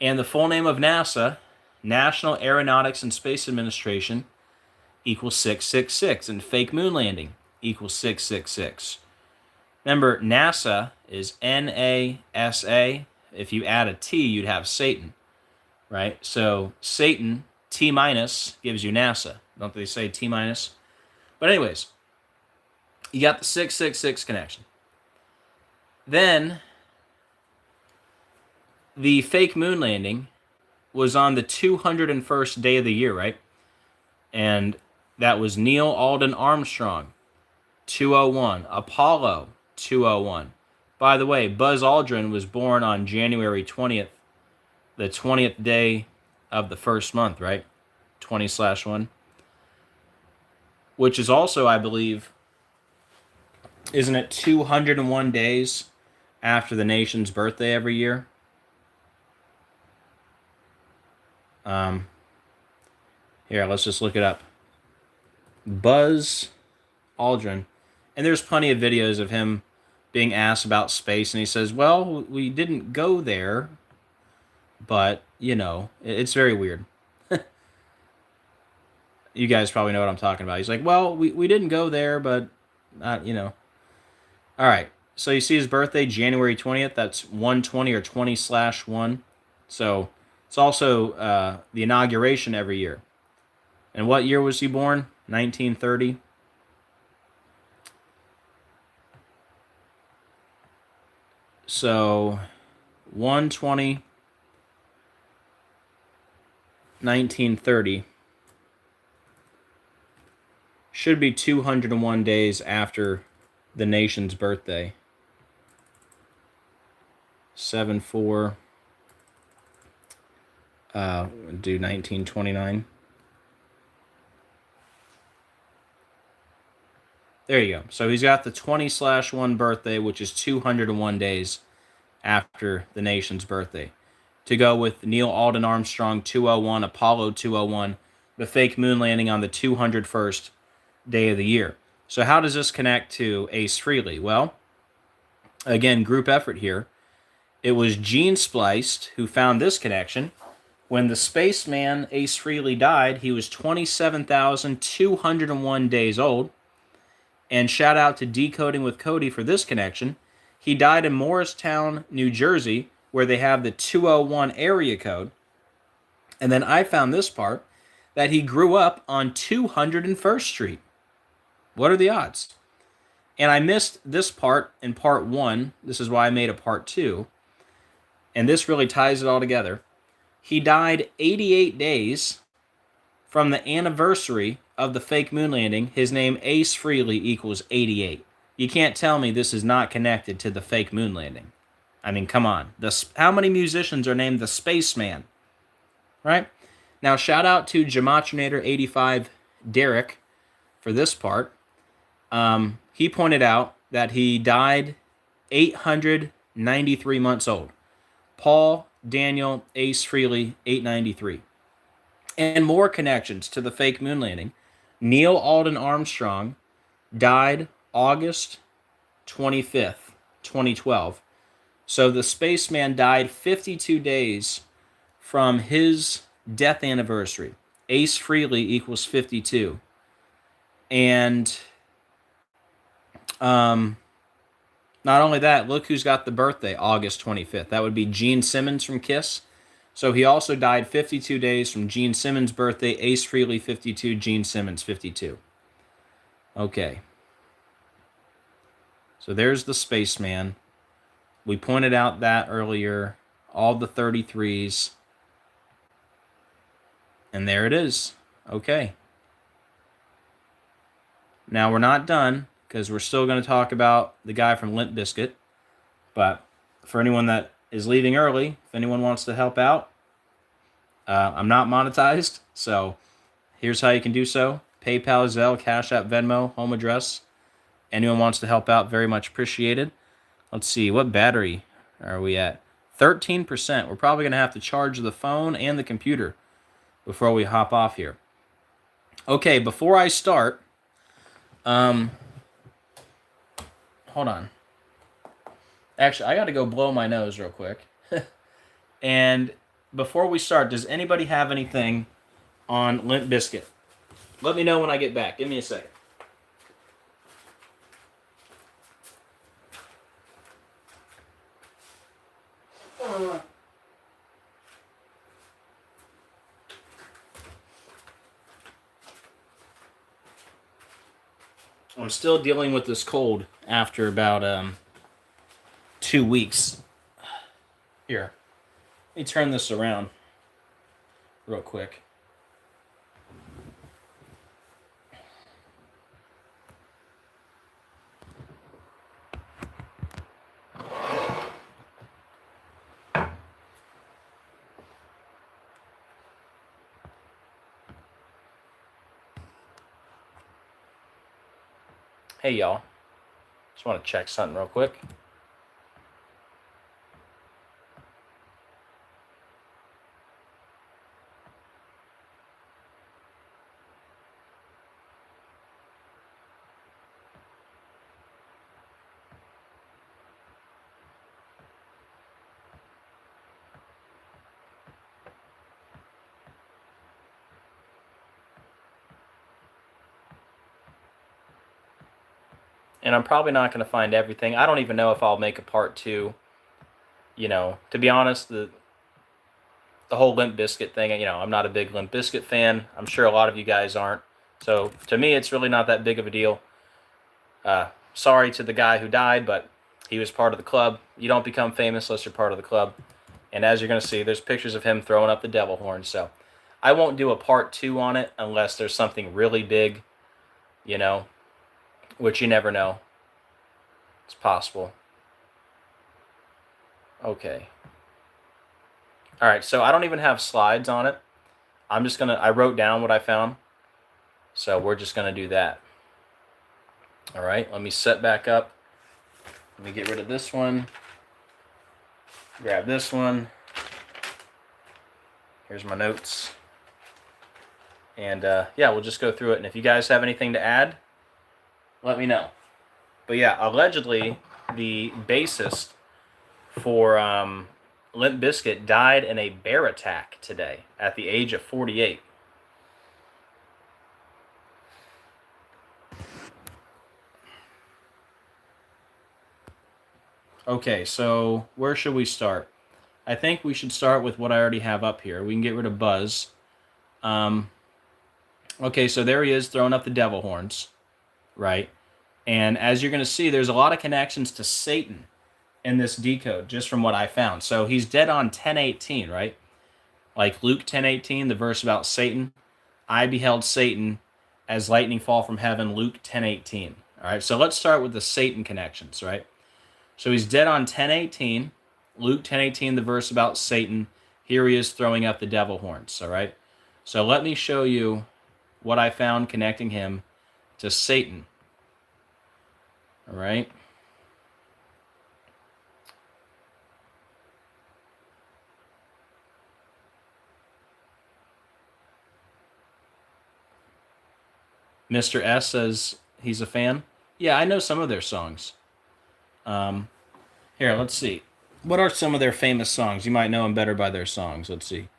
S1: And the full name of NASA, National Aeronautics and Space Administration, equals 666. And fake moon landing equals 666. Remember, NASA is NASA. If you add a T, you'd have Satan, right? So Satan, T minus, gives you NASA. Don't they say T minus? But anyways, you got the 666 connection. Then the fake moon landing was on the 201st day of the year, right? And that was Neil Alden Armstrong, 201. Apollo, 201. By the way, Buzz Aldrin was born on January 20th, the 20th day of the first month, right? 20/1. Which is also, I believe, isn't it 201 days after the nation's birthday every year? Here, let's just look it up. Buzz Aldrin. And there's plenty of videos of him being asked about space, and he says, well, we didn't go there, but, you know, it's very weird. You guys probably know what I'm talking about. He's like, well, we didn't go there, but, you know. All right, so you see his birthday, January 20th. That's 120 or 20/1. So it's also the inauguration every year. And what year was he born? 1930. So 120, 1930 should be 201 days after the nation's birthday. 7/4. Do 1929. There you go. So he's got the 20/1 birthday, which is 201 days after the nation's birthday. To go with Neil Alden Armstrong 201, Apollo 201, the fake moon landing on the 201st day of the year. So how does this connect to Ace Frehley? Well, again, group effort here. It was Gene Spliced who found this connection. When the spaceman Ace Frehley died, he was 27,201 days old. And shout out to Decoding with Cody for this connection. He died in Morristown, New Jersey, where they have the 201 area code. And then I found this part, that he grew up on 201st Street. What are the odds? And I missed this part in part 1. This is why I made a part 2. And this really ties it all together. He died 88 days from the anniversary of the fake moon landing. His name, Ace Frehley, equals 88. You can't tell me this is not connected to the fake moon landing. I mean, come on. How many musicians are named the Spaceman? Right? Now, shout out to Gematrinator85 Derek for this part. He pointed out that he died 893 months old. Paul Daniel Ace Frehley, 893. And more connections to the fake moon landing. Neil Alden Armstrong died August 25th, 2012. So the spaceman died 52 days from his death anniversary. Ace Frehley equals 52. And not only that, look who's got the birthday, August 25th. That would be Gene Simmons from Kiss. So he also died 52 days from Gene Simmons' birthday. Ace Frehley, 52. Gene Simmons, 52. Okay. So there's the spaceman. We pointed out that earlier. All the 33s. And there it is. Okay. Now we're not done, because we're still going to talk about the guy from Limp Bizkit. But for anyone that is leaving early, if anyone wants to help out, I'm not monetized, so here's how you can do so. PayPal, Zelle, Cash App, Venmo, home address. Anyone wants to help out, very much appreciated. Let's see, what battery are we at? 13%. We're probably going to have to charge the phone and the computer before we hop off here. Okay, before I start, hold on. Actually, I got to go blow my nose real quick. And before we start, does anybody have anything on Limp Bizkit? Let me know when I get back. Give me a second. I'm still dealing with this cold after about 2 weeks. Here, let me turn this around real quick. Hey y'all, just want to check something real quick. And I'm probably not going to find everything. I don't even know if I'll make a part 2. You know, to be honest, the whole Limp Bizkit thing, you know, I'm not a big Limp Bizkit fan. I'm sure a lot of you guys aren't. So to me, it's really not that big of a deal. Sorry to the guy who died, but he was part of the club. You don't become famous unless you're part of the club. And as you're going to see, there's pictures of him throwing up the devil horn. So I won't do a part 2 on it unless there's something really big, you know, which you never know. It's possible. Okay. All right, so I don't even have slides on it. I wrote down what I found. So we're just gonna do that. All right, let me set back up. Let me get rid of this one. Grab this one. Here's my notes. And yeah, we'll just go through it. And if you guys have anything to add, let me know. But yeah, allegedly, the bassist for Limp Bizkit died in a bear attack today at the age of 48. Okay, so where should we start? I think we should start with what I already have up here. We can get rid of Buzz. Okay, so there he is throwing up the devil horns, right? And as you're going to see, there's a lot of connections to Satan in this decode, just from what I found. So he's dead on 10:18, right? Like Luke 10:18, the verse about Satan. I beheld Satan as lightning fall from heaven, Luke 10:18. All right, so let's start with the Satan connections, right? So he's dead on 10:18, Luke 10:18, the verse about Satan. Here he is throwing up the devil horns, all right? So let me show you what I found connecting him to Satan. All right. Mr. S says he's a fan. Yeah, I know some of their songs. Here, let's see. What are some of their famous songs? You might know them better by their songs. Let's see.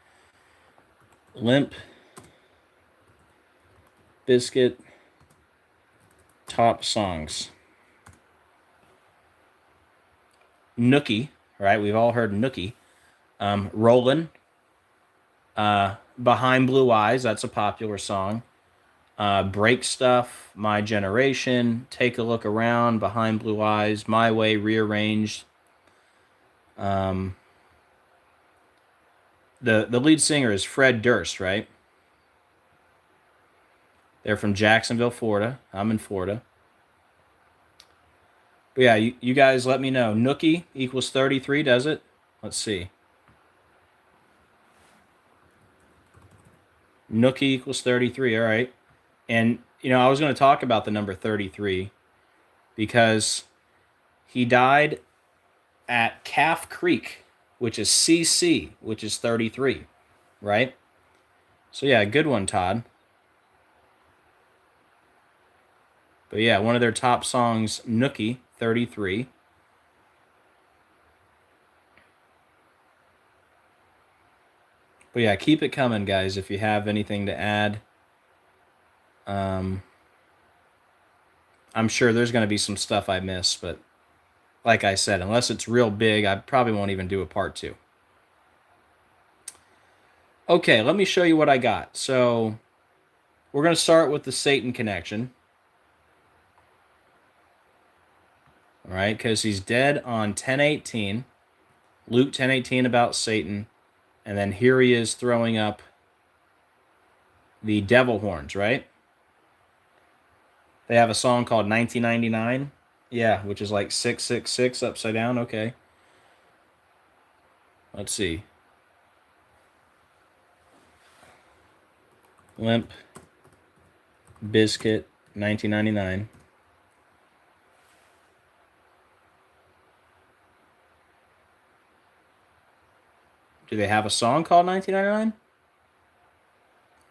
S1: Limp, Bizkit, top songs. Nookie, right? We've all heard Nookie. Rollin', Behind Blue Eyes, that's a popular song. Break Stuff, My Generation, Take a Look Around, Behind Blue Eyes, My Way, Rearranged. The lead singer is Fred Durst, right? They're from Jacksonville, Florida. I'm in Florida. But yeah, you guys let me know. Nookie equals 33, does it? Let's see. Nookie equals 33, all right. And, you know, I was going to talk about the number 33 because he died at Calf Creek, which is CC, which is 33, right? So, yeah, good one, Todd. But, yeah, one of their top songs, Nookie, 33. But, yeah, keep it coming, guys, if you have anything to add. I'm sure there's going to be some stuff I miss, but like I said, unless it's real big, I probably won't even do a part 2. Okay, let me show you what I got. So we're going to start with the Satan connection. All right, because he's dead on 10:18. Luke 10:18 about Satan. And then here he is throwing up the devil horns, right? They have a song called 1999. Yeah, which is like 666 upside down. Okay. Let's see. Limp, Bizkit, 1999. Do they have a song called 1999?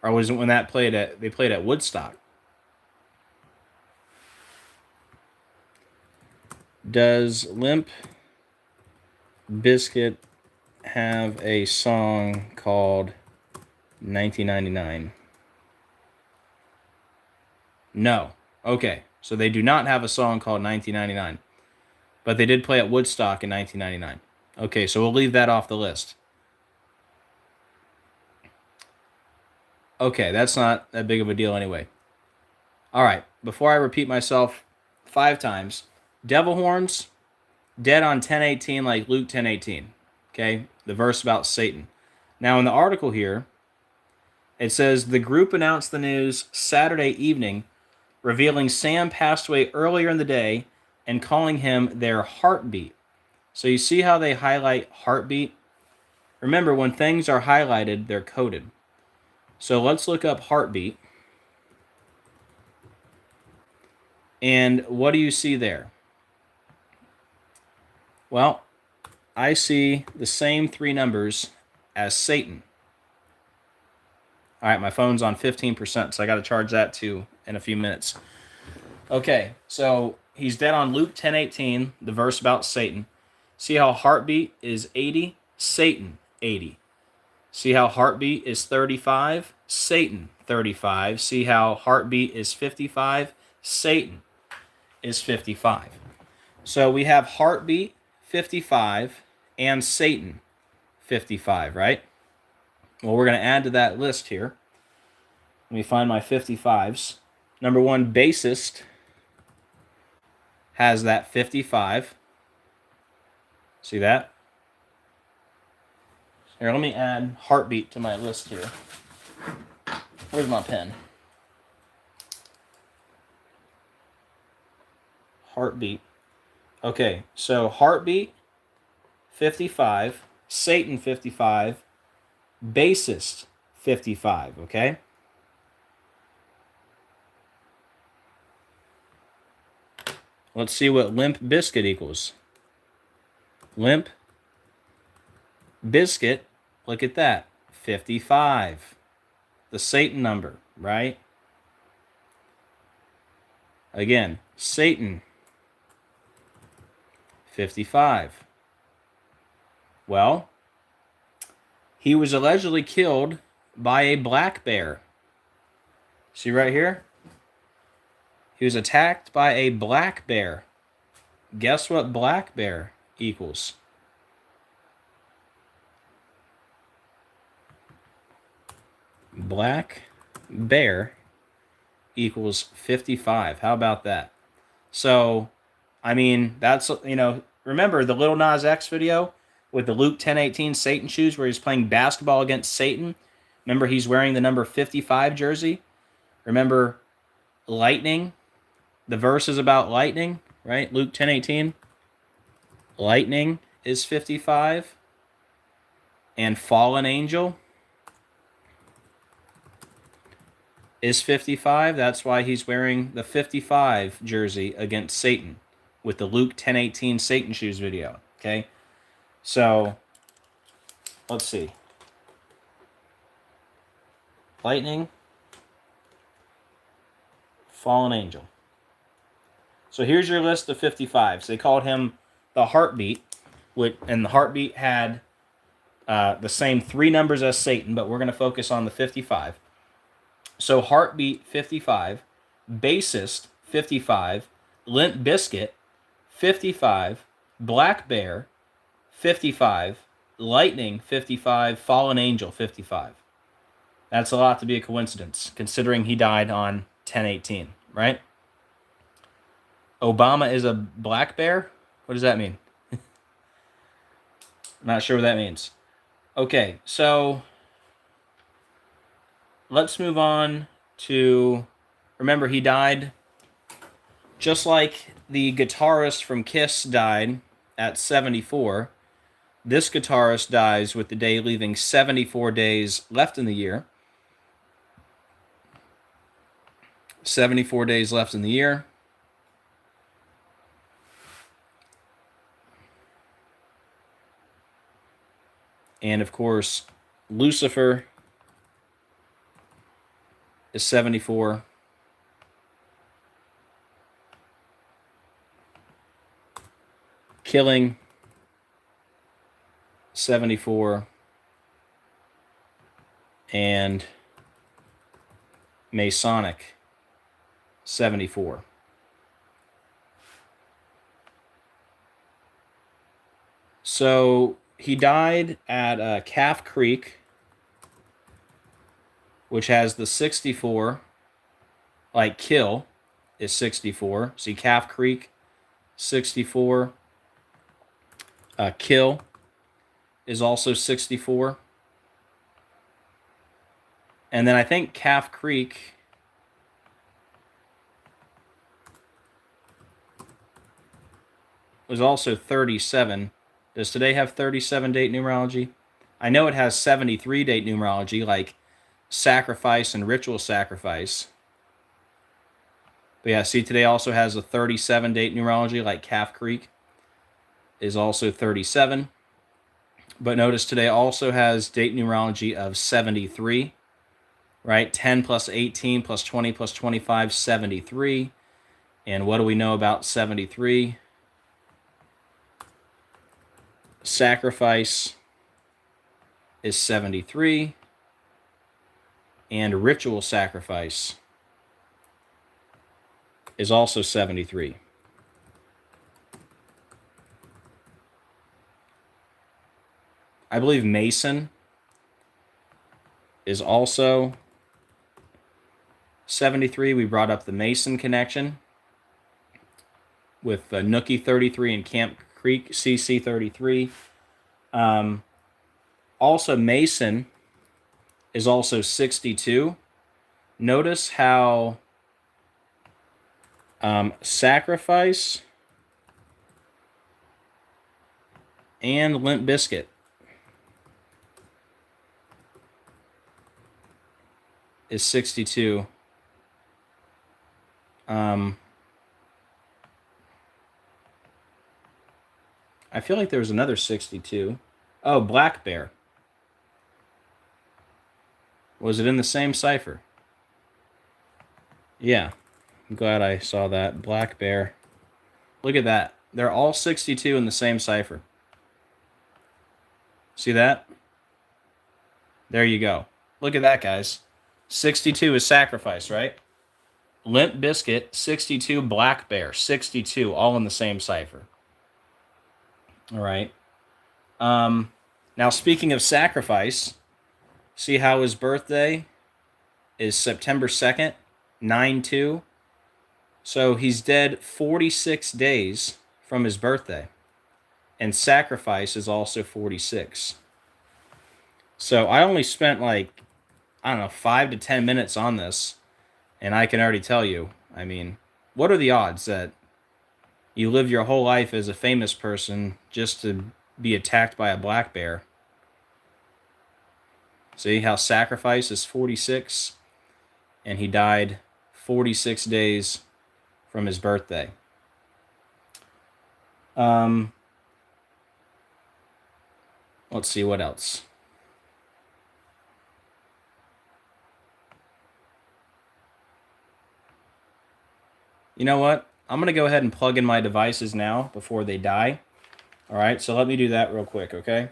S1: Or was it when they played at Woodstock? Does Limp Bizkit have a song called 1999? No. Okay. So they do not have a song called 1999. But they did play at Woodstock in 1999. Okay, so we'll leave that off the list. Okay, that's not that big of a deal anyway. All right, before I repeat myself 5 times, devil horns, dead on 10:18 like Luke 10:18. Okay, the verse about Satan. Now in the article here, it says the group announced the news Saturday evening, revealing Sam passed away earlier in the day and calling him their heartbeat. So you see how they highlight heartbeat? Remember, when things are highlighted, they're coded. So let's look up heartbeat. And what do you see there? Well, I see the same three numbers as Satan. All right, my phone's on 15%, so I got to charge that too in a few minutes. Okay, so he's dead on Luke 10:18, the verse about Satan. See how heartbeat is 80? Satan, 80. See how heartbeat is 35? Satan, 35. See how heartbeat is 55? Satan is 55. So we have heartbeat 55 and Satan 55, right? Well, we're going to add to that list here. Let me find my 55s. Number one, bassist has that 55. See that? Here, let me add heartbeat to my list here. Where's my pen? Heartbeat. Okay, so heartbeat, 55. Satan, 55. Bassist, 55, okay? Let's see what Limp Bizkit equals. Limp Bizkit, look at that, 55. The Satan number, right? Again, Satan, 55. Well, he was allegedly killed by a black bear. See right here? He was attacked by a black bear. Guess what black bear equals? Black bear equals 55. How about that? So, I mean, that's, you know, remember the Lil Nas X video with the Luke 10:18 Satan shoes where he's playing basketball against Satan? Remember he's wearing the number 55 jersey? Remember lightning? The verse is about lightning, right? Luke 10:18. Lightning is 55. And fallen angel is 55. That's why he's wearing the 55 jersey against Satan with the Luke 10:18 Satan shoes video. Okay? So, let's see. Lightning, fallen angel. So here's your list of 55s. They called him the heartbeat, and the heartbeat had the same three numbers as Satan, but we're going to focus on the 55. So heartbeat, 55. Bassist, 55. Limp Bizkit, 55. Black Bear, 55. Lightning, 55. Fallen Angel, 55. That's a lot to be a coincidence, considering he died on 10/18, right? Obama is a black bear? What does that mean? I'm not sure what that means. Okay, so let's move on to, remember he died just like the guitarist from Kiss died at 74. This guitarist dies with the day leaving 74 days left in the year. 74 days left in the year. And of course, Lucifer is 74. Killing, 74. And Masonic, 74. So he died at Calf Creek, which has the 64, like kill is 64. See, Calf Creek, 64. Kill is also 64. And then I think Calf Creek was also 37. Does today have 37 date numerology? I know it has 73 date numerology, like sacrifice and ritual sacrifice. But yeah, see, today also has a 37 date numerology, like Calf Creek is also 37. But notice today also has date numerology of 73, right? 10 plus 18 plus 20 plus 25, 73. And what do we know about 73? Sacrifice is 73. And ritual sacrifice is also 73. I believe Mason is also 73. We brought up the Mason connection with Nookie 33 and Camp Creek CC 33. Also, Mason is also 62. Notice how Sacrifice and Limp Bizkit is 62. I feel like there was another 62. Oh, Black Bear. Was it in the same cipher? Yeah. I'm glad I saw that. Black Bear. Look at that. They're all 62 in the same cipher. See that? There you go. Look at that, guys. 62 is Sacrifice, right? Limp Bizkit, 62, Black Bear, 62, all in the same cipher. All right. Now, speaking of Sacrifice, see how his birthday is September 2nd, 9/2. So he's dead 46 days from his birthday. And Sacrifice is also 46. So I only spent like, I don't know, 5 to 10 minutes on this. And I can already tell you, I mean, what are the odds that you live your whole life as a famous person just to be attacked by a black bear? See how Sacrifice is 46, and he died 46 days from his birthday. Let's see what else. You know what? I'm going to go ahead and plug in my devices now before they die. All right, so let me do that real quick, okay?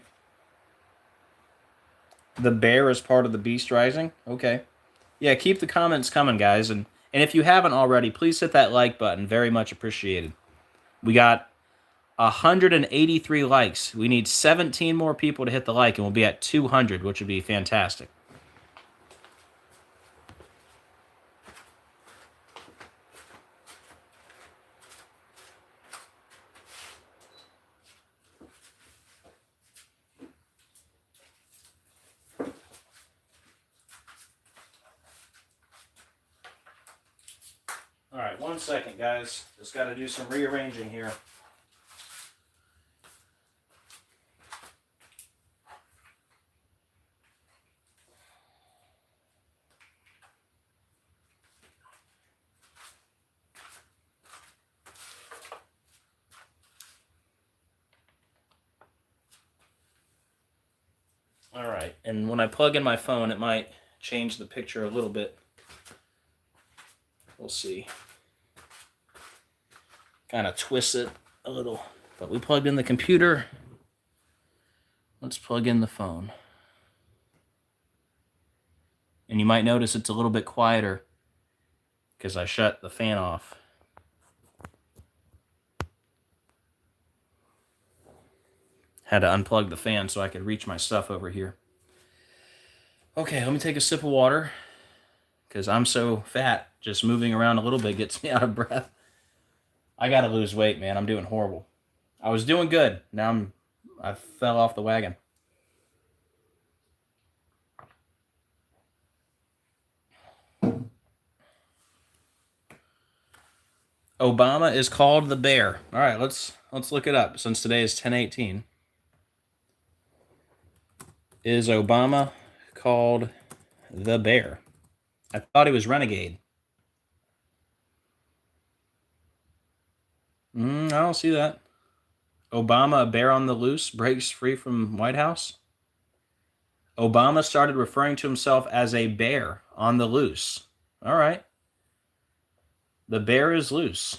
S1: The bear is part of the Beast Rising? Okay. Yeah, keep the comments coming, guys. And if you haven't already, please hit that like button. Very much appreciated. We got 183 likes. We need 17 more people to hit the like, and we'll be at 200, which would be fantastic. All right, 1 second, guys. Just got to do some rearranging here. All right, and when I plug in my phone, it might change the picture a little bit. We'll see. Kind of twist it a little. But we plugged in the computer. Let's plug in the phone. And you might notice it's a little bit quieter because I shut the fan off. Had to unplug the fan so I could reach my stuff over here. Okay, let me take a sip of water because I'm so fat. Just moving around a little bit gets me out of breath. I gotta lose weight, man. I'm doing horrible. I was doing good. Now I fell off the wagon. Obama is called the bear. All right, let's look it up since today is 10/18. is Obama called the Bear? I thought he was Renegade. I don't see that. Obama, a bear on the loose, breaks free from White House. Obama started referring to himself as a bear on the loose. All right. The bear is loose.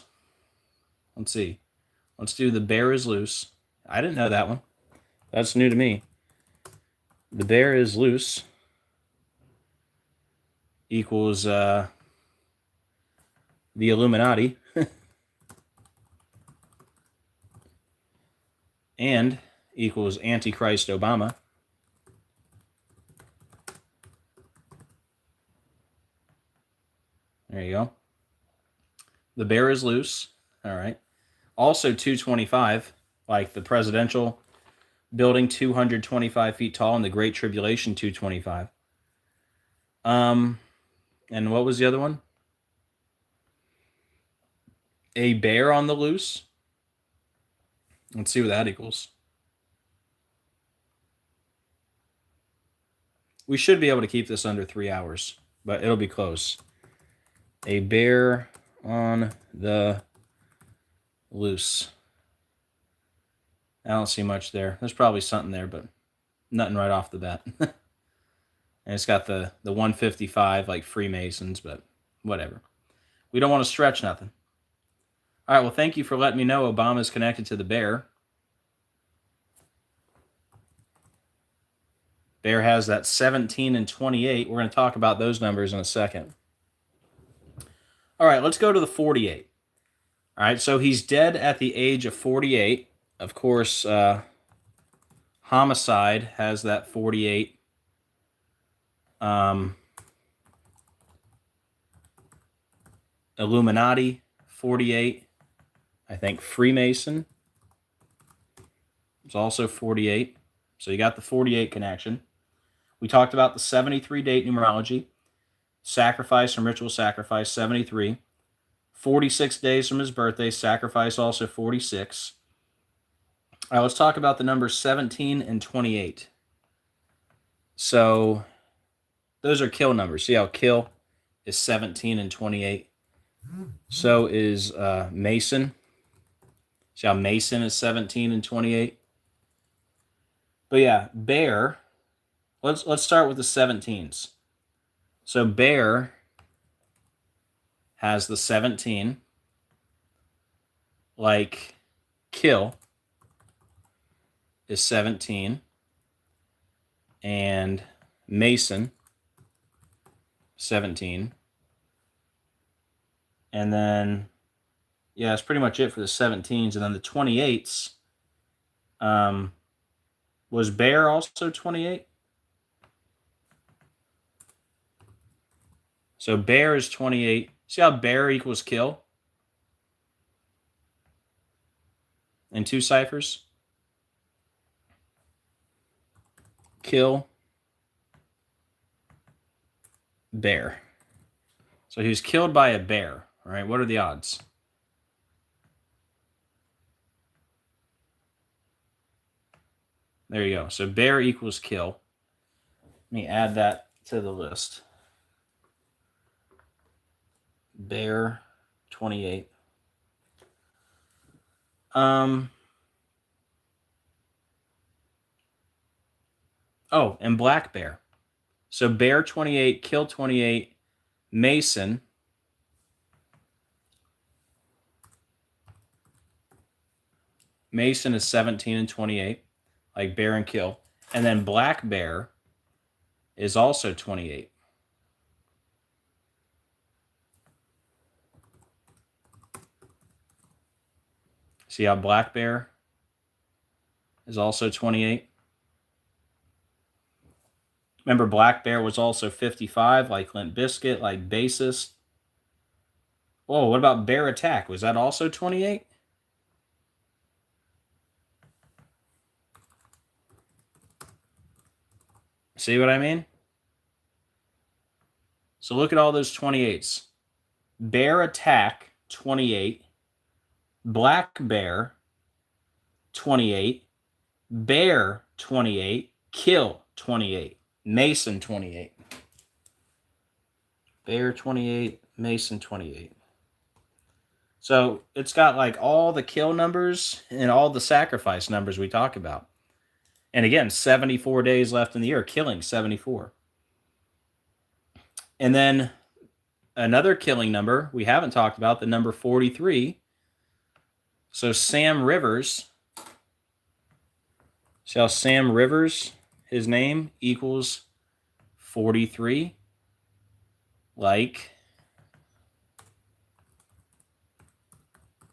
S1: Let's see. Let's do the bear is loose. I didn't know that one. That's new to me. The bear is loose equals the Illuminati and equals Antichrist Obama. There you go. The bear is loose. All right. Also 225, like the presidential building, 225 feet tall, and the Great Tribulation, 225. And what was the other one? A bear on the loose. Let's see what that equals. We should be able to keep this under 3 hours, but it'll be close. A bear on the loose. I don't see much there. There's probably something there, but nothing right off the bat. And it's got the 155 like Freemasons, but whatever. We don't want to stretch nothing. All right, well, thank you for letting me know Obama's connected to the bear. Bear has that 17 and 28. We're going to talk about those numbers in a second. All right, let's go to the 48. All right, so he's dead at the age of 48. Of course, homicide has that 48. Illuminati, 48. I think Freemason is also 48. So you got the 48 connection. We talked about the 73 date numerology. Sacrifice from ritual sacrifice, 73. 46 days from his birthday, sacrifice also 46. All right, let's talk about the numbers 17 and 28. So those are kill numbers. See how kill is 17 and 28? So is Mason. See how Mason is 17 and 28? But yeah, bear. Let's start with the 17s. So bear has the 17, like kill is 17, and Mason 17. And then, yeah, that's pretty much it for the 17s. And then the 28s, was bear also 28? So bear is 28. See how bear equals kill? In two ciphers? Kill, bear. So he was killed by a bear. All right, what are the odds? There you go. So bear equals kill. Let me add that to the list. Bear 28. Oh, and black bear. So bear 28, kill 28, Mason. Mason is 17 and 28, like bear and kill. And then black bear is also 28. See how black bear is also 28? Remember, black bear was also 55, like Limp Bizkit, like bassist. Oh, what about bear attack? Was that also 28? See what I mean? So look at all those 28s. Bear attack, 28. Black bear, 28. Bear, 28. Kill, 28. Mason 28. Bear 28. Mason 28. So it's got like all the kill numbers and all the sacrifice numbers we talk about. And again, 74 days left in the year, killing 74. And then another killing number we haven't talked about, the number 43. So Sam Rivers, see how Sam Rivers, his name, equals 43? Like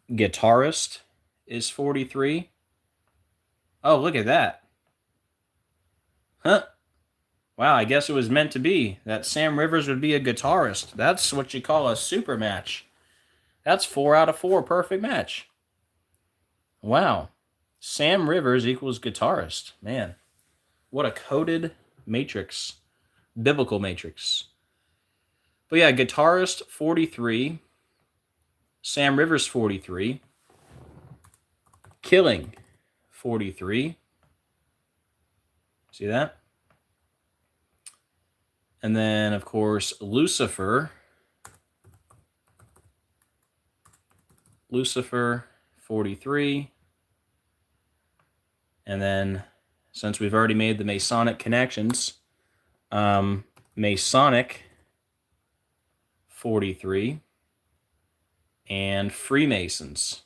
S1: guitarist is 43. Oh, look at that. Huh. Wow, I guess it was meant to be that Sam Rivers would be a guitarist. That's what you call a super match. That's 4 out of 4 perfect match. Wow. Sam Rivers equals guitarist. Man, what a coded matrix. Biblical matrix. But yeah, guitarist 43. Sam Rivers 43. Killing 43. See that? And then, of course, Lucifer. Lucifer 43. And then, since we've already made the Masonic connections, Masonic 43. And Freemasons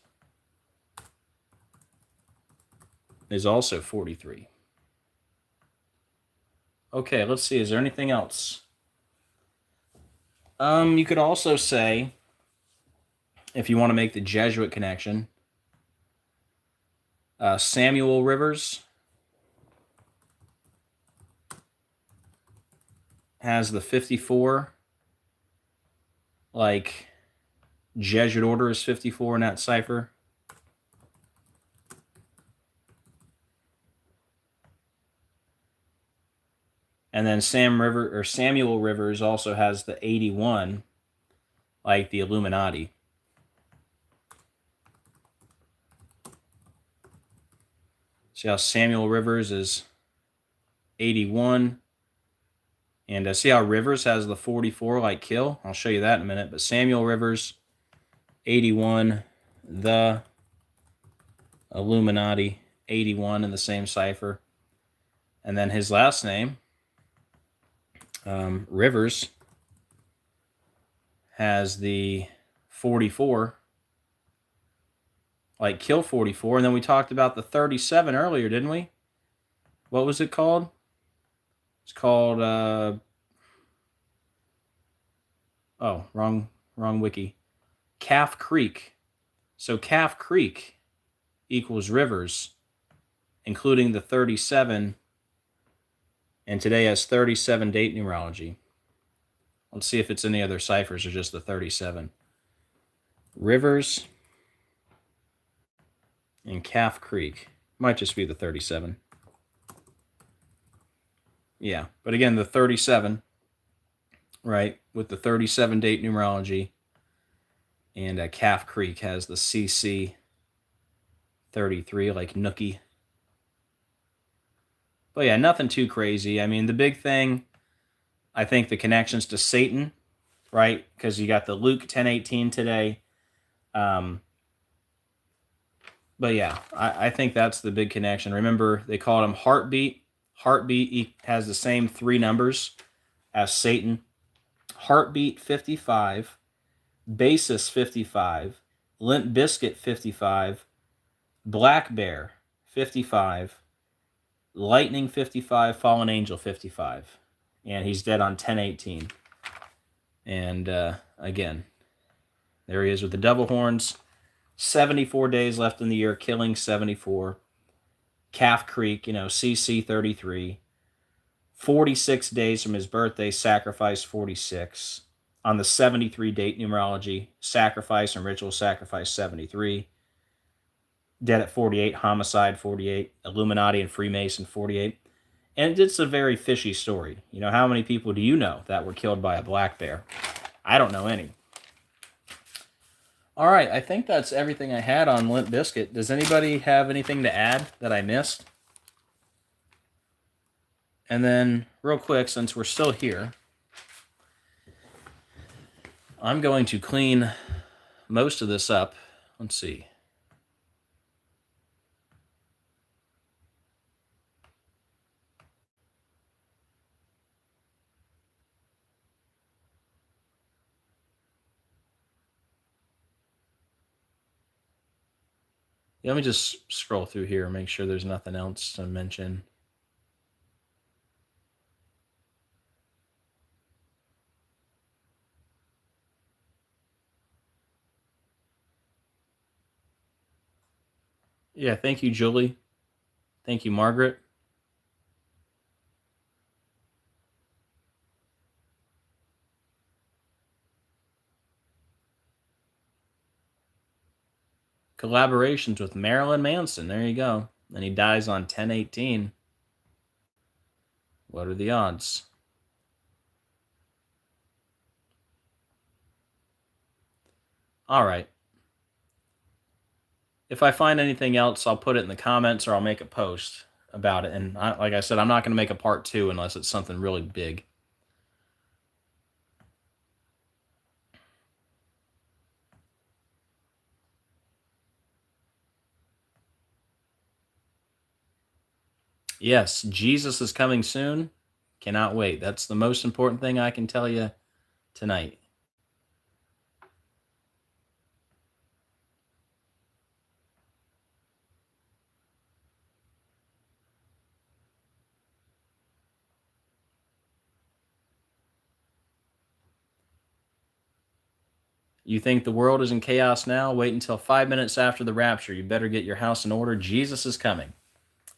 S1: is also 43. Okay, let's see. Is there anything else? You could also say, if you want to make the Jesuit connection, Samuel Rivers has the 54, like Jesuit order is 54 in that cipher. And then Samuel Rivers also has the 81, like the Illuminati. See how Samuel Rivers is 81. And see how Rivers has the 44, like kill? I'll show you that in a minute. But Samuel Rivers, 81, the Illuminati, 81 in the same cipher. And then his last name, Rivers, has the 44, like kill 44. And then we talked about the 37 earlier, didn't we? What was it called? It's called, oh, wrong wiki. Calf Creek. So Calf Creek equals Rivers, including the 37, and today has 37 date numerology. Let's see if it's any other ciphers or just the 37. Rivers and Calf Creek. Might just be the 37. Yeah, but again, the 37, right, with the 37 date numerology, and Calf Creek has the CC 33, like Nookie. But yeah, nothing too crazy. I mean, the big thing, I think the connections to Satan, right, because you got the Luke 10:18 today. But yeah, I think that's the big connection. Remember, they called him Heartbeat. Heartbeat has the same 3 numbers as Satan. Heartbeat 55, Basis 55, Limp Bizkit 55, Black Bear 55, Lightning 55, Fallen Angel 55. And he's dead on 10/18. And again, there he is with the double horns. 74 days left in the year, killing 74. Calf Creek, CC 33. 46 days from his birthday, sacrifice 46. On the 73 date numerology, sacrifice and ritual sacrifice 73. Dead at 48, homicide 48, Illuminati and Freemason 48. And it's a very fishy story. How many people do you know that were killed by a black bear? I don't know any. All right, I think that's everything I had on Limp Bizkit. Does anybody have anything to add that I missed? And then real quick, since we're still here, I'm going to clean most of this up. Let's see. Yeah, let me just scroll through here and make sure there's nothing else to mention. Yeah, thank you, Julie. Thank you, Margaret. Collaborations with Marilyn Manson. There you go. And he dies on 10/18. What are the odds? All right. If I find anything else, I'll put it in the comments or I'll make a post about it. And like I said, I'm not going to make a part 2 unless it's something really big. Yes, Jesus is coming soon. Cannot wait. That's the most important thing I can tell you tonight. You think the world is in chaos now? Wait until 5 minutes after the rapture. You better get your house in order. Jesus is coming.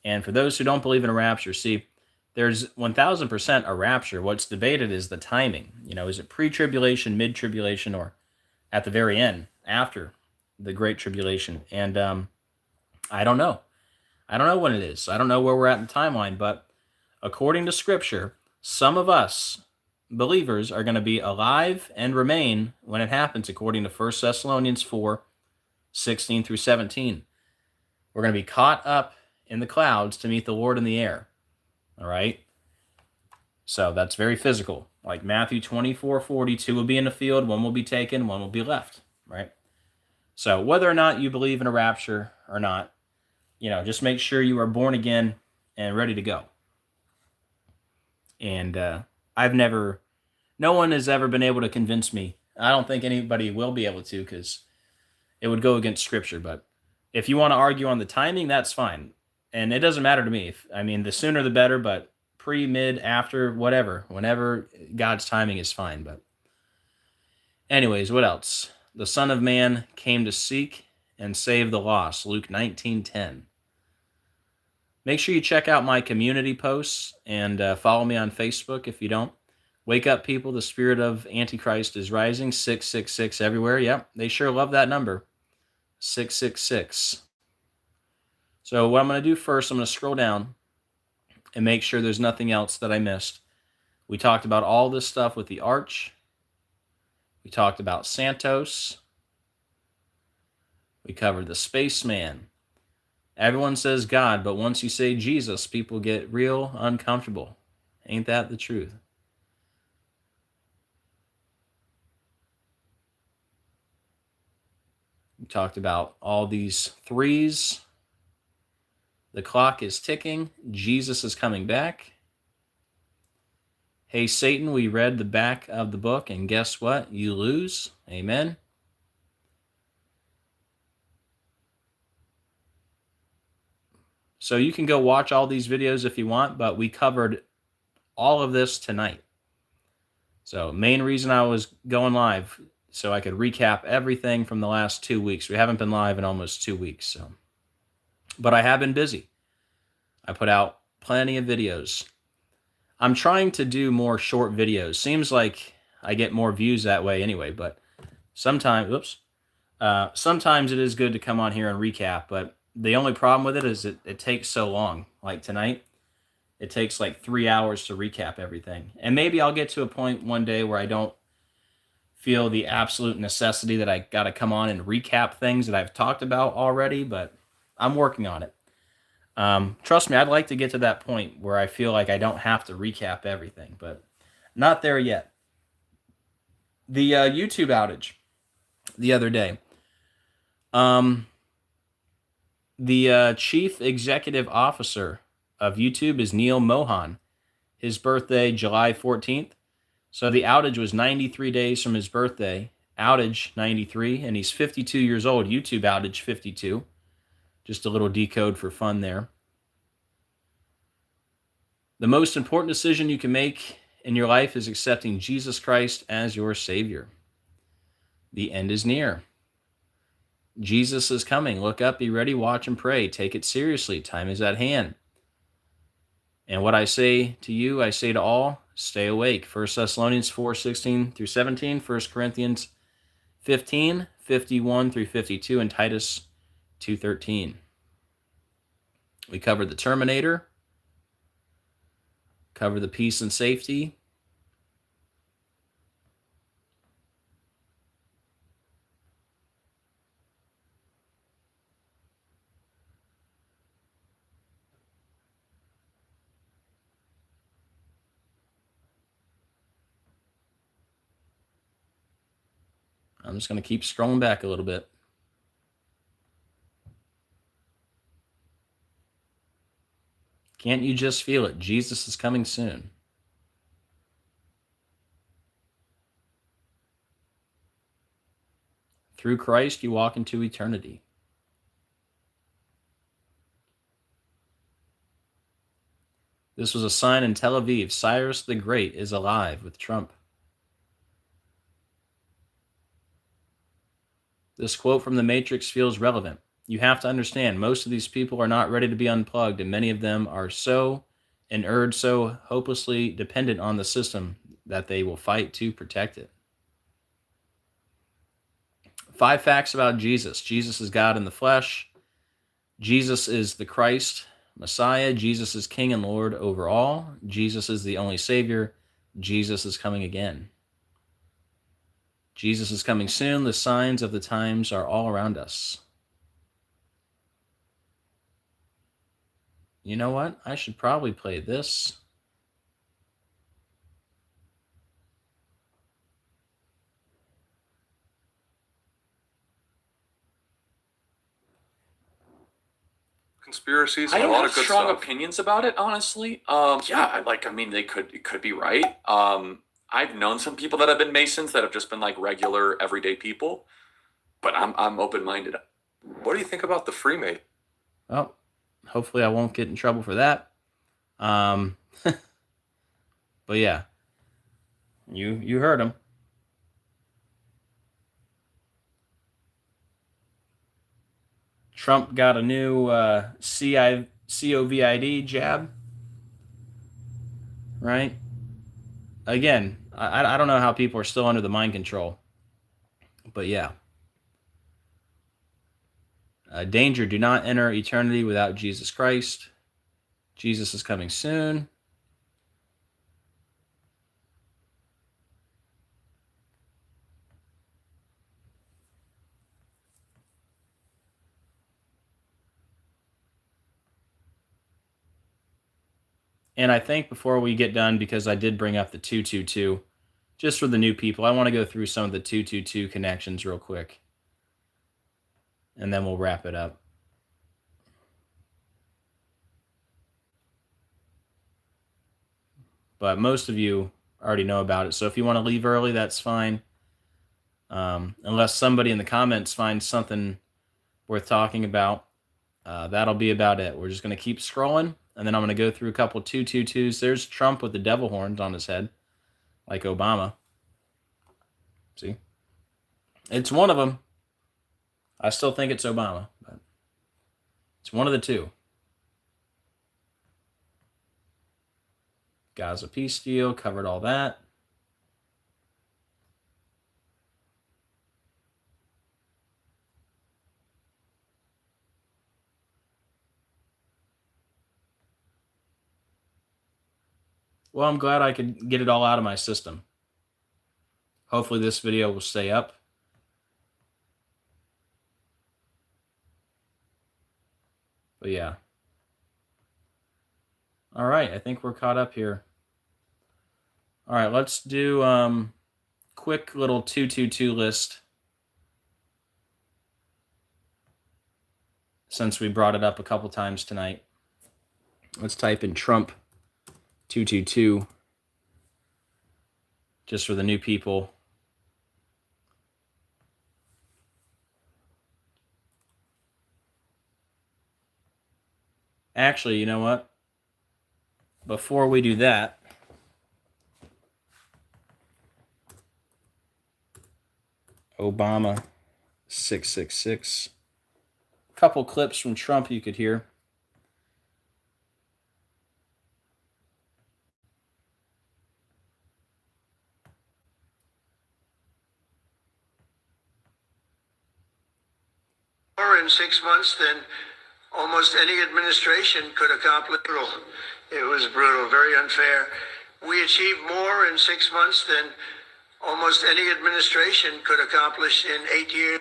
S1: And for those who don't believe in a rapture, see, there's 1000% a rapture. What's debated is the timing. You know, is it pre-tribulation, mid-tribulation, or at the very end, after the Great Tribulation? And I don't know. I don't know when it is. I don't know where we're at in the timeline, but according to Scripture, some of us believers are going to be alive and remain when it happens, according to 1 Thessalonians 4:16 through 17. We're going to be caught up in the clouds to meet the Lord in the air. All right? So that's very physical. Like Matthew 24:42 will be in the field, one will be taken, one will be left. Right? So whether or not you believe in a rapture or not, you know, just make sure you are born again and ready to go. And no one has ever been able to convince me. I don't think anybody will be able to, because it would go against Scripture. But if you want to argue on the timing, that's fine. And it doesn't matter to me. I mean, the sooner the better, but pre, mid, after, whatever. Whenever God's timing is fine. But anyways, what else? The Son of Man came to seek and save the lost. Luke 19:10. Make sure you check out my community posts and follow me on Facebook if you don't. Wake up, people. The spirit of Antichrist is rising. 666 everywhere. Yep, they sure love that number. 666. So what I'm going to do first, I'm going to scroll down and make sure there's nothing else that I missed. We talked about all this stuff with the arch. We talked about Santos. We covered the spaceman. Everyone says God, but once you say Jesus, people get real uncomfortable. Ain't that the truth? We talked about all these threes. The clock is ticking. Jesus is coming back. Hey, Satan, we read the back of the book, and guess what? You lose. Amen. So you can go watch all these videos if you want, but we covered all of this tonight. So main reason I was going live, so I could recap everything from the last 2 weeks. We haven't been live in almost 2 weeks, so. But I have been busy. I put out plenty of videos. I'm trying to do more short videos. Seems like I get more views that way anyway, but sometimes it is good to come on here and recap, but the only problem with it is it takes so long. Like tonight, it takes like 3 hours to recap everything. And maybe I'll get to a point one day where I don't feel the absolute necessity that I got to come on and recap things that I've talked about already, but I'm working on it. Trust me, I'd like to get to that point where I feel like I don't have to recap everything, but not there yet. The YouTube outage the other day. The chief executive officer of YouTube is Neil Mohan. His birthday, July 14th. So the outage was 93 days from his birthday. Outage 93, and he's 52 years old. YouTube outage 52. Just a little decode for fun there. The most important decision you can make in your life is accepting Jesus Christ as your Savior. The end is near. Jesus is coming. Look up, be ready, watch, and pray. Take it seriously. Time is at hand. And what I say to you, I say to all, stay awake. 1 Thessalonians 4:16 through 17, 1 Corinthians 15:51 through 52, and Titus 2:13. We covered the Terminator, covered the peace and safety, I'm just going to keep scrolling back a little bit. Can't you just feel it? Jesus is coming soon. Through Christ, you walk into eternity. This was a sign in Tel Aviv. Cyrus the Great is alive with Trump. This quote from The Matrix feels relevant. You have to understand, most of these people are not ready to be unplugged, and many of them are so inured, so hopelessly dependent on the system that they will fight to protect it. 5 facts about Jesus. Jesus is God in the flesh. Jesus is the Christ, Messiah. Jesus is King and Lord over all. Jesus is the only Savior. Jesus is coming again. Jesus is coming soon. The signs of the times are all around us. You know what? I should probably play this.
S3: Conspiracies
S4: I
S3: and a
S4: don't
S3: lot
S4: have
S3: of good
S4: strong
S3: stuff.
S4: opinions about it, honestly. Yeah, I mean, it could be right. I've known some people that have been Masons that have just been like regular, everyday people, but I'm open-minded.
S3: What do you think about the Freemason?
S1: Well, hopefully I won't get in trouble for that. But yeah, you heard him. Trump got a new COVID jab, right? Again, I don't know how people are still under the mind control, but yeah. Danger, do not enter eternity without Jesus Christ. Jesus is coming soon. And I think before we get done, because I did bring up the 222, just for the new people, I want to go through some of the 222 connections real quick. And then we'll wrap it up. But most of you already know about it. So if you want to leave early, that's fine. Unless somebody in the comments finds something worth talking about, that'll be about it. We're just going to keep scrolling. And then I'm going to go through a couple 222s. There's Trump with the devil horns on his head, like Obama. See? It's one of them. I still think it's Obama, but it's one of the two. Gaza peace deal, covered all that. Well, I'm glad I could get it all out of my system. Hopefully this video will stay up. But yeah. All right, I think we're caught up here. All right, let's do quick little 222 list since we brought it up a couple times tonight. Let's type in Trump 222 just for the new people. Actually, you know what? Before we do that, Obama 666. Couple clips from Trump you could hear.
S5: More in 6 months than almost any administration could accomplish. It was brutal, very unfair. We achieved more in 6 months than almost any administration could accomplish in 8 years.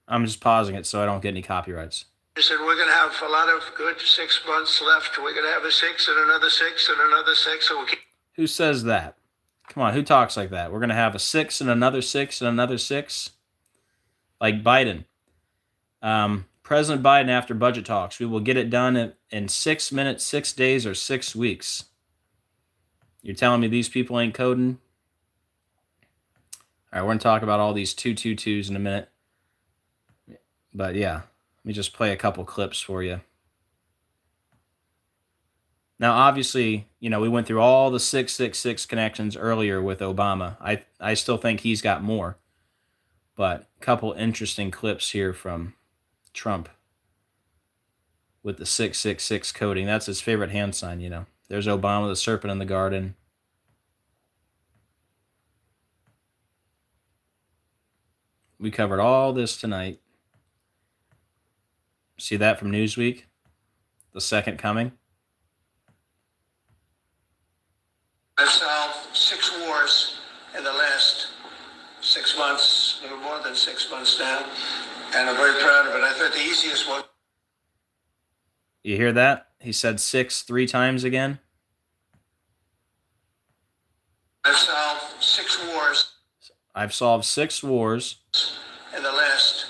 S1: I'm just pausing it so I don't get any copyrights.
S5: And we're going to have a lot of good 6 months left. We're going to have a 6 and another 6 and another 6. So we'll keep.
S1: Who says that? Come on, who talks like that? We're going to have a 6 and another 6 and another 6? Like Biden. President Biden, after budget talks, we will get it done in 6 minutes, 6 days, or 6 weeks. You're telling me these people ain't coding? All right, we're going to talk about all these 222s in a minute. But yeah, let me just play a couple clips for you. Now, obviously, you know, we went through all the 666 connections earlier with Obama. I still think he's got more. But a couple interesting clips here from Trump with the 666 coding. That's his favorite hand sign, you know. There's Obama, the serpent in the garden. We covered all this tonight. See that from Newsweek? The second coming?
S5: I've solved 6 wars in the last 6 months, a little more than 6 months now, and I'm very proud of it. I thought the easiest one.
S1: You hear that? He said 6 3 times again.
S5: I've solved 6 wars
S1: I've solved 6 wars
S5: in the last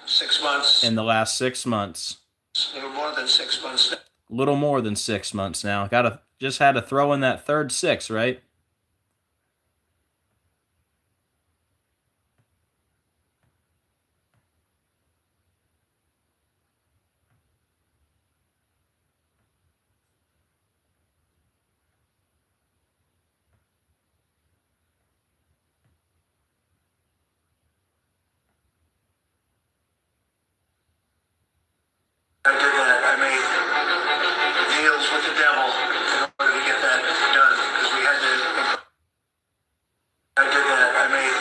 S5: 6 months.
S1: in the last 6 months.
S5: A little more than 6 months now.
S1: Little more than 6 months now. Just had to throw in that third 6, right?
S5: I did that. I made deals with the devil in order to get that done because we had to. I did that. I made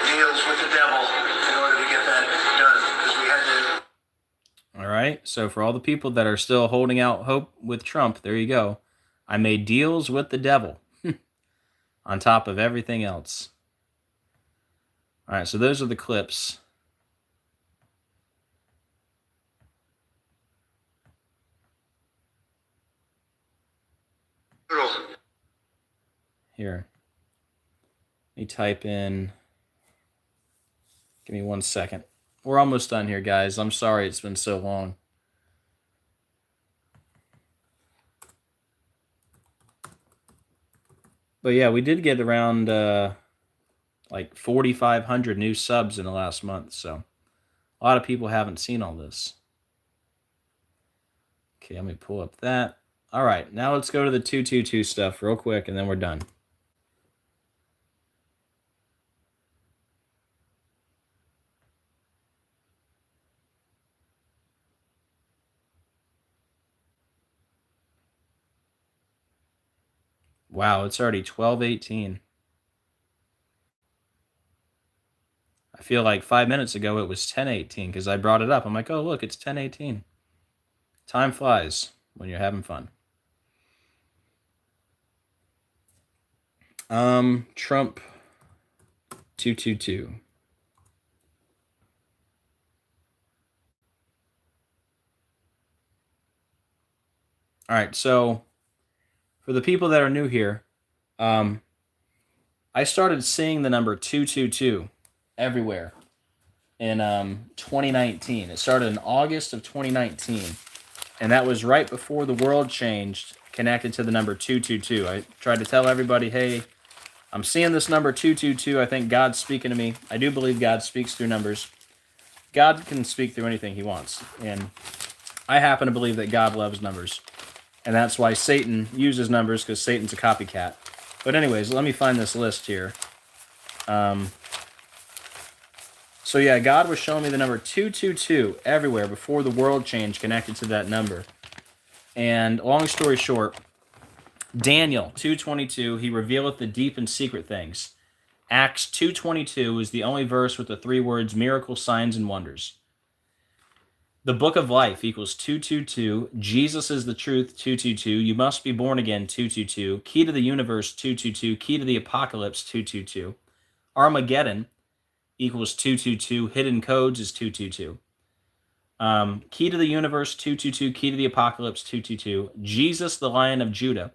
S5: deals with the devil in order to get that done because we had to.
S1: All right. So for all the people that are still holding out hope with Trump, there you go. I made deals with the devil on top of everything else. All right. So those are the clips. Here. Let me type in. Give me 1 second. We're almost done here, guys. I'm sorry it's been so long. But yeah, we did get around like 4,500 new subs in the last month. So a lot of people haven't seen all this. Okay, let me pull up that. All right, now let's go to the 222 stuff real quick, and then we're done. Wow, it's already 12:18. I feel like 5 minutes ago it was 10:18 because I brought it up. I'm like, oh, look, it's 10:18. Time flies when you're having fun. Trump 222. All right, so for the people that are new here, I started seeing the number 222 everywhere in 2019. It started in August of 2019, and that was right before the world changed, connected to the number 222. I tried to tell everybody, hey, I'm seeing this number 222. I think God's speaking to me. I do believe God speaks through numbers. God can speak through anything he wants, and I happen to believe that God loves numbers, and that's why Satan uses numbers, because Satan's a copycat. But anyways, let me find this list here. So yeah, God was showing me the number 222 everywhere before the world changed, connected to that number. And long story short, Daniel 2:22, he revealeth the deep and secret things. Acts 2:22 is the only verse with the three words miracle, signs, and wonders. The book of life equals 222. Jesus is the truth 222. You must be born again 222. Key to the universe 222. Key to the apocalypse 222. Armageddon equals 222. Hidden codes is 222. Key to the universe 222. Key to the apocalypse 222. Jesus, the Lion of Judah,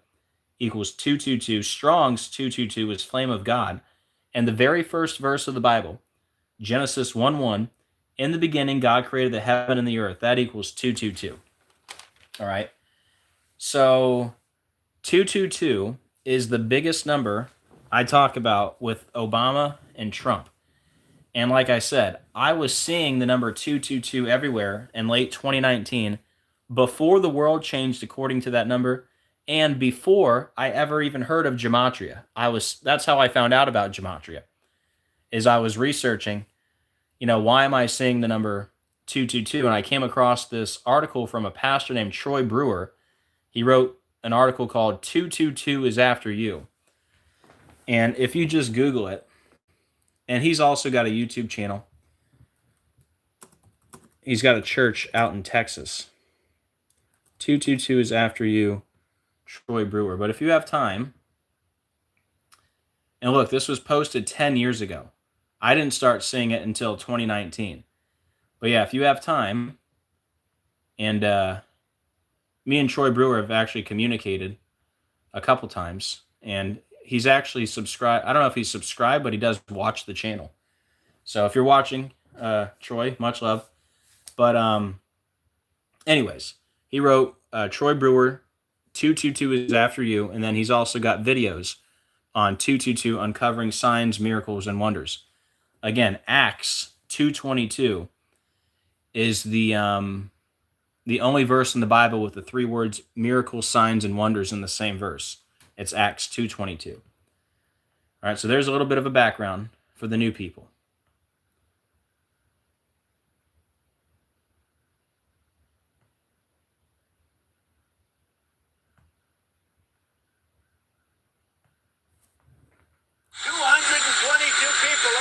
S1: equals 222. Strong's 222 is flame of God. And the very first verse of the Bible, Genesis 1:1, in the beginning God created the heaven and the earth. That equals 222. All right. So 222 is the biggest number I talk about with Obama and Trump. And like I said, I was seeing the number 222 everywhere in late 2019 before the world changed according to that number, and before I ever even heard of gematria. That's how I found out about gematria, is I was researching, why am I seeing the number 222? And I came across this article from a pastor named Troy Brewer. He wrote an article called 222 is After You. And if you just Google it, and he's also got a YouTube channel. He's got a church out in Texas. 222 is After You, Troy Brewer. But if you have time, and look, this was posted 10 years ago. I didn't start seeing it until 2019. But yeah, if you have time, and me and Troy Brewer have actually communicated a couple times, and he's actually subscribed. I don't know if he's subscribed, but he does watch the channel. So if you're watching, Troy, much love. But anyways, he wrote Troy Brewer, 222 is After You, and then he's also got videos on 222 uncovering signs, miracles, and wonders. Again, Acts 2:22 is the only verse in the Bible with the three words miracles, signs, and wonders in the same verse. It's Acts 2:22. All right, so there's a little bit of a background for the new people.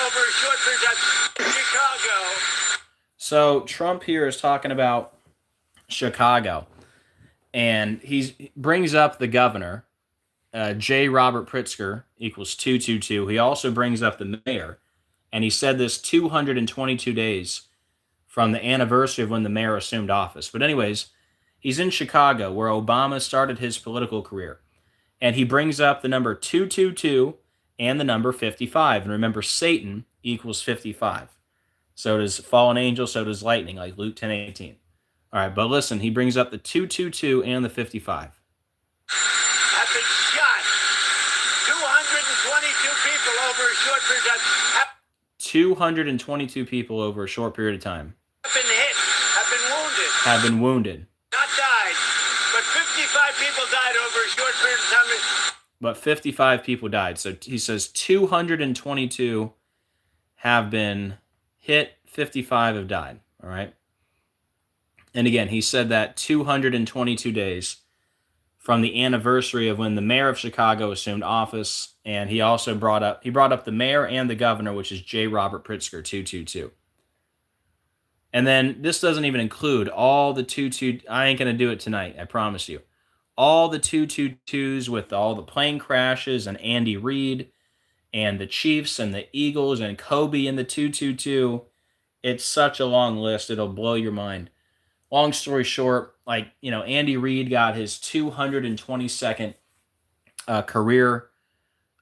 S5: Over a short period of time. Chicago.
S1: So Trump here is talking about Chicago, and he brings up the governor, J. Robert Pritzker, equals 222. He also brings up the mayor, and he said this 222 days from the anniversary of when the mayor assumed office. But anyways, he's in Chicago, where Obama started his political career, and he brings up the number 222 and the number 55. And remember, Satan equals 55. So does fallen angel, so does lightning, like Luke 10:18. All right, but listen, he brings up the 222 and the 55.
S5: Have been shot. 222 people over a short period of time.
S1: 222 people over a short period of time.
S5: Have been hit,
S1: have been wounded.
S5: Not died, but 55 people died over a short period of time.
S1: But 55 people died. So he says 222 have been hit, 55 have died. All right. And again, he said that 222 days from the anniversary of when the mayor of Chicago assumed office. And he also brought up the mayor and the governor, which is J. Robert Pritzker, 222. And then this doesn't even include all the 22. I ain't going to do it tonight, I promise you. All the 222s with all the plane crashes and Andy Reid and the Chiefs and the Eagles and Kobe in the 222. It's such a long list. It'll blow your mind. long story short, Andy Reid got his 222nd career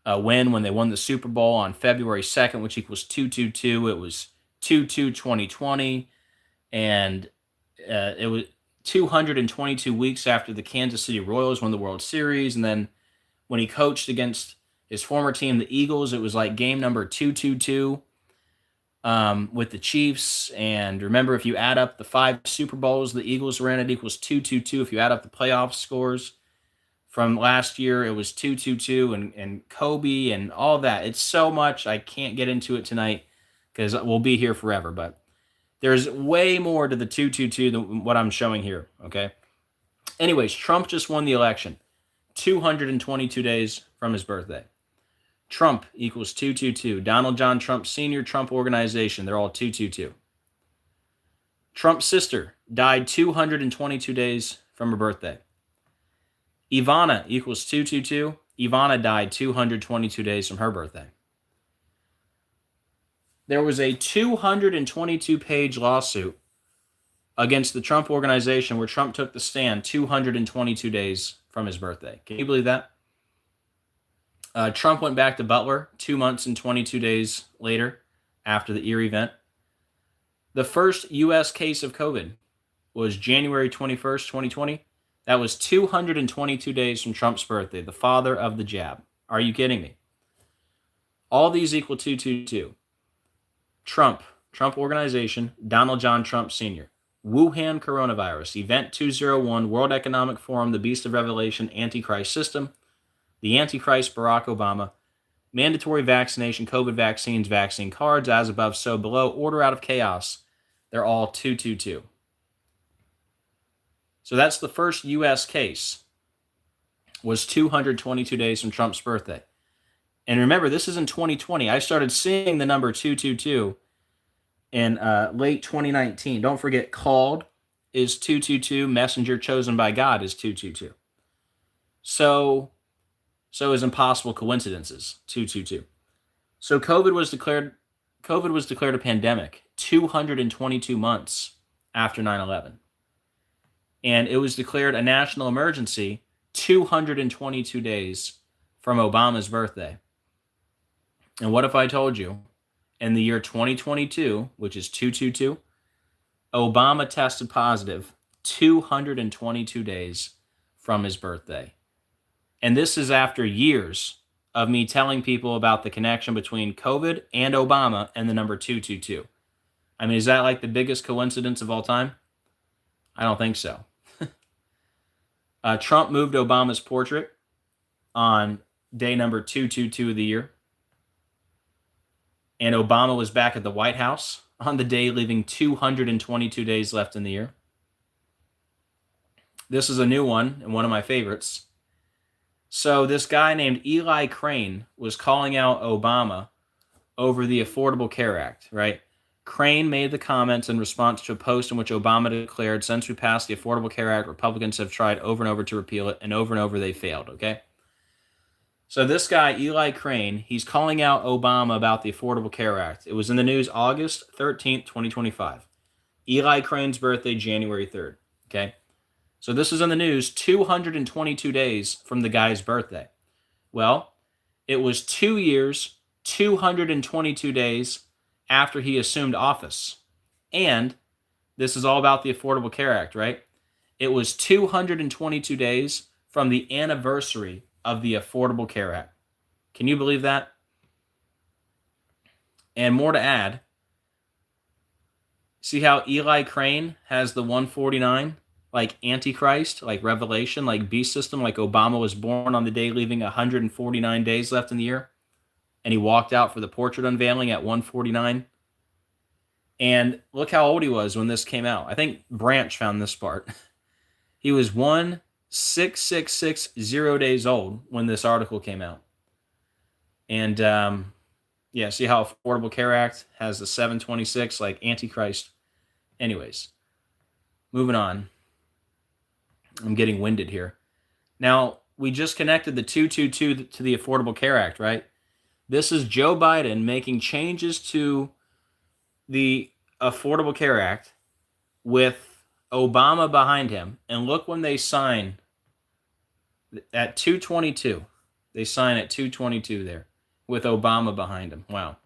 S1: win when they won the Super Bowl on February 2nd, which equals 222. It was 2/2/2020, and it was 222 weeks after the Kansas City Royals won the World Series. And then when he coached against his former team, the Eagles, it was like game number 222 with the Chiefs. And remember, if you add up the 5 Super Bowls the Eagles were in, it equals 222. If you add up the playoff scores from last year, it was 222 and Kobe and all that. It's so much. I can't get into it tonight because we'll be here forever. But there's way more to the 222 than what I'm showing here, okay? Anyways, Trump just won the election 222 days from his birthday. Trump equals 222. Donald John Trump Sr., Trump Organization, they're all 222. Trump's sister died 222 days from her birthday. Ivana equals 222. Ivana died 222 days from her birthday. There was a 222-page lawsuit against the Trump Organization where Trump took the stand 222 days from his birthday. Can you believe that? Trump went back to Butler 2 months and 22 days later after the Erie event. The first U.S. case of COVID was January 21st, 2020. That was 222 days from Trump's birthday, the father of the jab. Are you kidding me? All these equal 222. Trump Organization, Donald John Trump Sr., Wuhan coronavirus, Event 201, World Economic Forum, the Beast of Revelation, Antichrist system, the Antichrist Barack Obama, mandatory vaccination, COVID vaccines, vaccine cards, as above, so below, order out of chaos. They're all 222. So that's the first U.S. case, was 222 days from Trump's birthday. And remember, this is in 2020. I started seeing the number 222 in late 2019. Don't forget, called is 222. Messenger chosen by God is 222. So is impossible coincidences, 222. So COVID was declared a pandemic 222 months after 9/11. And it was declared a national emergency 222 days from Obama's birthday. And what if I told you in the year 2022, which is 222, Obama tested positive 222 days from his birthday? And this is after years of me telling people about the connection between COVID and Obama and the number 222. I mean, is that like the biggest coincidence of all time? I don't think so. Trump moved Obama's portrait on day number 222 of the year. And Obama was back at the White House on the day, leaving 222 days left in the year. This is a new one and one of my favorites. So this guy named Eli Crane was calling out Obama over the Affordable Care Act, right? Crane made the comments in response to a post in which Obama declared, since we passed the Affordable Care Act, Republicans have tried over and over to repeal it, and over they failed, okay? So this guy, Eli Crane, he's calling out Obama about the Affordable Care Act. It was in the news August 13th, 2025. Eli Crane's birthday, January 3rd, okay? So this is in the news 222 days from the guy's birthday. Well, it was 2 years, 222 days after he assumed office. And this is all about the Affordable Care Act, right? It was 222 days from the anniversary of the Affordable Care Act. Can you believe that? And more to add, see how Eli Crane has the 149, like Antichrist, like Revelation, like beast system, like Obama was born on the day leaving 149 days left in the year, and he walked out for the portrait unveiling at 149. And look how old he was when this came out. I think Branch found this part. He was 16660 days old when this article came out. And yeah, see how Affordable Care Act has the 726 like Antichrist. Anyways, moving on. I'm getting winded here. Now, we just connected the 222 to the Affordable Care Act, right? This is Joe Biden making changes to the Affordable Care Act with Obama behind him. And look when they sign at 222. They sign at 222 there with Obama behind him. Wow.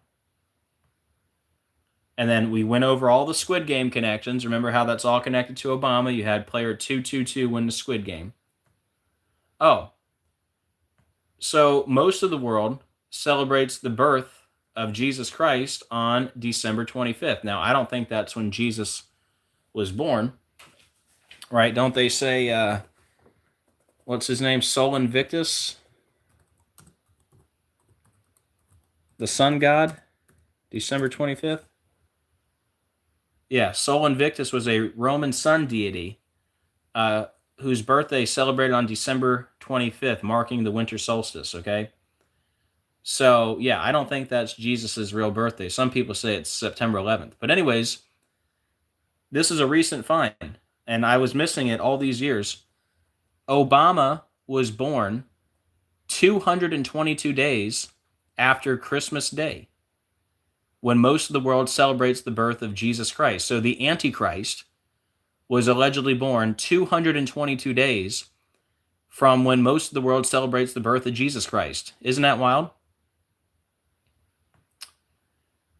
S1: And then we went over all the Squid Game connections. Remember how that's all connected to Obama? You had player 222 win the Squid Game. Oh. So most of the world celebrates the birth of Jesus Christ on December 25th. Now, I don't think that's when Jesus was born. Right? Don't they say, what's his name? Sol Invictus? The sun god? December 25th? Yeah, Sol Invictus was a Roman sun deity whose birthday celebrated on December 25th, marking the winter solstice, okay? So, yeah, I don't think that's Jesus' real birthday. Some people say it's September 11th. But anyways, this is a recent find, and I was missing it all these years. Obama was born 222 days after Christmas Day, when most of the world celebrates the birth of Jesus Christ. So the Antichrist was allegedly born 222 days from when most of the world celebrates the birth of Jesus Christ. Isn't that wild?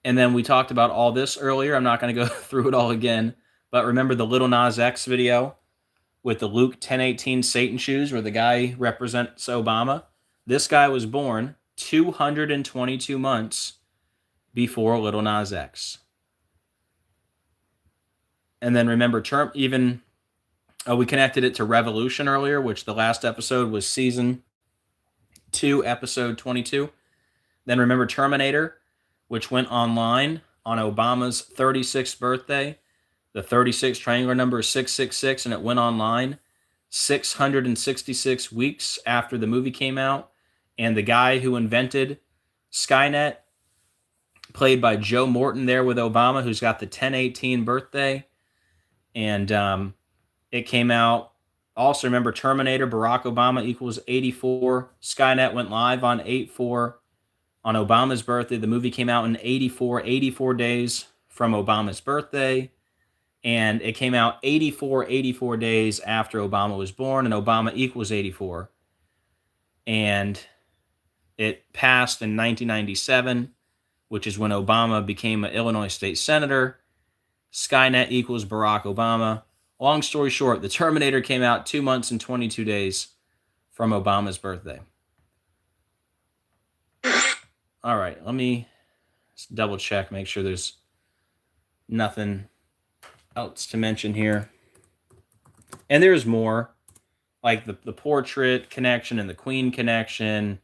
S1: And then we talked about all this earlier. I'm not going to go through it all again, but remember the Little Nas X video with the Luke 10:18 Satan shoes where the guy represents Obama? This guy was born 222 months before Little Nas X. And then remember, we connected it to Revolution earlier, which the last episode was season 2, episode 22. Then remember Terminator, which went online on Obama's 36th birthday. The 36 triangular number is 666, and it went online 666 weeks after the movie came out. And the guy who invented Skynet, played by Joe Morton there with Obama, who's got the 10/18 birthday. And it came out. Also, remember Terminator, Barack Obama equals 84. Skynet went live on 8/4 on Obama's birthday. The movie came out in 84 days from Obama's birthday. And it came out 84 days after Obama was born, and Obama equals 84. And it passed in 1997, which is when Obama became an Illinois state senator. Skynet equals Barack Obama. Long story short, the Terminator came out 2 months and 22 days from Obama's birthday. All right, let me just double check, make sure there's nothing else to mention here. And there's more, like the portrait connection and the Queen connection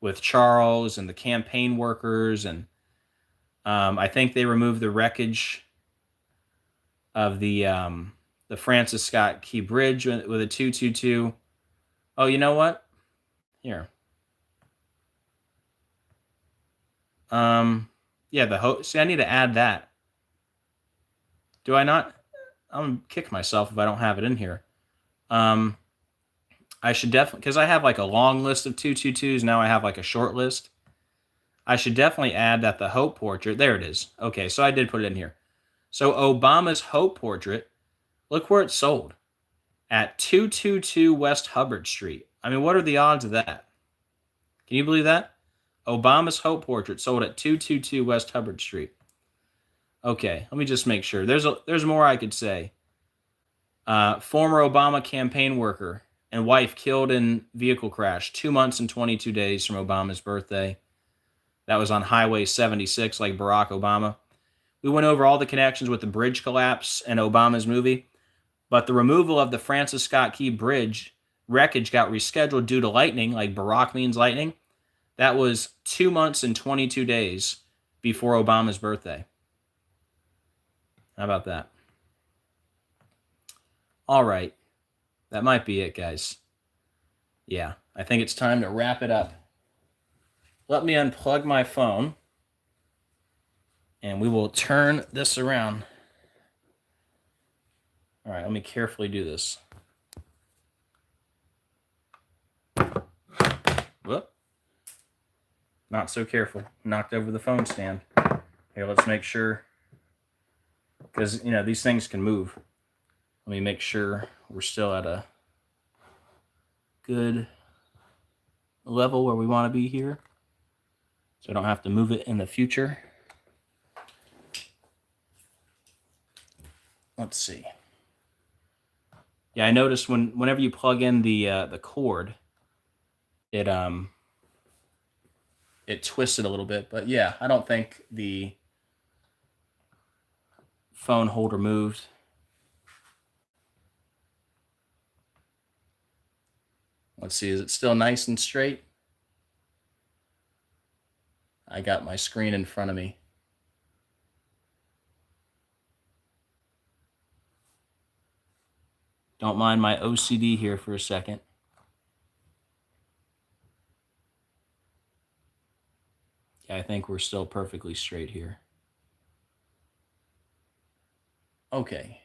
S1: with Charles and the campaign workers. And I think they removed the wreckage of the Francis Scott Key Bridge with a 222. Oh, you know what? Here. Yeah, see, I need to add that. Do I not? I'm going to kick myself if I don't have it in here. I should definitely, because I have like a long list of 222s. Now I have like a short list. I should definitely add that the Hope portrait, there it is. Okay, so I did put it in here. So Obama's Hope portrait, look where it's sold. At 222 West Hubbard Street. I mean, what are the odds of that? Can you believe that? Obama's Hope portrait sold at 222 West Hubbard Street. Okay, let me just make sure. There's more I could say. Former Obama campaign worker and wife killed in vehicle crash 2 months and 22 days from Obama's birthday. That was on Highway 76, like Barack Obama. We went over all the connections with the bridge collapse and Obama's movie, but the removal of the Francis Scott Key Bridge wreckage got rescheduled due to lightning, like Barack means lightning. That was 2 months and 22 days before Obama's birthday. How about that? All right. That might be it, guys. Yeah, I think it's time to wrap it up. Let me unplug my phone, and we will turn this around. All right, let me carefully do this. Whoop. Not so careful. Knocked over the phone stand. Here, let's make sure. Because, these things can move. Let me make sure we're still at a good level where we want to be here, so I don't have to move it in the future. Let's see. Yeah, I noticed whenever you plug in the cord, it twisted a little bit, but yeah, I don't think the phone holder moved. Let's see, is it still nice and straight? I got my screen in front of me. Don't mind my OCD here for a second. Yeah, I think we're still perfectly straight here. Okay.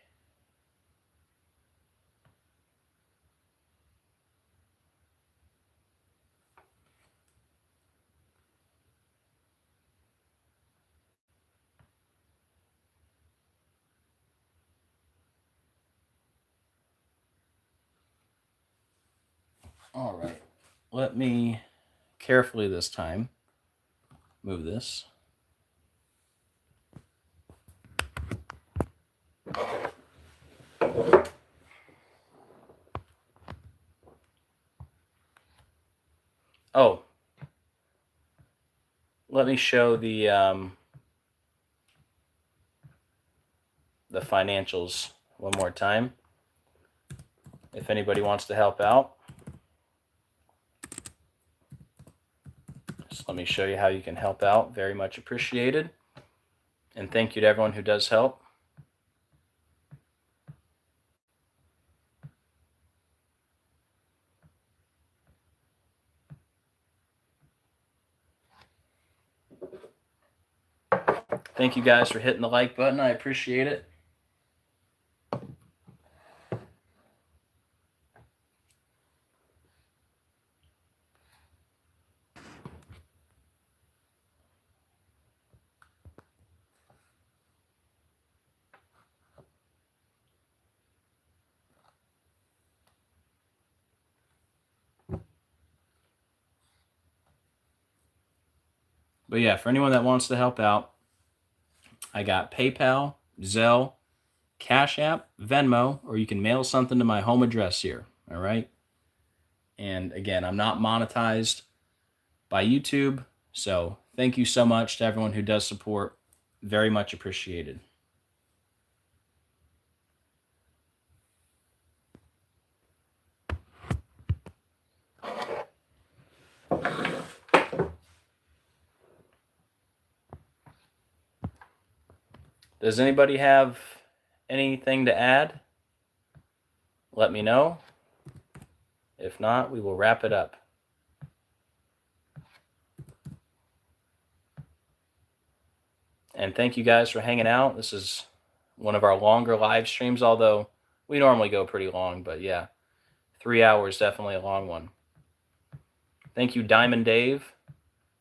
S1: All right. Let me carefully this time move this. Oh, let me show the financials one more time, if anybody wants to help out. Just let me show you how you can help out. Very much appreciated. And thank you to everyone who does help. Thank you guys for hitting the like button. I appreciate it. But yeah, for anyone that wants to help out, I got PayPal, Zelle, Cash App, Venmo, or you can mail something to my home address here. All right. And again, I'm not monetized by YouTube. So thank you so much to everyone who does support. Very much appreciated. Does anybody have anything to add? Let me know. If not, we will wrap it up. And thank you guys for hanging out. This is one of our longer live streams, although we normally go pretty long, but yeah, 3 hours, definitely a long one. Thank you, Diamond Dave.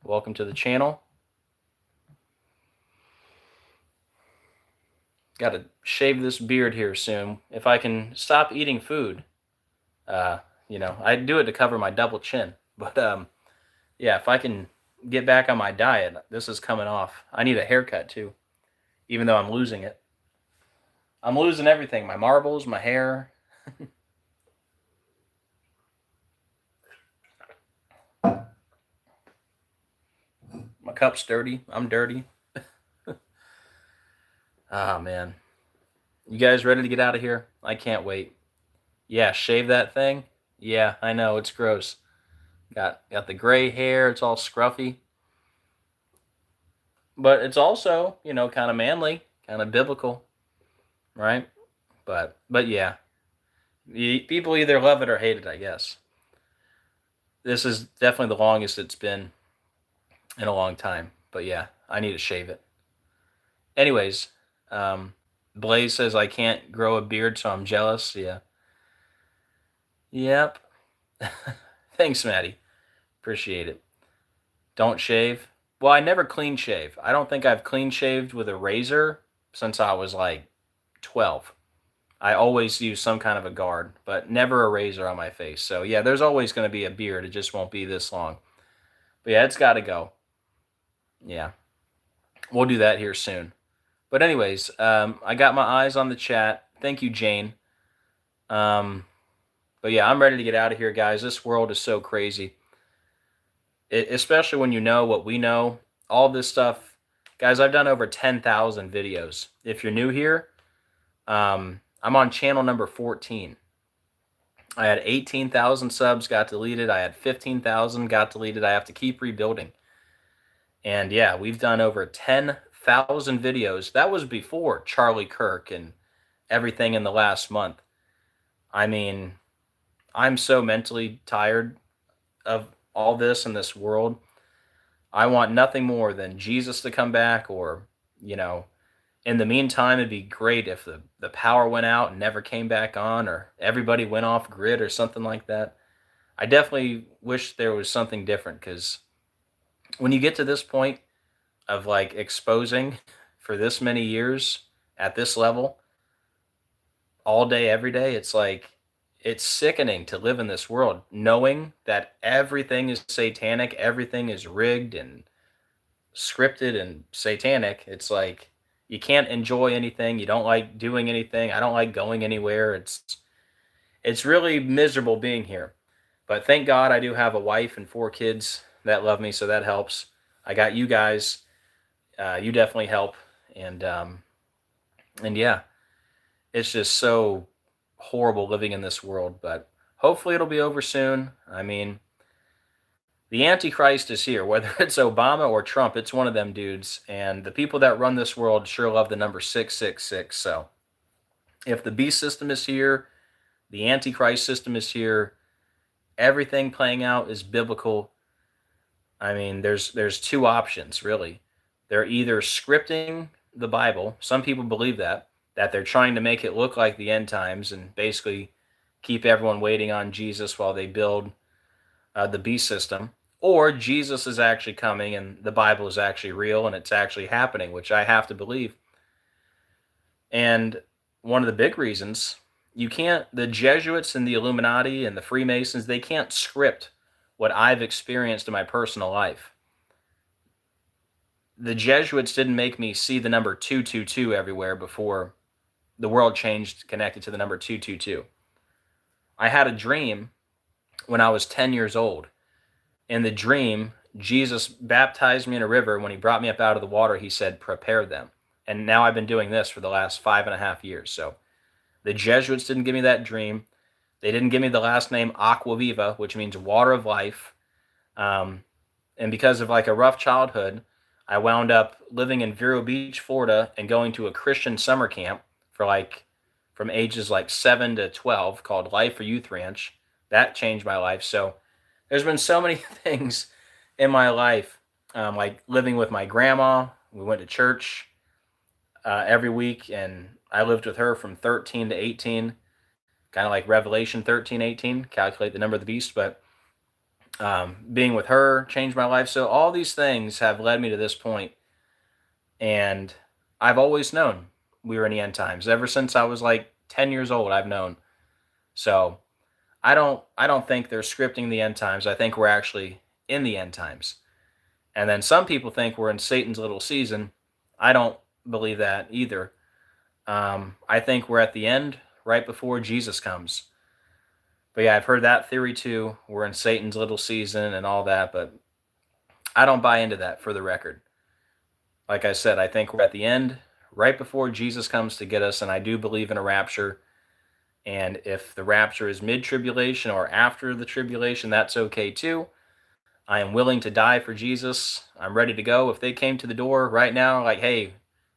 S1: Welcome to the channel. Got to shave this beard here soon. If I can stop eating food, I do it to cover my double chin. But yeah, if I can get back on my diet, this is coming off. I need a haircut too, even though I'm losing it. I'm losing everything. My marbles, my hair. My cup's dirty. I'm dirty. Ah, man. You guys ready to get out of here? I can't wait. Yeah, shave that thing. Yeah, I know, it's gross. Got the gray hair. It's all scruffy. But it's also, kind of manly, kind of biblical, right? But yeah. People either love it or hate it, I guess. This is definitely the longest it's been in a long time. But yeah, I need to shave it. Anyways, Blaze says I can't grow a beard, so I'm jealous. Yeah. Yep. Thanks, Maddie. Appreciate it. Don't shave. Well, I never clean shave. I don't think I've clean shaved with a razor since I was like 12. I always use some kind of a guard, but never a razor on my face. So yeah, there's always going to be a beard. It just won't be this long. But yeah, it's got to go. Yeah, we'll do that here soon. But anyways, I got my eyes on the chat. Thank you, Jane. But yeah, I'm ready to get out of here, guys. This world is so crazy. Especially when you know what we know, all this stuff. Guys, I've done over 10,000 videos. If you're new here, I'm on channel number 14. I had 18,000 subs, got deleted. I had 15,000, got deleted. I have to keep rebuilding. And yeah, we've done over 10,000 videos. That was before Charlie Kirk and everything in the last month. I mean, I'm so mentally tired of all this in this world. I want nothing more than Jesus to come back, or, you know, in the meantime, it'd be great if the power went out and never came back on, or everybody went off grid or something like that. I definitely wish there was something different, because when you get to this point of like exposing for this many years at this level, all day, every day, it's like, it's sickening to live in this world knowing that everything is satanic, everything is rigged and scripted and satanic. It's like you can't enjoy anything, you don't like doing anything. I don't like going anywhere. It's really miserable being here. But thank God I do have a wife and 4 kids that love me, so that helps. I got you guys. You definitely help. And yeah, it's just so horrible living in this world, but hopefully it'll be over soon. I mean, the Antichrist is here, whether it's Obama or Trump, it's one of them dudes. And the people that run this world sure love the number 666. So if the beast system is here, the Antichrist system is here, everything playing out is biblical. I mean, there's 2 options, really. They're either scripting the Bible. Some people believe that they're trying to make it look like the end times and basically keep everyone waiting on Jesus while they build the beast system. Or Jesus is actually coming and the Bible is actually real and it's actually happening, which I have to believe. And one of the big reasons, the Jesuits and the Illuminati and the Freemasons, they can't script what I've experienced in my personal life. The Jesuits didn't make me see the number 222 everywhere before the world changed connected to the number 222. I had a dream when I was 10 years old. In the dream, Jesus baptized me in a river. When he brought me up out of the water, he said, "Prepare them." And now I've been doing this for the last 5.5 years. So the Jesuits didn't give me that dream. They didn't give me the last name Acquaviva, which means water of life. And because of like a rough childhood, I wound up living in Vero Beach, Florida, and going to a Christian summer camp for like from ages like 7 to 12 called Life for Youth Ranch. That changed my life. So there's been so many things in my life, like living with my grandma. We went to church every week, and I lived with her from 13 to 18, kind of like Revelation 13:18, calculate the number of the beast. But being with her changed my life. So all these things have led me to this point, and I've always known we were in the end times. Ever since I was like 10 years old, I've known. So I don't think they're scripting the end times. I think we're actually in the end times. And then some people think we're in Satan's little season. I don't believe that either. I think we're at the end, right before Jesus comes. But yeah, I've heard that theory too. We're in Satan's little season and all that, but I don't buy into that, for the record. Like I said, I think we're at the end, right before Jesus comes to get us, and I do believe in a rapture. And if the rapture is mid-tribulation or after the tribulation, that's okay too. I am willing to die for Jesus. I'm ready to go. If they came to the door right now, like, "Hey,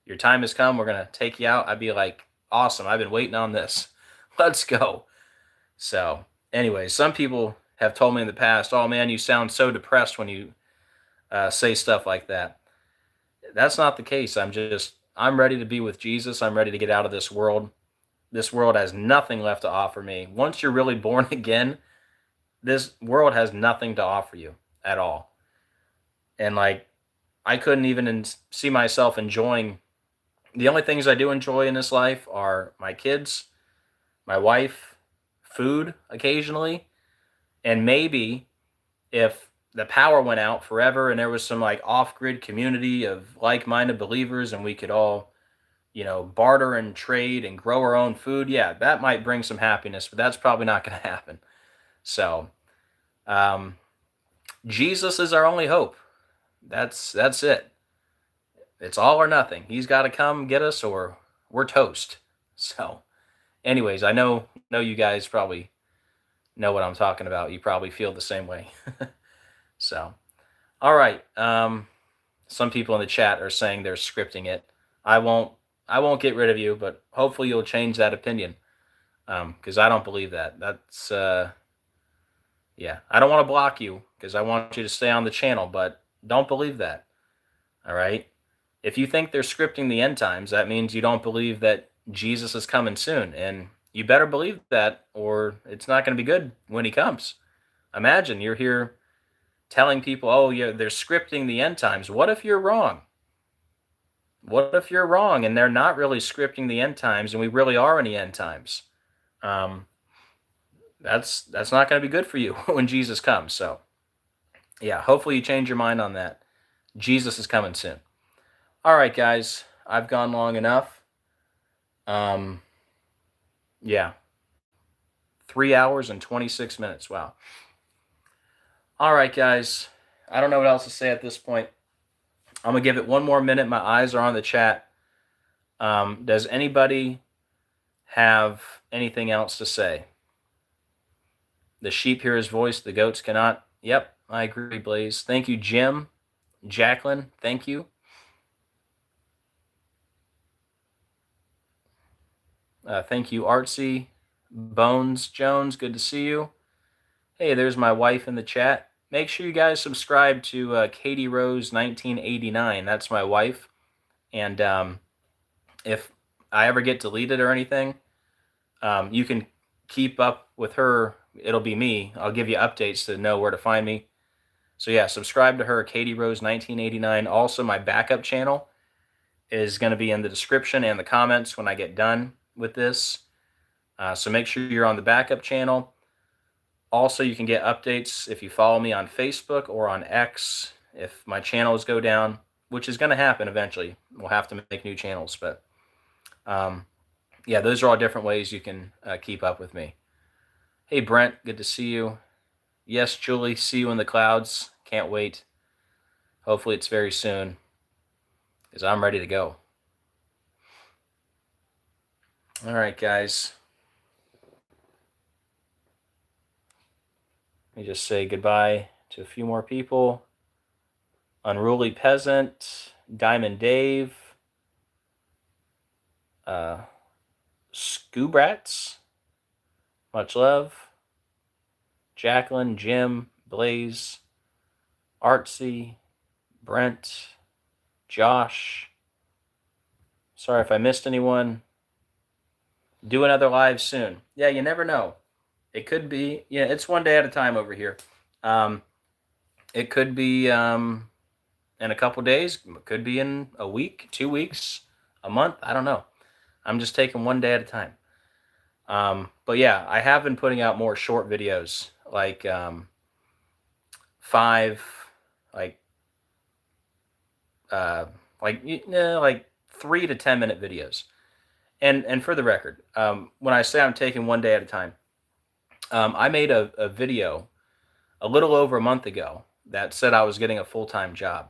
S1: your time has come, we're going to take you out," I'd be like, "Awesome, I've been waiting on this. Let's go." So anyway, some people have told me in the past, "Oh man, you sound so depressed when you say stuff like that." That's not the case. I'm ready to be with Jesus. I'm ready to get out of this world. This world has nothing left to offer me. Once you're really born again, this world has nothing to offer you at all. And like, I couldn't even see myself enjoying. The only things I do enjoy in this life are my kids, my wife food occasionally, and maybe if the power went out forever and there was some like off-grid community of like-minded believers and we could all, barter and trade and grow our own food, yeah, that might bring some happiness, but that's probably not going to happen. So, Jesus is our only hope. That's it. It's all or nothing. He's got to come get us or we're toast. So, anyways, I know you guys probably know what I'm talking about. You probably feel the same way. So, all right. Some people in the chat are saying they're scripting it. I won't get rid of you, but hopefully you'll change that opinion. Because I don't believe that. That's yeah. I don't want to block you because I want you to stay on the channel, but don't believe that. All right. If you think they're scripting the end times, that means you don't believe that Jesus is coming soon, and you better believe that, or it's not going to be good when he comes. Imagine you're here telling people, oh, yeah, they're scripting the end times. What if you're wrong? What if you're wrong and they're not really scripting the end times and we really are in the end times? That's not going to be good for you when Jesus comes. So, yeah, hopefully you change your mind on that. Jesus is coming soon. All right, guys, I've gone long enough. Yeah, 3 hours and 26 minutes. Wow. All right, guys, I don't know what else to say at this point. I'm going to give it one more minute. My eyes are on the chat. Does anybody have anything else to say? The sheep hear his voice, the goats cannot. Yep, I agree, Blaze. Thank you, Jim. Jacqueline, thank you. Thank you, Artsy. Bones Jones, good to see you. Hey, there's my wife in the chat. Make sure you guys subscribe to Katie Rose 1989. That's my wife. And if I ever get deleted or anything, you can keep up with her. It'll be me. I'll give you updates to know where to find me. So yeah, subscribe to her, Katie Rose 1989. Also, my backup channel is going to be in the description and the comments when I get done with this. So make sure you're on the backup channel. Also, you can get updates if you follow me on Facebook or on X. If my channels go down, which is going to happen eventually, we'll have to make new channels. But yeah, those are all different ways you can keep up with me. Hey, Brent, good to see you. Yes, Julie, see you in the clouds. Can't wait. Hopefully it's very soon, because I'm ready to go. All right, guys. Let me just say goodbye to a few more people. Unruly Peasant, Diamond Dave, Scoobrats, much love. Jacqueline, Jim, Blaze, Artsy, Brent, Josh. Sorry if I missed anyone. Do another live soon. Yeah, you never know. It could be, yeah, it's one day at a time over here. It could be in a couple days. It could be in a week, 2 weeks, a month. I don't know. I'm just taking one day at a time. But yeah, I have been putting out more short videos, like 3 to 10 minute videos. And for the record, when I say I'm taking one day at a time, I made a video a little over a month ago that said I was getting a full-time job.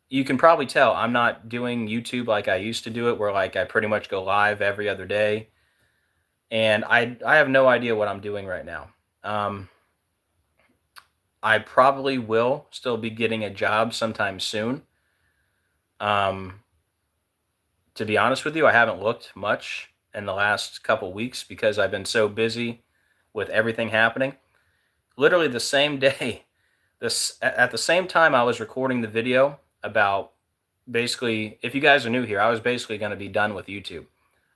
S1: You can probably tell I'm not doing YouTube like I used to do it, where like I pretty much go live every other day. And I have no idea what I'm doing right now. I probably will still be getting a job sometime soon. To be honest with you, I haven't looked much in the last couple weeks because I've been so busy with everything happening. Literally the same day, at the same time I was recording the video about, basically, if you guys are new here, I was basically going to be done with YouTube.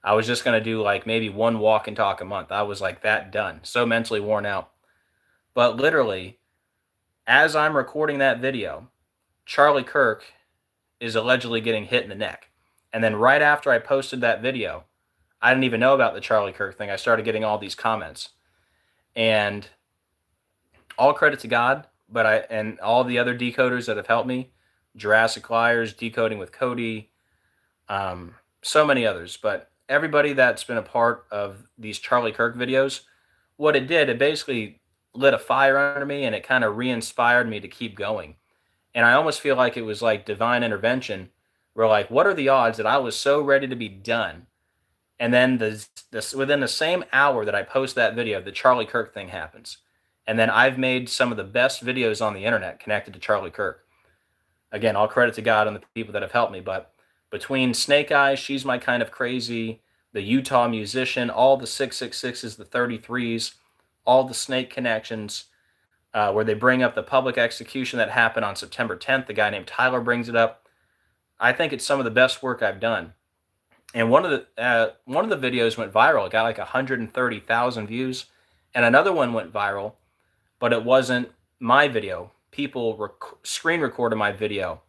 S1: I was just going to do like maybe one walk and talk a month. I was like that done, so mentally worn out. But literally, as I'm recording that video, Charlie Kirk is allegedly getting hit in the neck. And then right after I posted that video, I didn't even know about the Charlie Kirk thing. I started getting all these comments, and all credit to God, and all the other decoders that have helped me, Jurassic Liars, Decoding with Cody, so many others. But everybody that's been a part of these Charlie Kirk videos, what it did, it basically lit a fire under me, and it kind of re-inspired me to keep going. And I almost feel like it was like divine intervention. Where like, what are the odds that I was so ready to be done, and then within the same hour that I post that video, the Charlie Kirk thing happens. And then I've made some of the best videos on the internet connected to Charlie Kirk. Again, all credit to God and the people that have helped me. But between Snake Eyes, She's My Kind of Crazy, the Utah Musician, all the 666s, the 33s, all the snake connections, where they bring up the public execution that happened on September 10th, the guy named Tyler brings it up. I think it's some of the best work I've done. And one of the videos went viral. It got like 130,000 views, and another one went viral, but it wasn't my video. People screen recorded my video,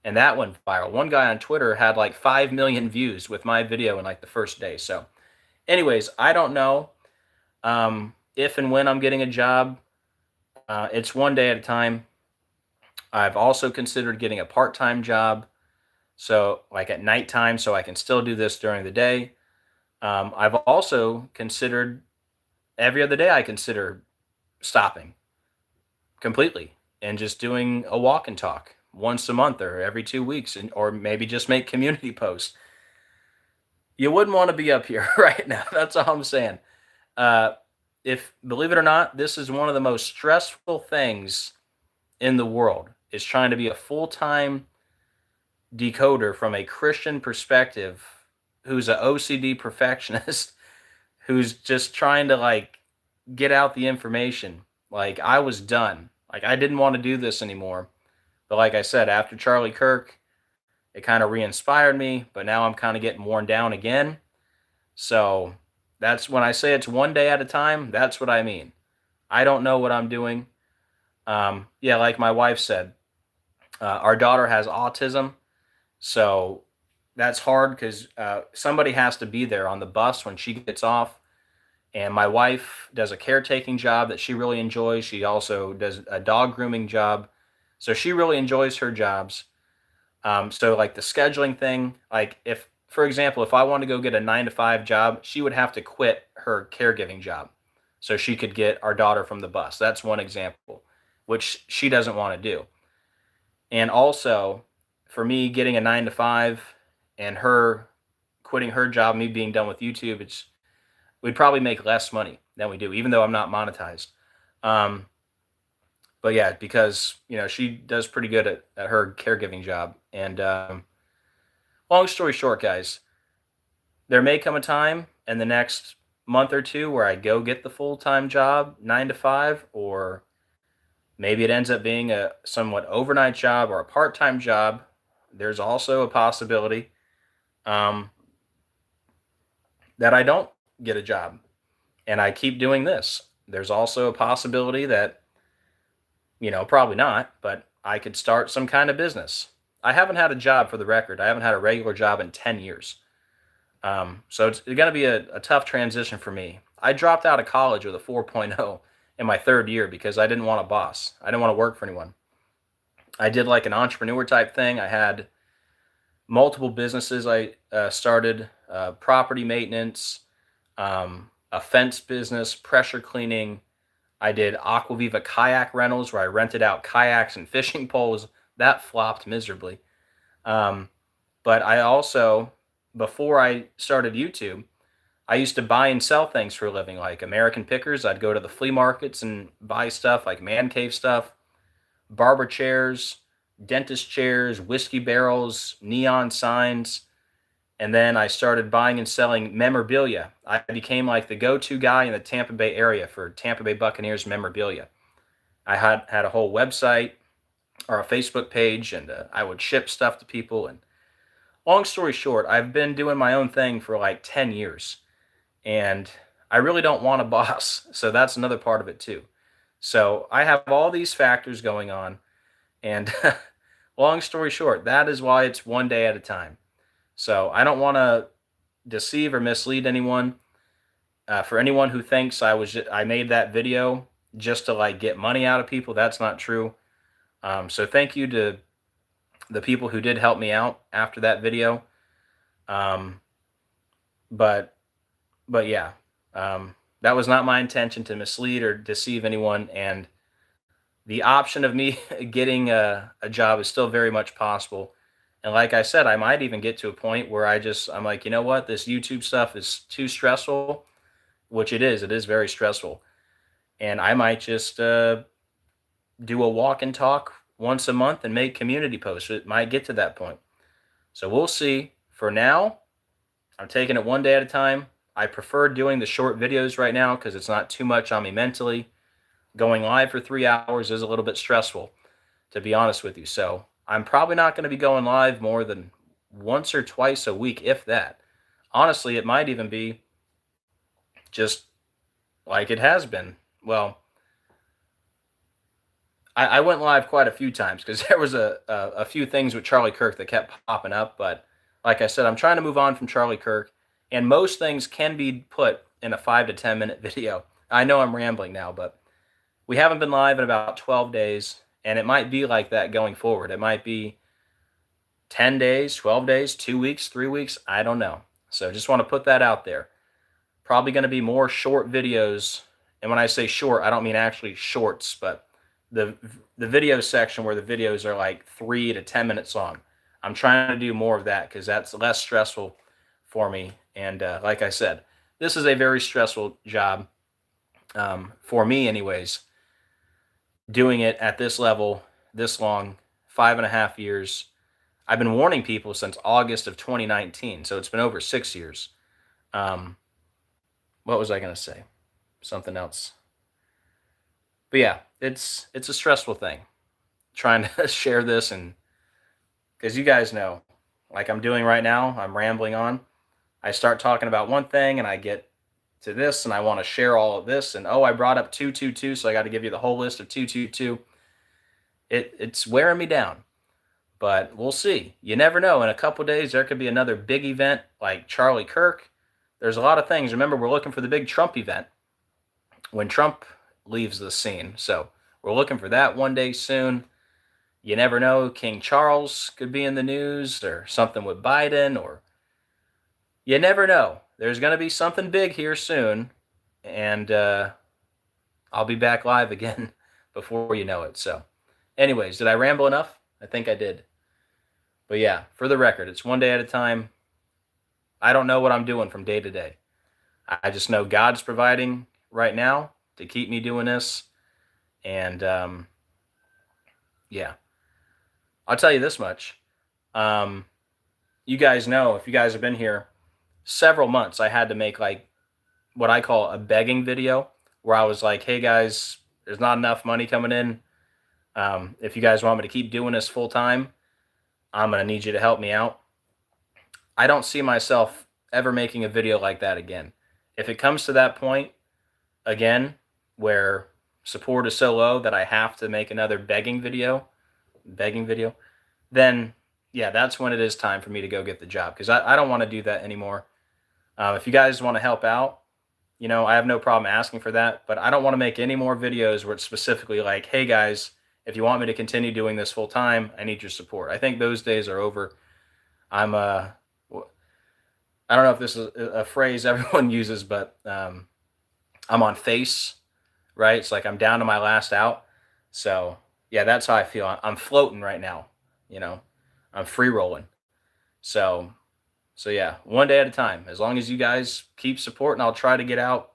S1: and that went viral. One guy on Twitter had like 5 million views with my video in like the first day. So anyways, I don't know if and when I'm getting a job. It's one day at a time. I've also considered getting a part-time job, so like at nighttime, so I can still do this during the day. I've also considered every other day. I consider stopping completely and just doing a walk and talk once a month or every 2 weeks, or maybe just make community posts. You wouldn't want to be up here right now. That's all I'm saying. If, believe it or not, this is one of the most stressful things in the world, is trying to be a full-time decoder from a Christian perspective, who's an OCD perfectionist, who's just trying to like get out the information. Like, I was done. Like, I didn't want to do this anymore. But like I said, after Charlie Kirk, it kind of re-inspired me, but now I'm kind of getting worn down again. So that's when I say it's one day at a time, that's what I mean. I don't know what I'm doing. Yeah, like my wife said, our daughter has autism. So that's hard because somebody has to be there on the bus when she gets off. And my wife does a caretaking job that she really enjoys. She also does a dog grooming job. So she really enjoys her jobs. So like the scheduling thing, like if, for example, if I want to go get a 9-to-5 job, she would have to quit her caregiving job so she could get our daughter from the bus. That's one example, which she doesn't want to do. And also, for me getting a 9-to-5 and her quitting her job, me being done with YouTube, we'd probably make less money than we do, even though I'm not monetized. But yeah, because she does pretty good at her caregiving job. And long story short, guys, there may come a time in the next month or two where I go get the full-time job, 9-to-5, or maybe it ends up being a somewhat overnight job or a part-time job. There's also a possibility that I don't get a job and I keep doing this. There's also a possibility that, probably not, but I could start some kind of business. I haven't had a job, for the record. I haven't had a regular job in 10 years. So it's going to be a tough transition for me. I dropped out of college with a 4.0 in my third year because I didn't want a boss. I didn't want to work for anyone. I did like an entrepreneur type thing. I had multiple businesses. I started property maintenance, a fence business, pressure cleaning. I did Acquaviva kayak rentals where I rented out kayaks and fishing poles. That flopped miserably. But I also, before I started YouTube, I used to buy and sell things for a living, like American Pickers. I'd go to the flea markets and buy stuff like man cave stuff, barber chairs, dentist chairs, whiskey barrels, neon signs. And then I started buying and selling memorabilia. I became like the go-to guy in the Tampa Bay area for Tampa Bay Buccaneers memorabilia. I had a whole website or a Facebook page, and I would ship stuff to people. And long story short, I've been doing my own thing for like 10 years. And I really don't want a boss. So that's another part of it too. So I have all these factors going on. And long story short, that is why it's one day at a time. So I don't want to deceive or mislead anyone. For anyone who thinks I made that video just to like get money out of people, that's not true. So thank you to the people who did help me out after that video. But yeah, that was not my intention to mislead or deceive anyone. And the option of me getting a job is still very much possible. And like I said, I might even get to a point where I'm like, you know what, this YouTube stuff is too stressful, which it is. It is very stressful. And I might just do a walk and talk once a month and make community posts. It might get to that point. So we'll see. For now, I'm taking it one day at a time. I prefer doing the short videos right now because it's not too much on me mentally. Going live for 3 hours is a little bit stressful, to be honest with you. So I'm probably not going to be going live more than once or twice a week, if that. Honestly, it might even be just like it has been. Well, I went live quite a few times because there was a few things with Charlie Kirk that kept popping up. But like I said, I'm trying to move on from Charlie Kirk. And most things can be put in a 5 to 10 minute video. I know I'm rambling now, but we haven't been live in about 12 days. And it might be like that going forward. It might be 10 days, 12 days, 2 weeks, 3 weeks. I don't know. So just want to put that out there. Probably going to be more short videos. And when I say short, I don't mean actually shorts, but the video section where the videos are like 3 to 10 minutes long. I'm trying to do more of that because that's less stressful for me. And like I said, this is a very stressful job for me anyways. Doing it at this level, this long, 5.5 years. I've been warning people since August of 2019, so it's been over 6 years. What was I going to say? Something else. But yeah, it's a stressful thing trying to share this, and because you guys know, like I'm doing right now, I'm rambling on. I start talking about one thing and I get to this and I want to share all of this, and oh, I brought up 222, so I got to give you the whole list of 222. It's wearing me down. But we'll see. You never know. In a couple days, there could be another big event like Charlie Kirk. There's a lot of things. Remember, we're looking for the big Trump event when Trump leaves the scene. So we're looking for that one day soon. You never know. King Charles could be in the news, or something with Biden, or you never know. There's going to be something big here soon. And I'll be back live again before you know it. So anyways, did I ramble enough? I think I did. But yeah, for the record, it's one day at a time. I don't know what I'm doing from day to day. I just know God's providing right now to keep me doing this. And yeah, I'll tell you this much. You guys know, if you guys have been here several months, I had to make like what I call a begging video, where I was like, hey guys, there's not enough money coming in. If you guys want me to keep doing this full time, I'm going to need you to help me out. I don't see myself ever making a video like that again. If it comes to that point again, where support is so low that I have to make another begging video, then yeah, that's when it is time for me to go get the job, because I don't want to do that anymore. If you guys want to help out, you know, I have no problem asking for that, but I don't want to make any more videos where it's specifically like, hey guys, if you want me to continue doing this full time, I need your support. I think those days are over. I don't know if this is a phrase everyone uses, but I'm on face, right? It's like I'm down to my last out. So yeah, that's how I feel. I'm floating right now, you know, I'm free rolling. So yeah, one day at a time. As long as you guys keep supporting, I'll try to get out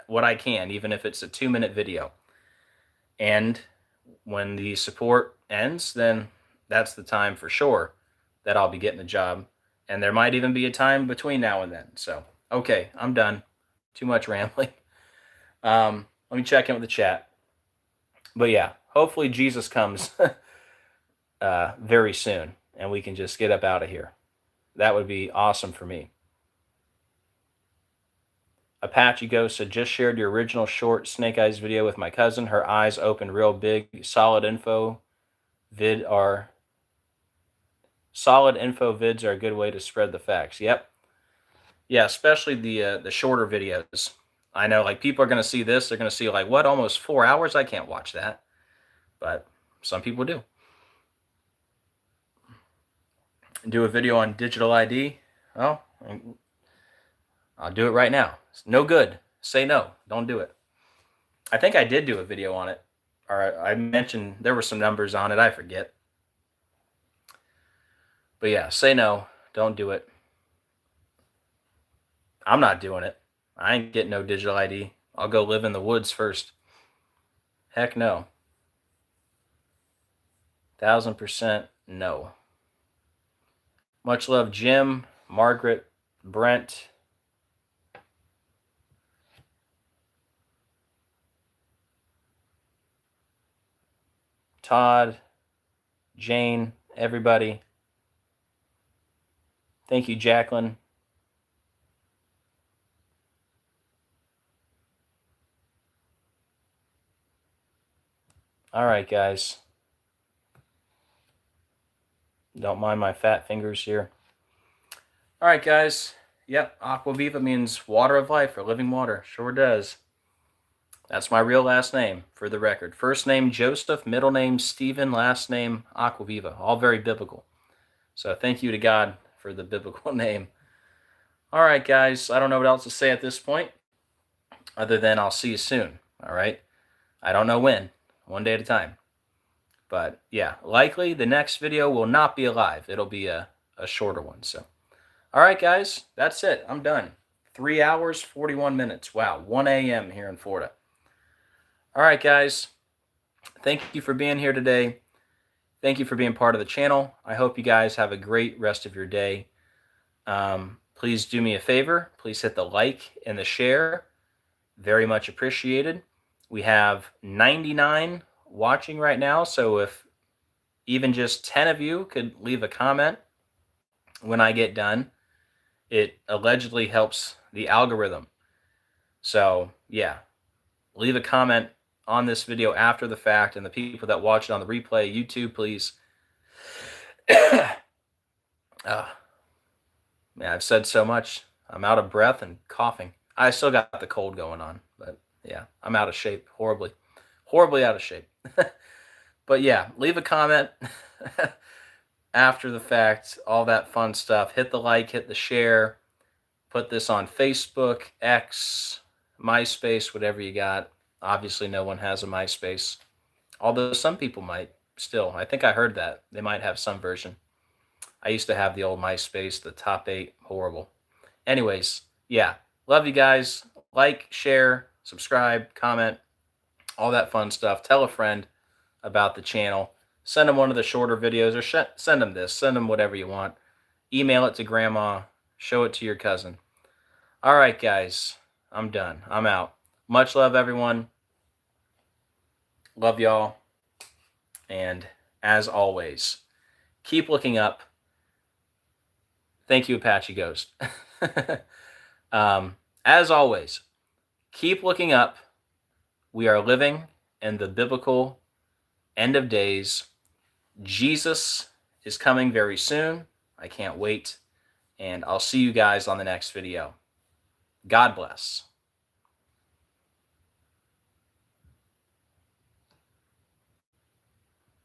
S1: what I can, even if it's a 2-minute video. And when the support ends, then that's the time for sure that I'll be getting the job. And there might even be a time between now and then. So, okay, I'm done. Too much rambling. Let me check in with the chat. But yeah, hopefully Jesus comes very soon and we can just get up out of here. That would be awesome for me. Apache Ghost said, just shared your original short Snake Eyes video with my cousin. Her eyes opened real big. Solid info vids are a good way to spread the facts. Yep. Yeah, especially the shorter videos. I know, like, people are going to see this. They're going to see, like, what, almost 4 hours? I can't watch that. But some people do. Do a video on digital ID. Well, I'll do it right now. It's no good. Say no. Don't do it. I think I did do a video on it. Or I mentioned there were some numbers on it. I forget. But yeah, say no. Don't do it. I'm not doing it. I ain't getting no digital ID. I'll go live in the woods first. Heck no. 1000% no. Much love, Jim, Margaret, Brent. Todd, Jane, everybody. Thank you, Jacqueline. All right, guys. Don't mind my fat fingers here. All right, guys. Yep, Acquaviva means water of life or living water. Sure does. That's my real last name, for the record. First name Joseph, middle name Stephen, last name Acquaviva. All very biblical. So thank you to God for the biblical name. All right, guys. I don't know what else to say at this point, other than I'll see you soon. All right. I don't know when. One day at a time. But yeah, likely the next video will not be live. It'll be a shorter one. So, all right, guys. That's it. I'm done. 3 hours, 41 minutes. Wow. 1 a.m. here in Florida. All right, guys. Thank you for being here today. Thank you for being part of the channel. I hope you guys have a great rest of your day. Please do me a favor. Please hit the like and the share. Very much appreciated. We have 99 watching right now, so if even just 10 of you could leave a comment when I get done, it allegedly helps the algorithm. So yeah, leave a comment on this video after the fact, and the people that watch it on the replay, YouTube, please. Man, I've said so much. I'm out of breath and coughing. I still got the cold going on, but yeah, I'm out of shape, horribly out of shape. But yeah, leave a comment after the fact, all that fun stuff. Hit the like, hit the share, put this on Facebook, X, MySpace, whatever you got. Obviously, no one has a MySpace, although some people might still. I think I heard that. They might have some version. I used to have the old MySpace, the top 8, horrible. Anyways, yeah, love you guys. Like, share, subscribe, comment, all that fun stuff. Tell a friend about the channel. Send them one of the shorter videos, or send them this. Send them whatever you want. Email it to grandma. Show it to your cousin. All right, guys. I'm done. I'm out. Much love, everyone. Love y'all. And as always, keep looking up. Thank you, Apache Ghost. As always, keep looking up. We are living in the biblical end of days. Jesus is coming very soon. I can't wait. And I'll see you guys on the next video. God bless.